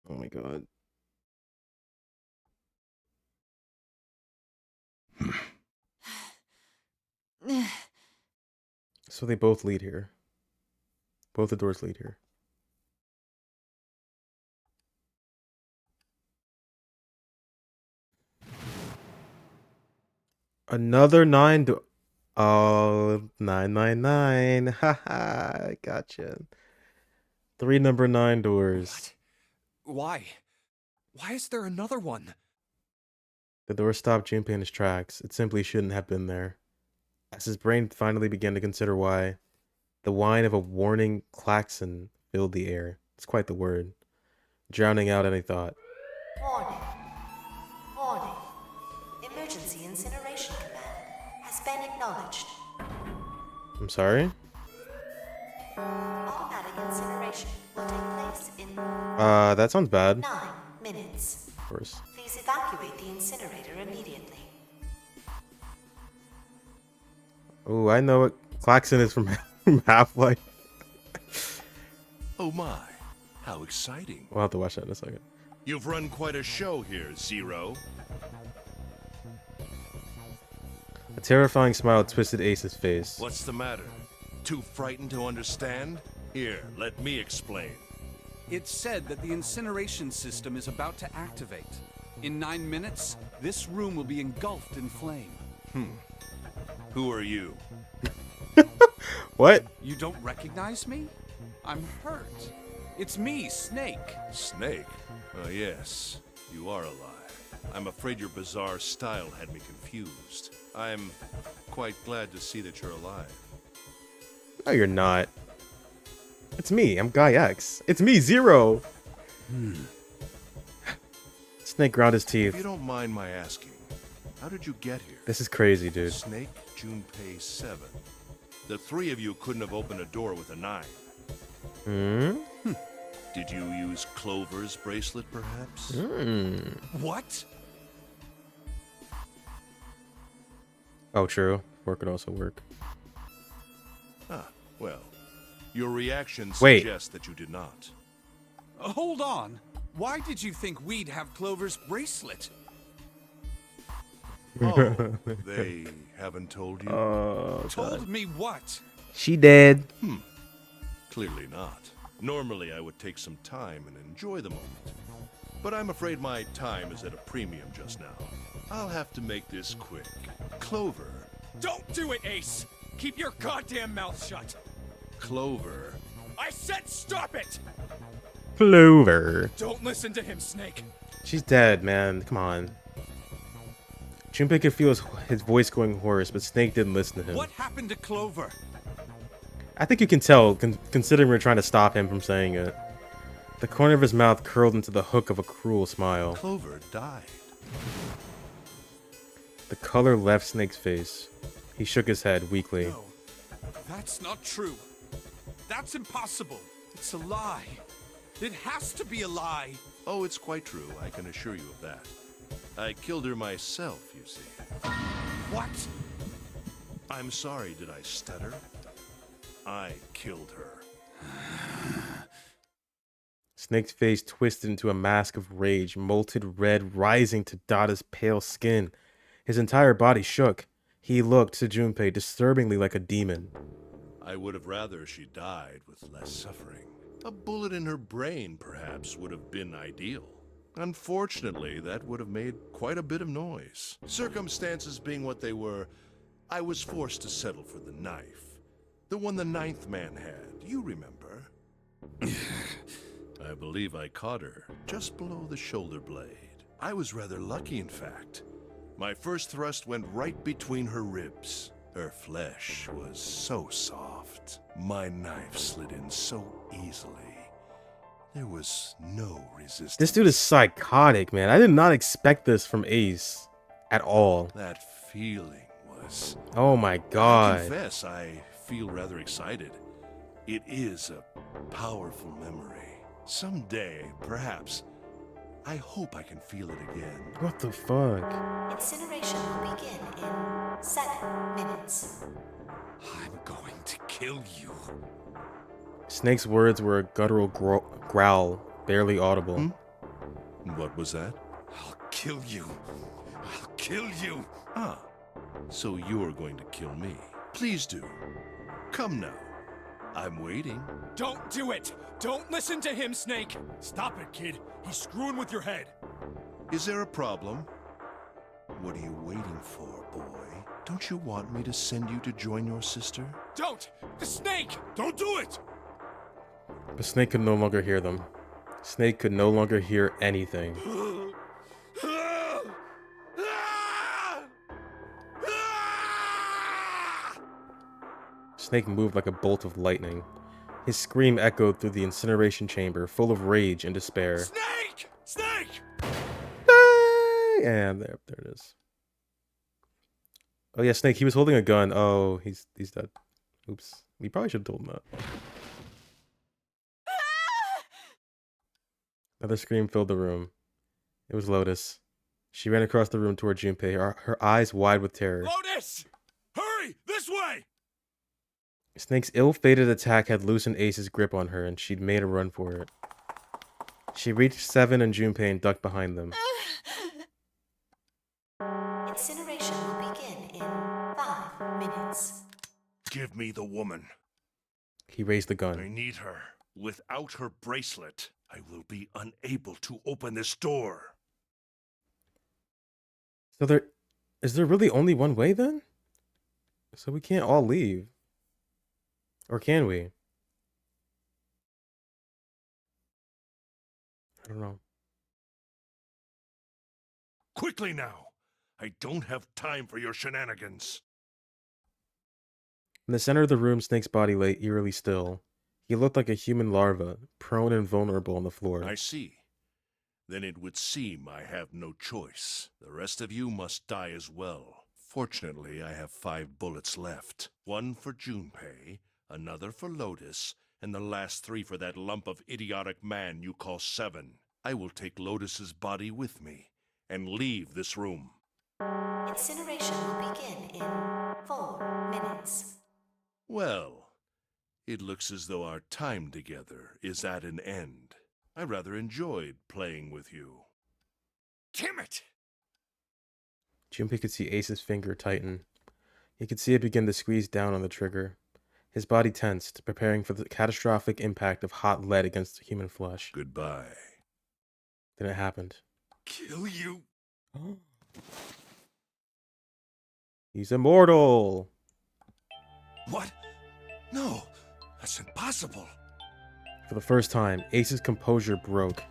Oh my god. So they both lead here. Both the doors lead here. Another 9 do— Oh, 999. Haha, gotcha. 3 number 9 doors. What? Why? Why is there another one? The door stopped Junpei in his tracks. It simply shouldn't have been there. As his brain finally began to consider why, the whine of a warning klaxon filled the air. It's quite the word, drowning out any thought. Warning. Warning. Emergency incineration command has been acknowledged. I'm sorry? Automatic incineration will take place in That sounds bad. 9 minutes. Of course. Please evacuate the incinerator immediately. Oh, I know what klaxon is from Half-Life. Oh my, how exciting. We'll have to watch that in a second. You've run quite a show here, Zero. A terrifying smile twisted Ace's face. What's the matter? Too frightened to understand? Here, let me explain. It's said that the incineration system is about to activate. In 9 minutes, this room will be engulfed in flame. Who are you? What? You don't recognize me? I'm hurt. It's me, Snake. Snake? Oh, yes. You are alive. I'm afraid your bizarre style had me confused. I'm quite glad to see that you're alive. No, you're not. It's me. I'm Guy X. It's me, Zero. Snake ground his If you teeth. don't mind my asking, how did you get here? This is crazy, dude. Snake, Junpei, 7. The 3 of you couldn't have opened a door with a 9. Did you use Clover's bracelet, perhaps? What? Oh, true. Work could also work. Ah, well, your reaction Wait. suggests that you did not. Hold on. Why did you think we'd have Clover's bracelet? Oh, they haven't told you? Oh, Told me what? she dead. Clearly not. Normally, I would take some time and enjoy the moment. But I'm afraid my time is at a premium just now. I'll have to make this quick. Clover. Don't do it, Ace! Keep your goddamn mouth shut! Clover. I said stop it! Clover. Don't listen to him, Snake. She's dead, man. Come on. Junpei could feel his voice going hoarse, but Snake didn't listen to him. What happened to Clover? I think you can tell, considering we're trying to stop him from saying it. The corner of his mouth curled into the hook of a cruel smile. Clover died. The color left Snake's face. He shook his head weakly. No, that's not true. That's impossible. It's a lie. It has to be a lie. Oh, it's quite true. I can assure you of that. I killed her myself, you see. What? I'm sorry, did I stutter? I killed her. Snake's face twisted into a mask of rage, molted red rising to Dada's pale skin. His entire body shook. He looked to Junpei disturbingly like a demon. I would have rather she died with less suffering. A bullet in her brain, perhaps, would have been ideal. Unfortunately, that would have made quite a bit of noise. Circumstances being what they were, I was forced to settle for the knife. The one the ninth man had, you remember. I believe I caught her just below the shoulder blade. I was rather lucky, in fact. My first thrust went right between her ribs. Her flesh was so soft. My knife slid in so easily. There was no resistance. This dude is psychotic, man. I did not expect this from Ace at all. That feeling was... Oh my I god. confess, I feel rather excited. It is a powerful memory. Someday, perhaps, I hope I can feel it again. What the fuck? Incineration will begin in 7 minutes. I'm going to kill you. Snake's words were a guttural growl, barely audible. What was that? I'll kill you. I'll kill you. Ah, so you're going to kill me. Please do. Come now. I'm waiting. Don't do it! Don't listen to him, Snake! Stop it, kid. He's screwing with your head. Is there a problem? What are you waiting for, boy? Don't you want me to send you to join your sister? Don't! The Snake! Don't do it! But Snake could no longer hear them. Snake could no longer hear anything. Snake moved like a bolt of lightning. His scream echoed through the incineration chamber, full of rage and despair. Snake! Snake! And there it is. Oh yeah, Snake, he was holding a gun. Oh, he's dead. Oops. We probably should have told him that. Another scream filled the room. It was Lotus. She ran across the room toward Junpei, her eyes wide with terror. Lotus! Hurry! This way! Snake's ill-fated attack had loosened Ace's grip on her, and she'd made a run for it. She reached Seven and Junpei and ducked behind them. Incineration will begin in 5 minutes. Give me the woman. He raised the I gun. need her. Without her bracelet, I will be unable to open this door. So is there really only one way then? So we can't all leave. Or can we? I don't know. Quickly now! I don't have time for your shenanigans. In the center of the room, Snake's body lay eerily still. He looked like a human larva, prone and vulnerable on the floor. I see. Then it would seem I have no choice. The rest of you must die as well. Fortunately, I have 5 bullets left. 1 for Junpei, another for Lotus, and the last 3 for that lump of idiotic man you call Seven. I will take Lotus's body with me and leave this room. Incineration will begin in 4 minutes. Well, it looks as though our time together is at an end. I rather enjoyed playing with you. Damn it! Junpei could see Ace's finger tighten. He could see it begin to squeeze down on the trigger. His body tensed, preparing for the catastrophic impact of hot lead against human flesh. Goodbye. Then it happened. Kill you! He's immortal! What? No, that's impossible. For the first time, Ace's composure broke.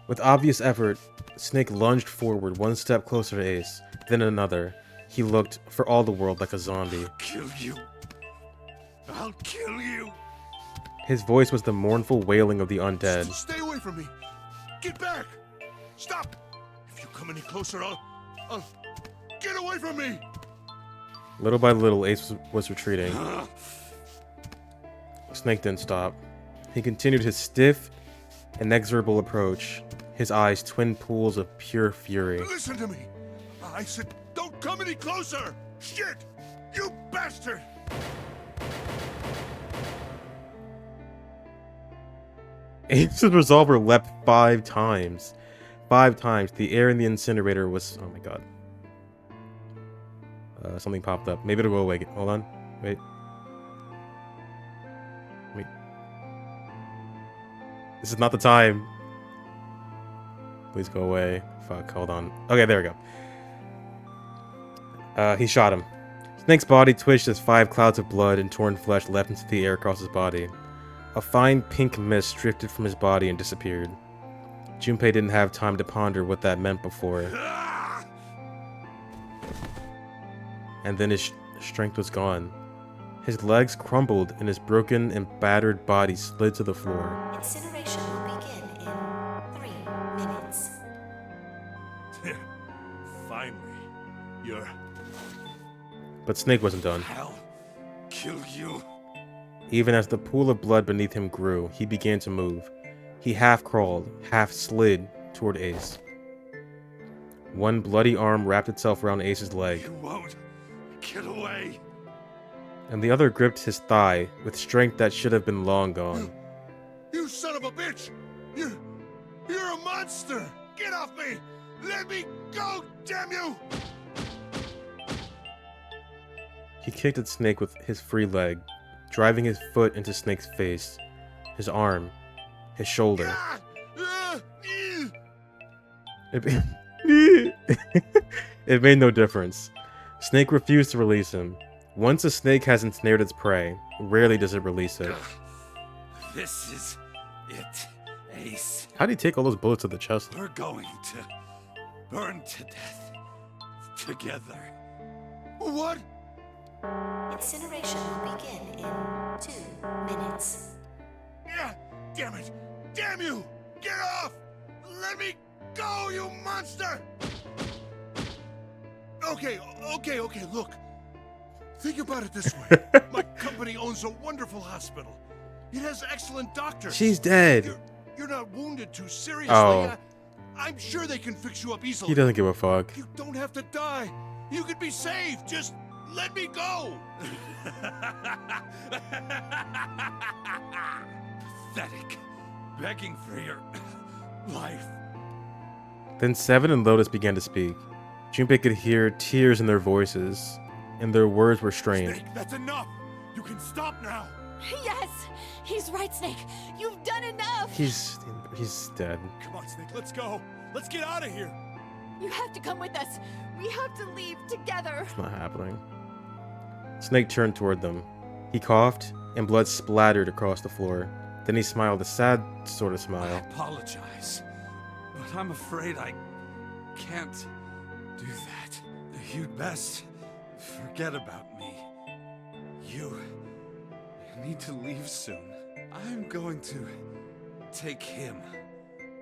With obvious effort, Snake lunged forward, one step closer to Ace, then another. He looked, for all the world, like a zombie. Kill you! I'll kill you! His voice was the mournful wailing of the undead. Stay away from me! Get back! Stop! If you come any closer, I'll... Get away from me! Little by little, Ace was retreating. Snake didn't stop. He continued his stiff, inexorable approach, his eyes twin pools of pure fury. Listen to me! I said, don't come any closer! Shit! You bastard! Ace's revolver leapt 5 times. 5 times. The air in the incinerator was... Oh my god. Something popped up. Maybe it'll go away. Hold on. Wait. Wait. This is not the time. Please go away. Fuck, hold on. Okay, there we go. He shot him. Snake's body twitched as 5 clouds of blood and torn flesh leapt into the air across his body. A fine pink mist drifted from his body and disappeared. Junpei didn't have time to ponder what that meant before. And then his strength was gone. His legs crumbled and his broken and battered body slid to the floor. Incineration will begin in 3 minutes. Finally, you're... But Snake wasn't done. I'll kill you. Even as the pool of blood beneath him grew, he began to move. He half crawled, half slid toward Ace. One bloody arm wrapped itself around Ace's leg. You won't get away. And the other gripped his thigh with strength that should have been long gone. You son of a bitch! You're a monster! Get off me! Let me go, damn you! He kicked at Snake with his free leg, driving his foot into Snake's face, his arm, his shoulder. It made no difference. Snake refused to release him. Once a snake has ensnared its prey, rarely does it release it. This is it, Ace. How did he take all those bullets to the chest? We're going to burn to death together. What? Incineration will begin in 2 minutes. Yeah, damn it! Damn you! Get off! Let me go, you monster! Okay, look. Think about it this way. My company owns a wonderful hospital. It has excellent doctors. She's dead. You're not wounded too seriously. Oh. I'm sure they can fix you up easily. He doesn't give a fuck. You don't have to die. You could be saved. Just let me go. Pathetic. Begging for your life. Then Seven and Lotus began to speak. Junpei could hear tears in their voices, and their words were strained. Snake, that's enough! You can stop now! Yes! He's right, Snake. You've done enough! He's dead. Come on, Snake, let's go! Let's get out of here! You have to come with us. We have to leave together. It's not happening. Snake turned toward them. He coughed, and blood splattered across the floor. Then he smiled a sad sort of I smile. apologize, but I'm afraid I can't do that. You'd best forget about me. You need to leave soon. I'm going to take him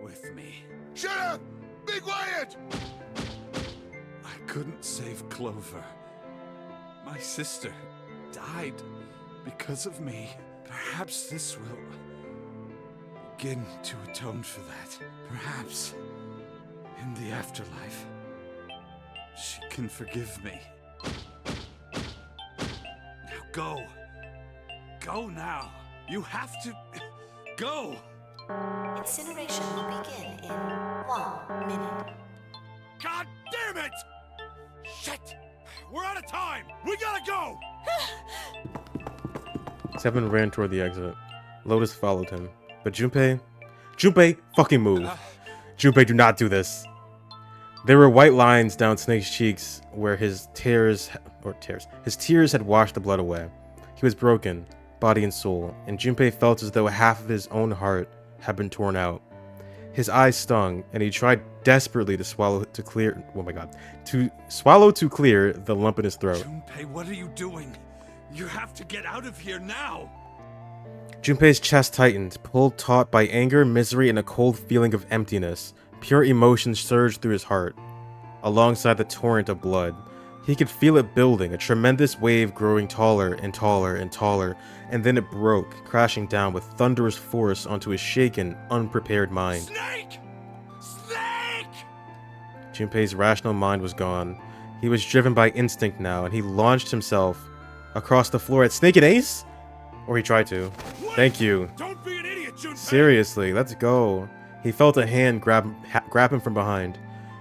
with me. Shut up! Be quiet! I couldn't save Clover. My sister died because of me. Perhaps this will begin to atone for that. Perhaps in the afterlife, she can forgive me. Now go. Go now. You have to go. Incineration will begin in 1 minute. God damn it! Shit! We're out of time! We gotta go! Seven ran toward the exit. Lotus followed him. But Junpei, fucking move. Junpei, do not do this. There were white lines down Snake's cheeks where his tears had washed the blood away. He was broken, body and soul, and Junpei felt as though half of his own heart had been torn out. His eyes stung, and he tried desperately to swallow to clear the lump in his throat. Junpei, what are you doing? You have to get out of here now! Junpei's chest tightened, pulled taut by anger, misery, and a cold feeling of emptiness. Pure emotion surged through his heart. Alongside the torrent of blood, He could feel it building, a tremendous wave growing taller and taller and taller, and then it broke, crashing down with thunderous force onto his shaken, unprepared mind. Snake! Snake! Junpei's rational mind was gone. He was driven by instinct now, and he launched himself across the floor at Snake and Ace? Or he tried to. What? Thank you. Don't be an idiot, Junpei! Seriously, let's go. He felt a hand grab him from behind.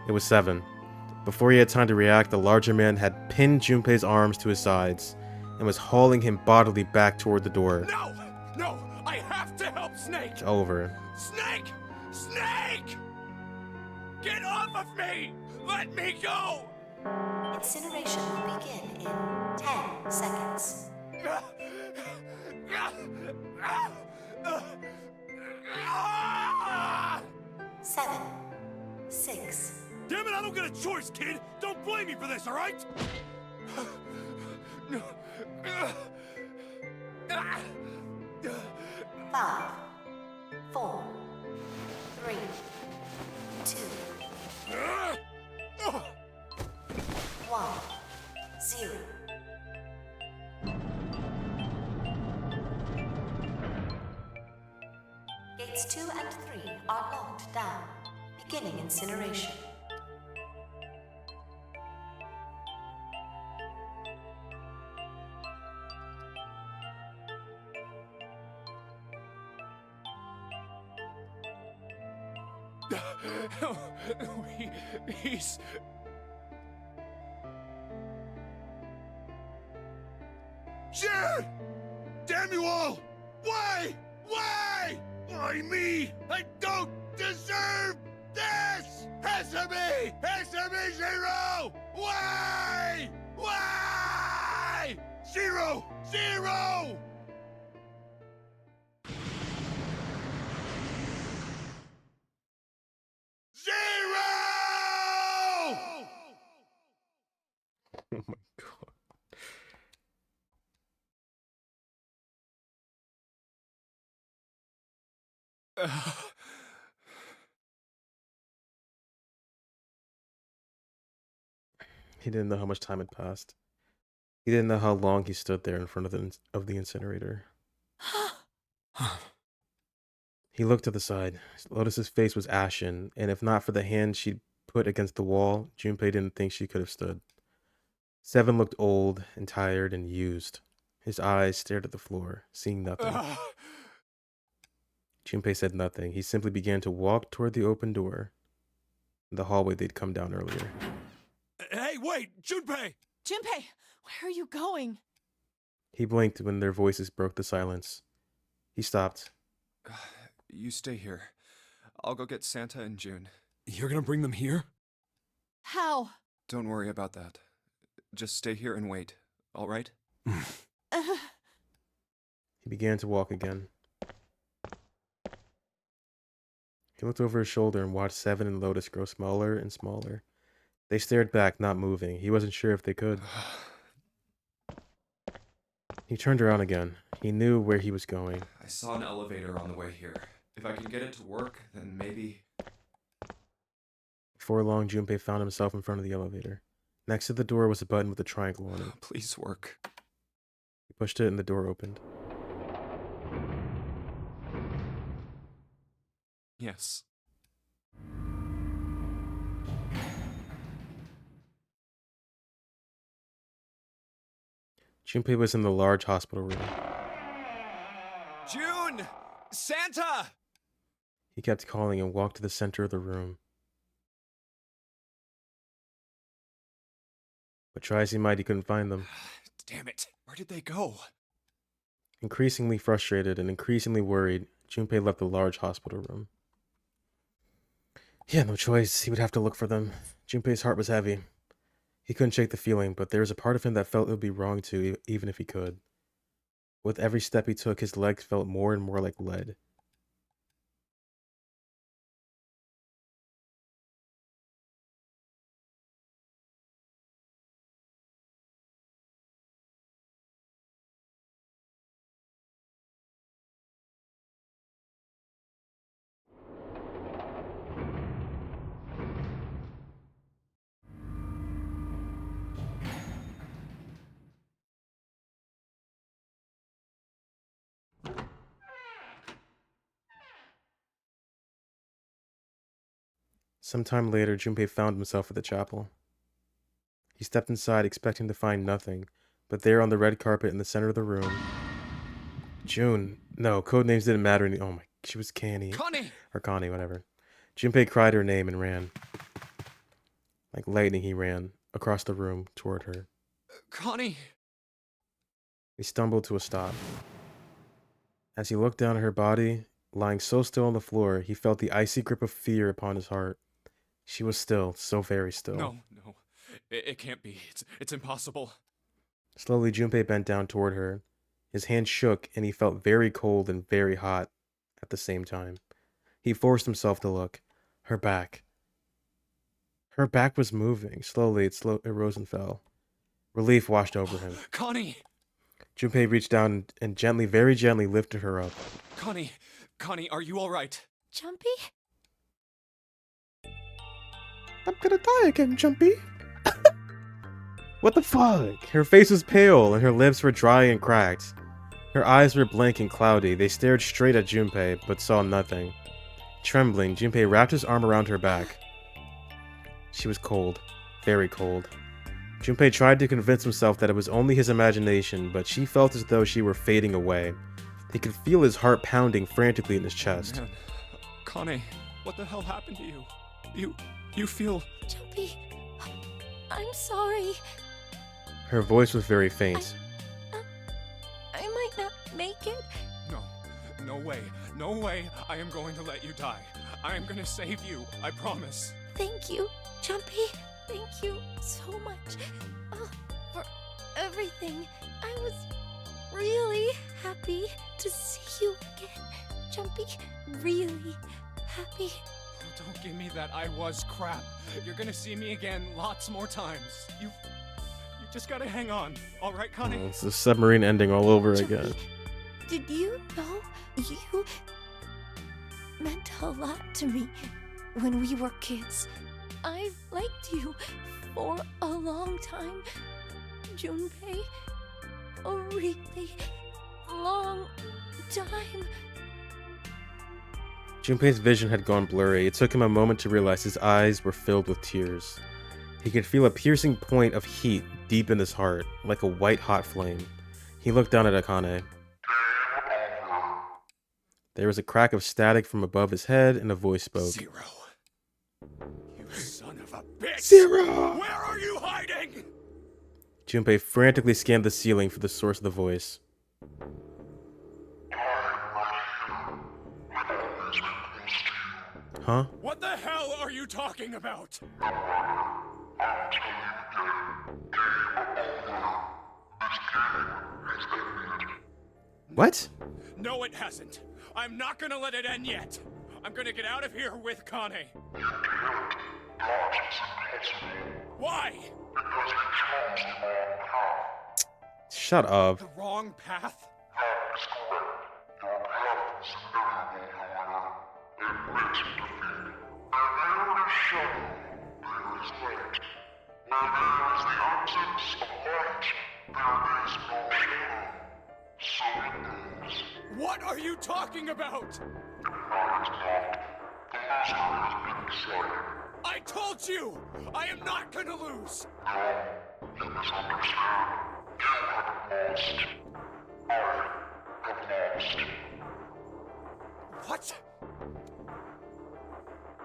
It was Seven. Before he had time to react, the larger man had pinned Junpei's arms to his sides and was hauling him bodily back toward the door. No! No! I have to help Snake! It's over. Snake! Snake! Get off of me! Let me go! Incineration will begin in 10 seconds. 7, 6. Damn it, I don't get a choice, kid! Don't blame me for this, alright? 5, 4, 3, 2, 1, 0. Gates 2 and 3 are locked down, beginning incineration. He's... Shit! Damn you all! Why? Why? Why me? I don't deserve this! Answer me! Answer me, Zero! Why? Why? Zero! Zero! Zero! Oh my god. He didn't know how much time had passed. He didn't know how long he stood there in front of the incinerator. He looked to the side. Lotus's face was ashen, and if not for the hand she'd put against the wall, Junpei didn't think she could have stood. Seven looked old and tired and used. His eyes stared at the floor, seeing nothing. Junpei said nothing. He simply began to walk toward the open door, the hallway they'd come down earlier. Hey, wait! Junpei! Junpei, where are you going? He blinked when their voices broke the silence. He stopped. You stay here. I'll go get Santa and June. You're gonna bring them here? How? Don't worry about that. Just stay here and wait, all right? He began to walk again. He looked over his shoulder and watched Seven and Lotus grow smaller and smaller. They stared back, not moving. He wasn't sure if they could. He turned around again. He knew where he was going. I saw an elevator on the way here. If I can get it to work, then maybe... Before long, Junpei found himself in front of the elevator. Next to the door was a button with a triangle on it. Please work. He pushed it and the door opened. Yes. Junpei was in the large hospital room. June! Santa! He kept calling and walked to the center of the room. But try as he might, he couldn't find them. Damn it. Where did they go? Increasingly frustrated and increasingly worried, Junpei left the large hospital room. He had no choice. He would have to look for them. Junpei's heart was heavy. He couldn't shake the feeling, but there was a part of him that felt it would be wrong to, even if he could. With every step he took, his legs felt more and more like lead. Sometime later, Junpei found himself at the chapel. He stepped inside, expecting to find nothing, but there on the red carpet in the center of the room, June. No, code names didn't matter. Oh my, she was Canny. Connie! Or Connie, whatever. Junpei cried her name and ran. Like lightning, he ran across the room toward her. Connie! He stumbled to a stop. As he looked down at her body, lying so still on the floor, he felt the icy grip of fear upon his heart. She was still, so very still. No. It can't be. It's impossible. Slowly, Junpei bent down toward her. His hand shook, and he felt very cold and very hot at the same time. He forced himself to look. Her back. Her back was moving. Slowly, it rose and fell. Relief washed over him. Connie! Junpei reached down and gently, very gently, lifted her up. Connie, are you alright? Jumpy? I'm gonna die again, Jumpy. What the fuck? Her face was pale, and her lips were dry and cracked. Her eyes were blank and cloudy. They stared straight at Junpei, but saw nothing. Trembling, Junpei wrapped his arm around her back. She was cold. Very cold. Junpei tried to convince himself that it was only his imagination, but she felt as though she were fading away. He could feel his heart pounding frantically in his chest. Man. Connie, what the hell happened to you? You feel... Jumpy, I'm sorry. Her voice was very faint. I might not make it. No way. I am going to let you die. I am going to save you. I promise. Thank you, Jumpy. Thank you so much for everything. I was really happy to see you again, Jumpy. Really happy. Don't give me that I was crap. You're gonna see me again lots more times. You just gotta hang on. All right, Connie? It's the submarine ending all over Jumpy, again. did you know you meant a lot to me when we were kids? I've liked you for a long time, Junpei. A really long time. Junpei's vision had gone blurry. It took him a moment to realize his eyes were filled with tears. He could feel a piercing point of heat deep in his heart, like a white-hot flame. He looked down at Akane. There was a crack of static from above his head, and a voice spoke. Zero. You son of a bitch! Zero! Where are you hiding? Junpei frantically scanned the ceiling for the source of the voice. Huh? What the hell are you talking about? What? No, it hasn't. I'm not gonna let it end yet. I'm gonna get out of here with Connie. Why? Shut up. The wrong path? What are you talking about? I told you! I am not gonna lose! What?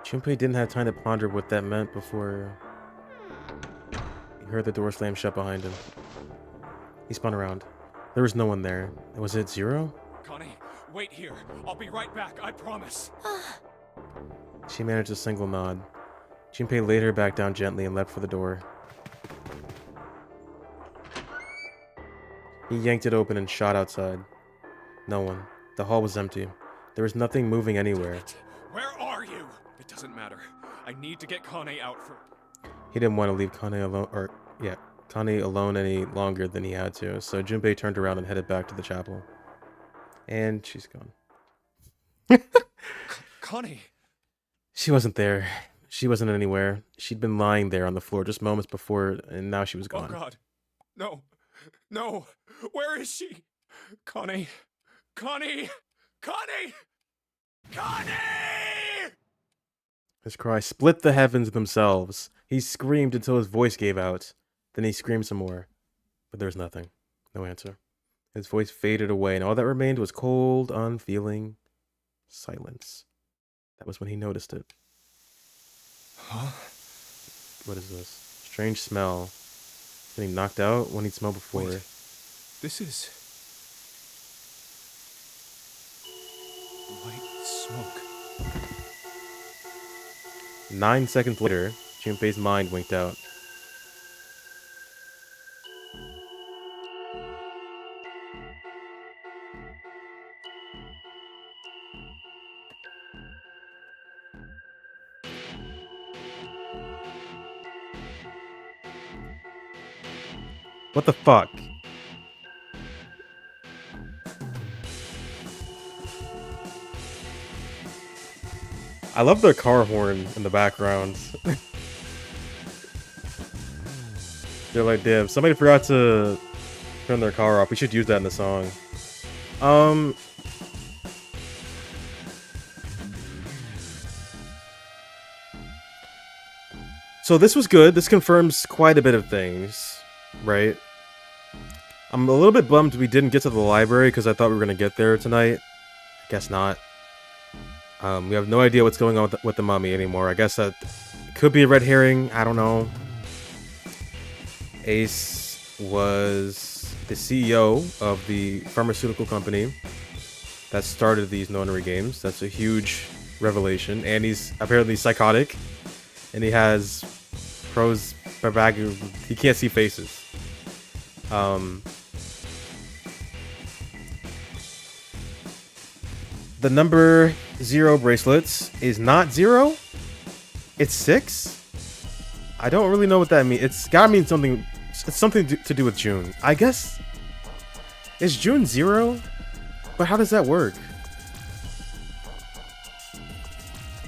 Junpei didn't have time to ponder what that meant before he heard the door slam shut behind him. He spun around. There was no one there. Was it Zero? Connie, wait here. I'll be right back, I promise. She managed a single nod. Junpei laid her back down gently and leapt for the door. He yanked it open and shot outside. No one. The hall was empty. There was nothing moving anywhere. Where are you? It doesn't matter. I need to get Connie out for... He didn't want to leave Kane alone any longer than he had to, so Junpei turned around and headed back to the chapel. And she's gone. Connie! She wasn't there. She wasn't anywhere. She'd been lying there on the floor just moments before, and now she was gone. Oh God. No. Where is she? Connie! His cry split the heavens themselves. He screamed until his voice gave out. Then he screamed some more. But there was nothing. No answer. His voice faded away, and all that remained was cold, unfeeling silence. That was when he noticed it. Huh? What is this? Strange smell. Getting knocked out when he'd smelled before. Wait. This is... white smoke. 9 seconds later, Junpei's mind winked out. What the fuck? I love their car horn in the background. They're like, damn, somebody forgot to turn their car off. We should use that in the song. So this was good. This confirms quite a bit of things, right? I'm a little bit bummed we didn't get to the library because I thought we were going to get there tonight. I guess not. We have no idea what's going on with the mummy anymore. I guess that could be a red herring. I don't know. Ace was the CEO of the pharmaceutical company that started these Nonary games. That's a huge revelation. And he's apparently psychotic. And he has he can't see faces. The number 0 bracelets is not 0. It's 6. I don't really know what that means. It's gotta mean something. It's something to do with June. I guess. Is June 0? But how does that work?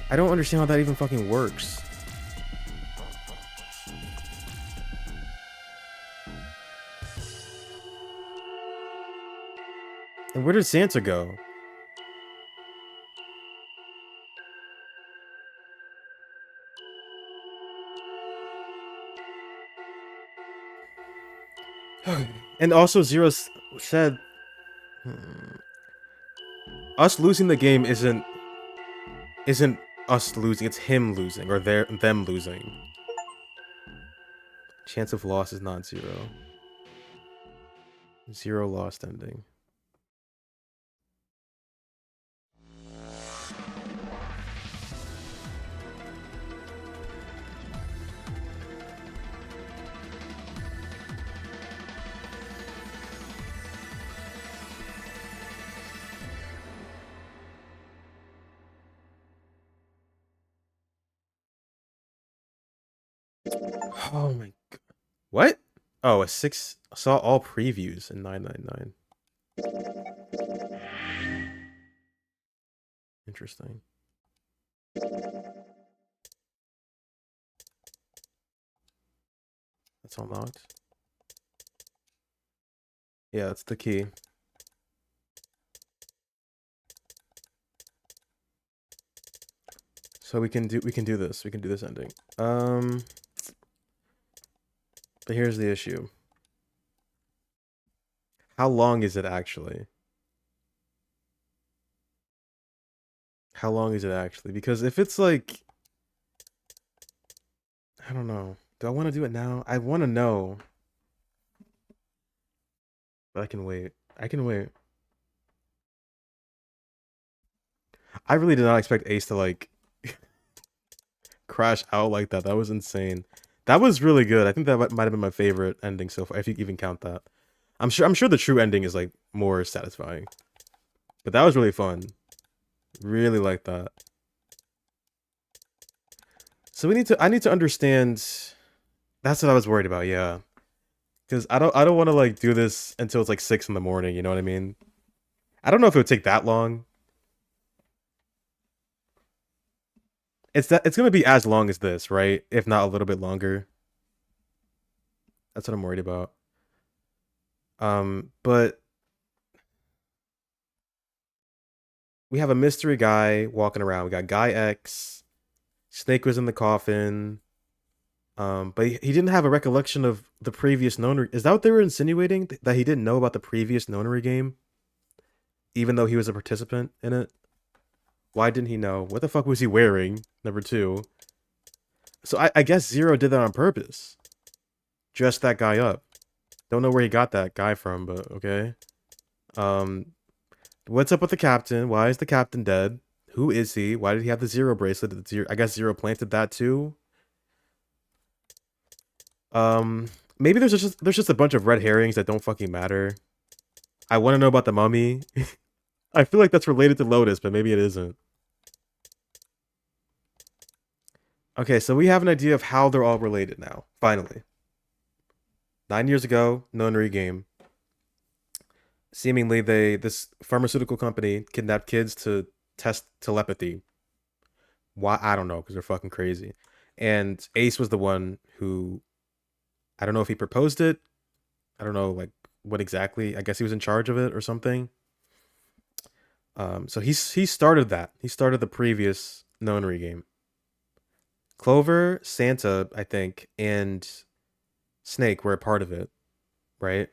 I don't understand how that even fucking works. And where did Santa go? And also Zero said us losing the game isn't us losing, it's him losing or them losing. Chance of loss is not 0. 0 lost ending. Oh my god. What? Oh, a 6. I saw all previews in 999. Interesting. That's unlocked. Yeah, that's the key. So we can do this. We can do this ending. But here's the issue. How long is it actually? How long is it actually? Because if it's like, I don't know. Do I want to do it now? I want to know. But I can wait. I can wait. I really did not expect Ace to like crash out like that. That was insane. That was really good. I think that might have been my favorite ending so far, if you even count that. I'm sure the true ending is like more satisfying. But that was really fun. Really like that. So I need to understand. That's what I was worried about, yeah. Cuz I don't want to like do this until it's like 6 in the morning, you know what I mean? I don't know if it would take that long. It's going to be as long as this, right? If not a little bit longer. That's what I'm worried about. But we have a mystery guy walking around. We got Guy X. Snake was in the coffin. But he didn't have a recollection of the previous Nonary. Is that what they were insinuating? That he didn't know about the previous Nonary game? Even though he was a participant in it? Why didn't he know? What the fuck was he wearing? Number 2. So I guess Zero did that on purpose. Dressed that guy up. Don't know where he got that guy from, but okay. What's up with the captain? Why is the captain dead? Who is he? Why did he have the Zero bracelet? I guess Zero planted that too. Maybe there's just a bunch of red herrings that don't fucking matter. I want to know about the mummy. I feel like that's related to Lotus, but maybe it isn't. Okay, so we have an idea of how they're all related now. Finally. 9 years ago, Nonary game. Seemingly, this pharmaceutical company kidnapped kids to test telepathy. Why? I don't know, because they're fucking crazy. And Ace was the one who, I don't know if he proposed it. I don't know, like, what exactly. I guess he was in charge of it or something. So he started that. He started the previous Nonary game. Clover, Santa, I think, and Snake were a part of it, right?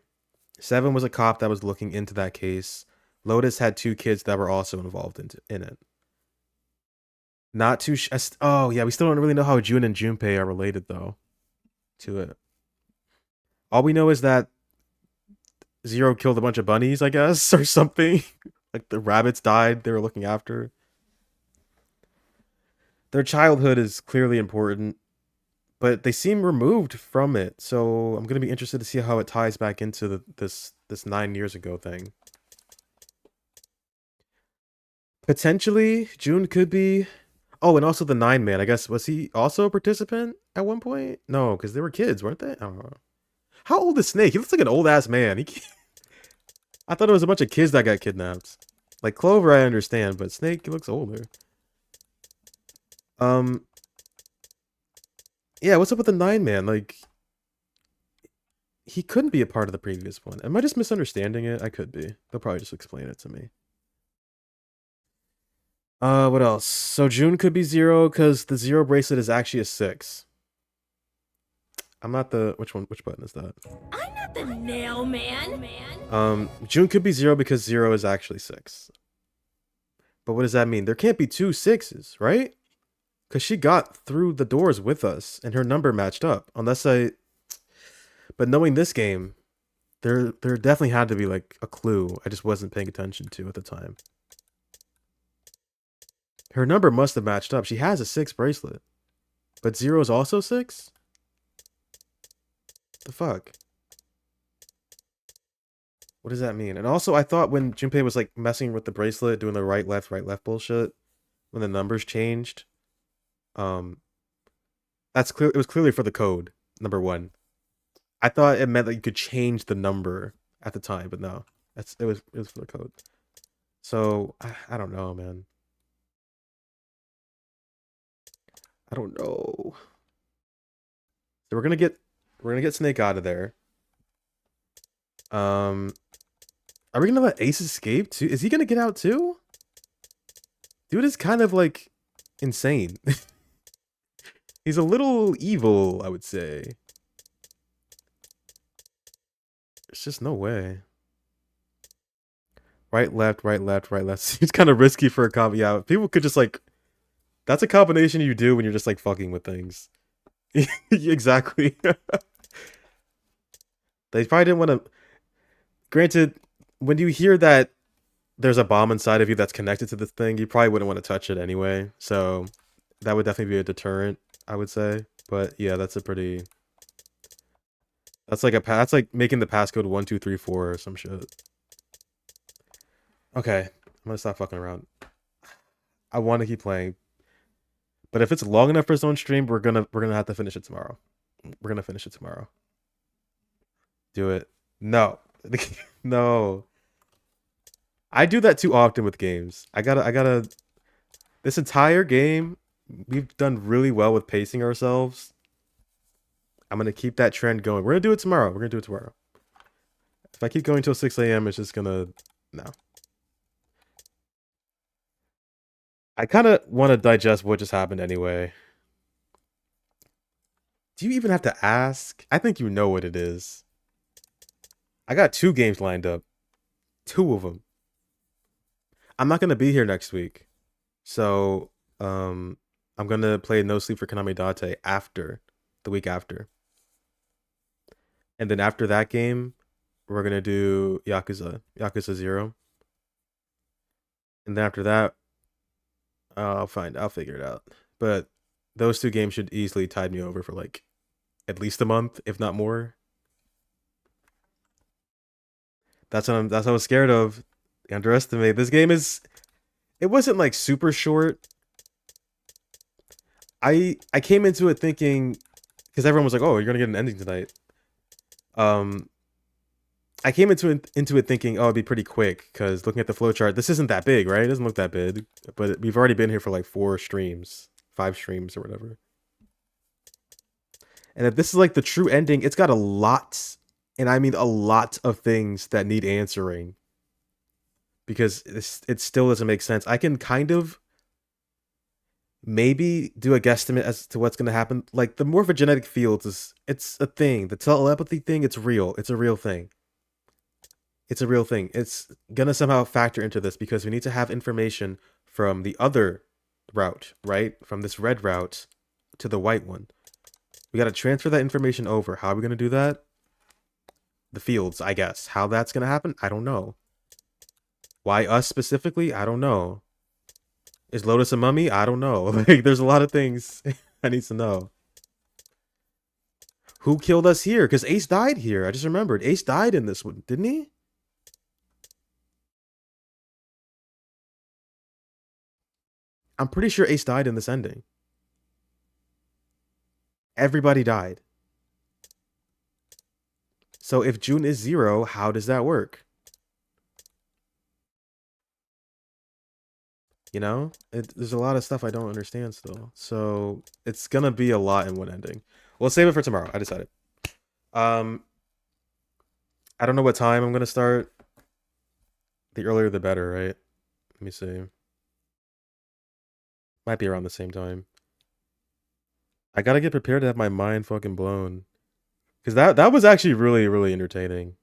Seven was a cop that was looking into that case. Lotus had 2 kids that were also involved in it. Not too... oh, yeah, we still don't really know how June and Junpei are related, though, to it. All we know is that Zero killed a bunch of bunnies, I guess, or something. Like, the rabbits died they were looking after. Their childhood is clearly important, but they seem removed from it. So I'm going to be interested to see how it ties back into this 9 years ago thing. Potentially, June could be... Oh, and also the 9-man. I guess, was he also a participant at one point? No, because they were kids, weren't they? I don't know. How old is Snake? He looks like an old-ass man. I thought it was a bunch of kids that got kidnapped. Like, Clover, I understand, but Snake, he looks older. Yeah, what's up with the 9-man? Like, he couldn't be a part of the previous one. Am I just misunderstanding it? I could be. They'll probably just explain it to me. What else? So June could be 0 because the 0 bracelet is actually a 6. I'm not the... Which button is that? I'm not the nail man. June could be 0 because 0 is actually 6. But what does that mean? There can't be 2 6s, right? Because she got through the doors with us, and her number matched up. Unless I... But knowing this game, there definitely had to be, like, a clue I just wasn't paying attention to at the time. Her number must have matched up. She has a 6 bracelet. But 0 is also 6? The fuck? What does that mean? And also, I thought when Junpei was, like, messing with the bracelet, doing the right, left bullshit, when the numbers changed... that's clear. It was clearly for the code, number 1. I thought it meant that you could change the number at the time, but no, it was for the code. So I don't know, man. I don't know. So we're gonna get Snake out of there. Are we gonna let Ace escape too? Is he gonna get out too? Dude is kind of like insane. He's a little evil, I would say. There's just no way. Right, left, right, left, right, left. Seems kind of risky for a combo. Yeah, people could just like... That's a combination you do when you're just like fucking with things. Exactly. They probably didn't want to... Granted, when you hear that there's a bomb inside of you that's connected to this thing, you probably wouldn't want to touch it anyway. So that would definitely be a deterrent, I would say. But yeah, that's a pretty... That's like making the passcode 1234 or some shit. Okay, I'm gonna stop fucking around. I want to keep playing, but if it's long enough for its own stream, we're gonna have to finish it tomorrow. We're gonna finish it tomorrow. Do it. No. No. I do that too often with games. I gotta. This entire game, we've done really well with pacing ourselves. I'm gonna keep that trend going. We're gonna do it tomorrow. If I keep going till 6 a.m., it's just gonna... No. I kind of want to digest what just happened anyway. Do you even have to ask? I think you know what it is. I got 2 games lined up. 2 of them. I'm not gonna be here next week. So I'm gonna play No Sleep for Konami Date after the week after. And then after that game, we're gonna do Yakuza 0. And then after that, I'll figure it out. But those 2 games should easily tide me over for like at least a month, if not more. That's what I was scared of. Underestimate. This game it wasn't like super short. I came into it thinking, because everyone was like, "Oh, you're gonna get an ending tonight." I came into it thinking, "Oh, it'd be pretty quick," because looking at the flowchart, this isn't that big, right? It doesn't look that big, but we've already been here for like 4 streams, 5 streams, or whatever. And if this is like the true ending, it's got a lot, and I mean a lot of things that need answering. Because it still doesn't make sense. I can kind of maybe do a guesstimate as to what's going to happen. Like the morphogenetic fields it's a thing. The telepathy thing, it's real. It's a real thing. It's a real thing. It's going to somehow factor into this because we need to have information from the other route, right? From this red route to the white one. We got to transfer that information over. How are we going to do that? The fields, I guess. How that's going to happen? I don't know. Why us specifically? I don't know. Is Lotus a mummy? I don't know. Like, there's a lot of things I need to know. Who killed us here? Because Ace died here. I just remembered. Ace died in this one, didn't he? I'm pretty sure Ace died in this ending. Everybody died. So if June is 0, how does that work? You know, there's a lot of stuff I don't understand still. So it's gonna be a lot in one ending. We'll save it for tomorrow. I decided. I don't know what time I'm gonna start. The earlier the better, right? Let me see. Might be around the same time. I gotta get prepared to have my mind fucking blown. Because that was actually really, really entertaining.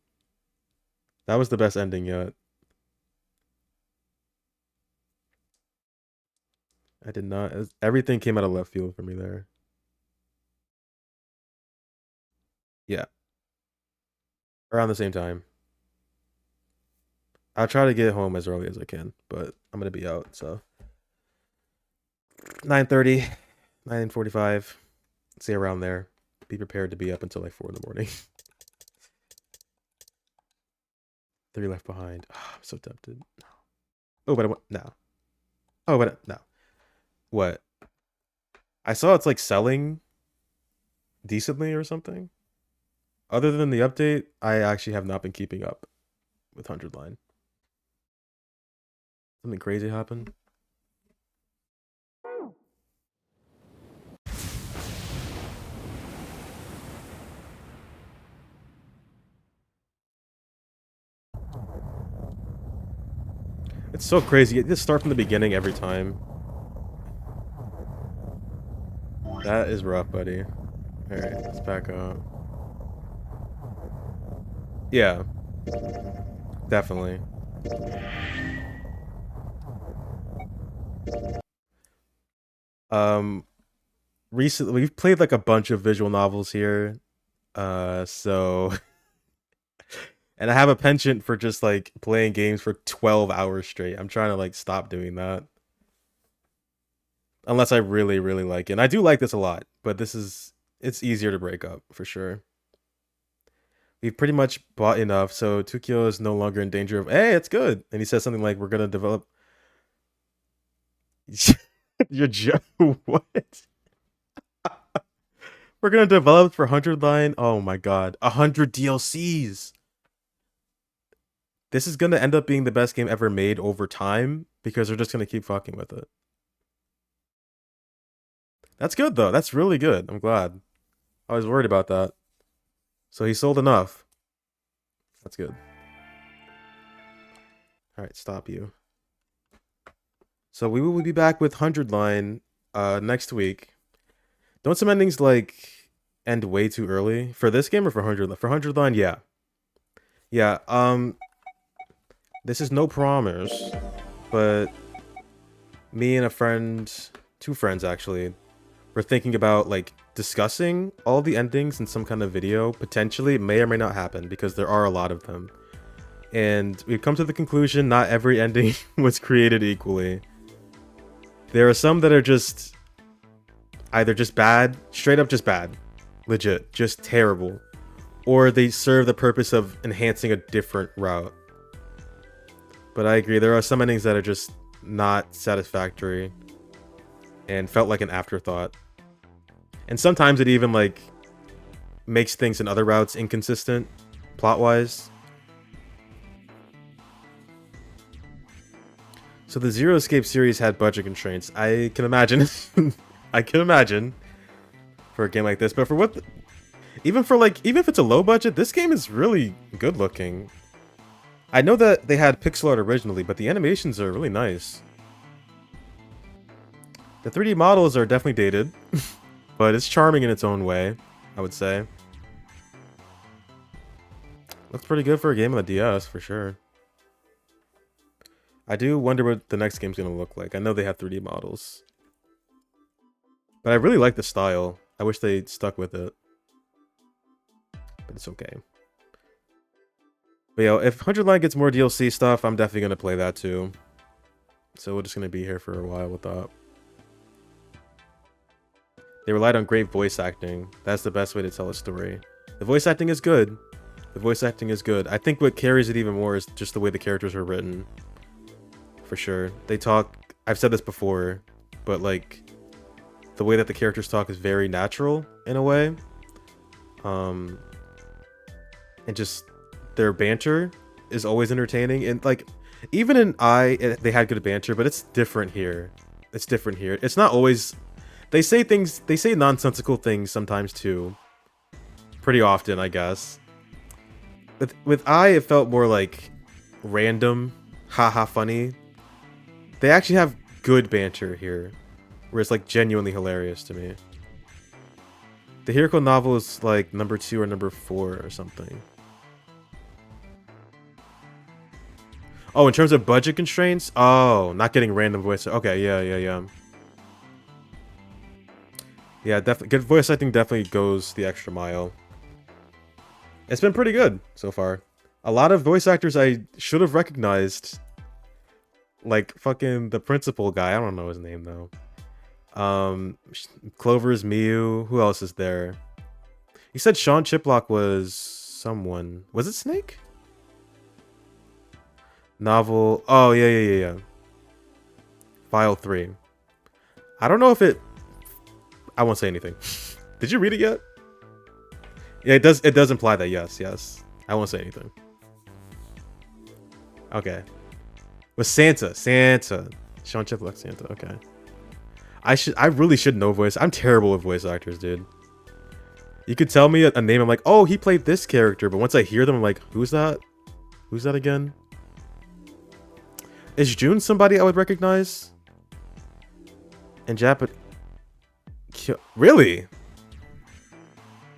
That was the best ending yet. I did not. Everything came out of left field for me there. Yeah. Around the same time. I'll try to get home as early as I can, but I'm going to be out, so. 9:30, 9:45. See around there. Be prepared to be up until like 4 in the morning. 3 left behind. Oh, I'm so tempted. Oh, but I want no. Oh, but no. What? I saw it's like selling decently or something. Other than the update, I actually have not been keeping up with 100 Line. Something crazy happened. It's so crazy. You just start from the beginning every time. That is rough, buddy. Alright, let's back up. Yeah. Definitely. Recently we've played like a bunch of visual novels here. So and I have a penchant for just like playing games for 12 hours straight. I'm trying to like stop doing that. Unless I really, really like it. And I do like this a lot, but it's easier to break up for sure. We've pretty much bought enough, so Tukio is no longer in danger of, hey, it's good. And he says something like, we're gonna develop. Your joke? What? We're gonna develop for 100 Line. Oh my god, 100 DLCs. This is gonna end up being the best game ever made over time because they're just gonna keep fucking with it. That's good though. That's really good. I'm glad. I was worried about that. So he sold enough. That's good. Alright, stop you. So we will be back with 100 Line next week. Don't some endings like end way too early for this game or for 100 for 100 line. Yeah. Yeah. This is no promise, but me and a friend, 2 friends actually, were thinking about like discussing all the endings in some kind of video. Potentially, it may or may not happen because there are a lot of them. And we've come to the conclusion not every ending was created equally. There are some that are just either just bad, straight up just bad, legit, just terrible, or they serve the purpose of enhancing a different route. But I agree, there are some endings that are just not satisfactory and felt like an afterthought. And sometimes it even like makes things in other routes inconsistent plot-wise. So the Zero Escape series had budget constraints. I can imagine. I can imagine for a game like this, but for what even if it's a low budget, this game is really good looking. I know that they had pixel art originally, but the animations are really nice. The 3D models are definitely dated, but it's charming in its own way, I would say. Looks pretty good for a game on the DS, for sure. I do wonder what the next game's gonna look like. I know they have 3D models. But I really like the style. I wish they stuck with it. But it's okay. But yeah, if 100 Line gets more DLC stuff, I'm definitely gonna play that too. So we're just gonna be here for a while with that. They relied on great voice acting. That's the best way to tell a story. The voice acting is good. The voice acting is good. I think what carries it even more is just the way the characters are written. For sure. They talk, I've said this before, but like the way that the characters talk is very natural in a way. And just their banter is always entertaining. And like even in they had good banter, but it's different here. It's different here. It's not always, they say nonsensical things sometimes too. Pretty often, I guess. With it felt more like random, haha funny. They actually have good banter here, where it's like genuinely hilarious to me. The Hiroko novel is like number 2 or number 4 or something. Oh, in terms of budget constraints? Oh, not getting random voice. Okay, yeah. Yeah, definitely. Good voice acting definitely goes the extra mile. It's been pretty good so far. A lot of voice actors I should have recognized. Like fucking the principal guy. I don't know his name though. Clover's Miyu. Who else is there? You said Sean Chiplock was someone. Was it Snake? Novel. Oh, yeah. File 3. I don't know if it... I won't say anything. Did you read it yet? Yeah, it does imply that, yes. I won't say anything. Okay. With Santa. Sean Chiplock, Santa. Okay. I really should know voice. I'm terrible with voice actors, dude. You could tell me a name, I'm like, oh, he played this character, but once I hear them, I'm like, who's that? Who's that again? Is June somebody I would recognize? In Japan? Really?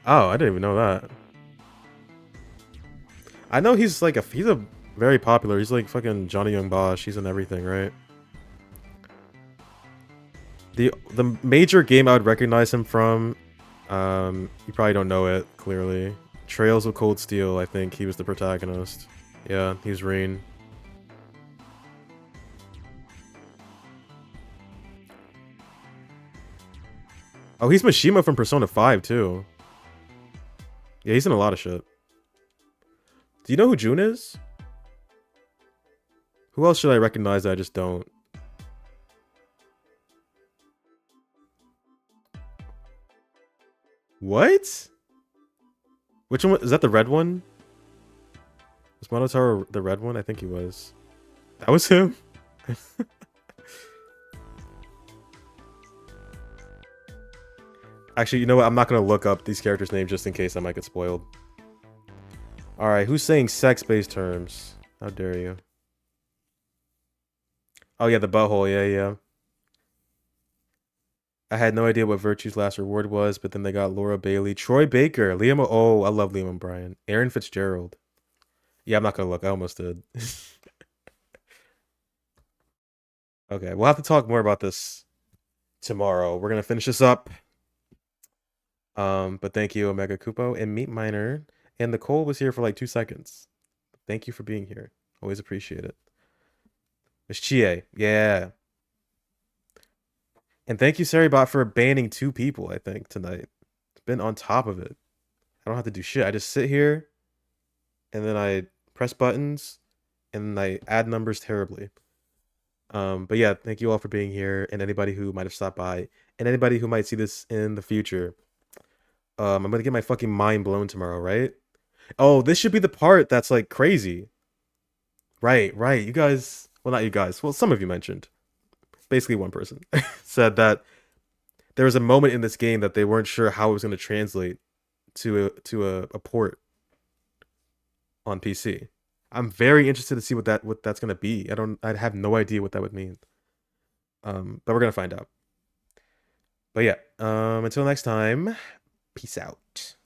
Oh, I didn't even know that. I know he's like he's a very popular. He's like fucking Johnny Young Bosch. He's in everything, right? The major game I would recognize him from, you probably don't know it clearly. Trails of Cold Steel. I think he was the protagonist. Yeah, he's Rain. Oh, he's Mishima from Persona 5 too. Yeah, he's in a lot of shit. Do you know who June is? Who else should I recognize that I just don't? What? Which one? Is that the red one? Was Monotaro the red one? I think he was. That was him? Actually, you know what? I'm not going to look up these characters' names just in case I might get spoiled. Alright, who's saying sex-based terms? How dare you? Oh yeah, the butthole. Yeah. I had no idea what Virtue's last reward was, but then they got Laura Bailey, Troy Baker, Liam. Oh, I love Liam O'Brien, Aaron Fitzgerald. Yeah, I'm not gonna look. I almost did. Okay, we'll have to talk more about this tomorrow. We're gonna finish this up. But thank you, Omega Kupo and Meat Miner. And Nicole was here for like 2 seconds. Thank you for being here. Always appreciate it. Miss Chie, yeah. And thank you, Saribot, for banning 2 people, I think, tonight. It's been on top of it. I don't have to do shit. I just sit here, and then I press buttons, and I add numbers terribly. But yeah, thank you all for being here, and anybody who might have stopped by, and anybody who might see this in the future. I'm gonna get my fucking mind blown tomorrow, right? Oh, this should be the part that's like crazy. Right. You guys, well, not you guys. Well, some of you mentioned. Basically, one person said that there was a moment in this game that they weren't sure how it was going to translate to a port on PC. I'm very interested to see what that's going to be. I have no idea what that would mean. But we're going to find out. But yeah, until next time, peace out.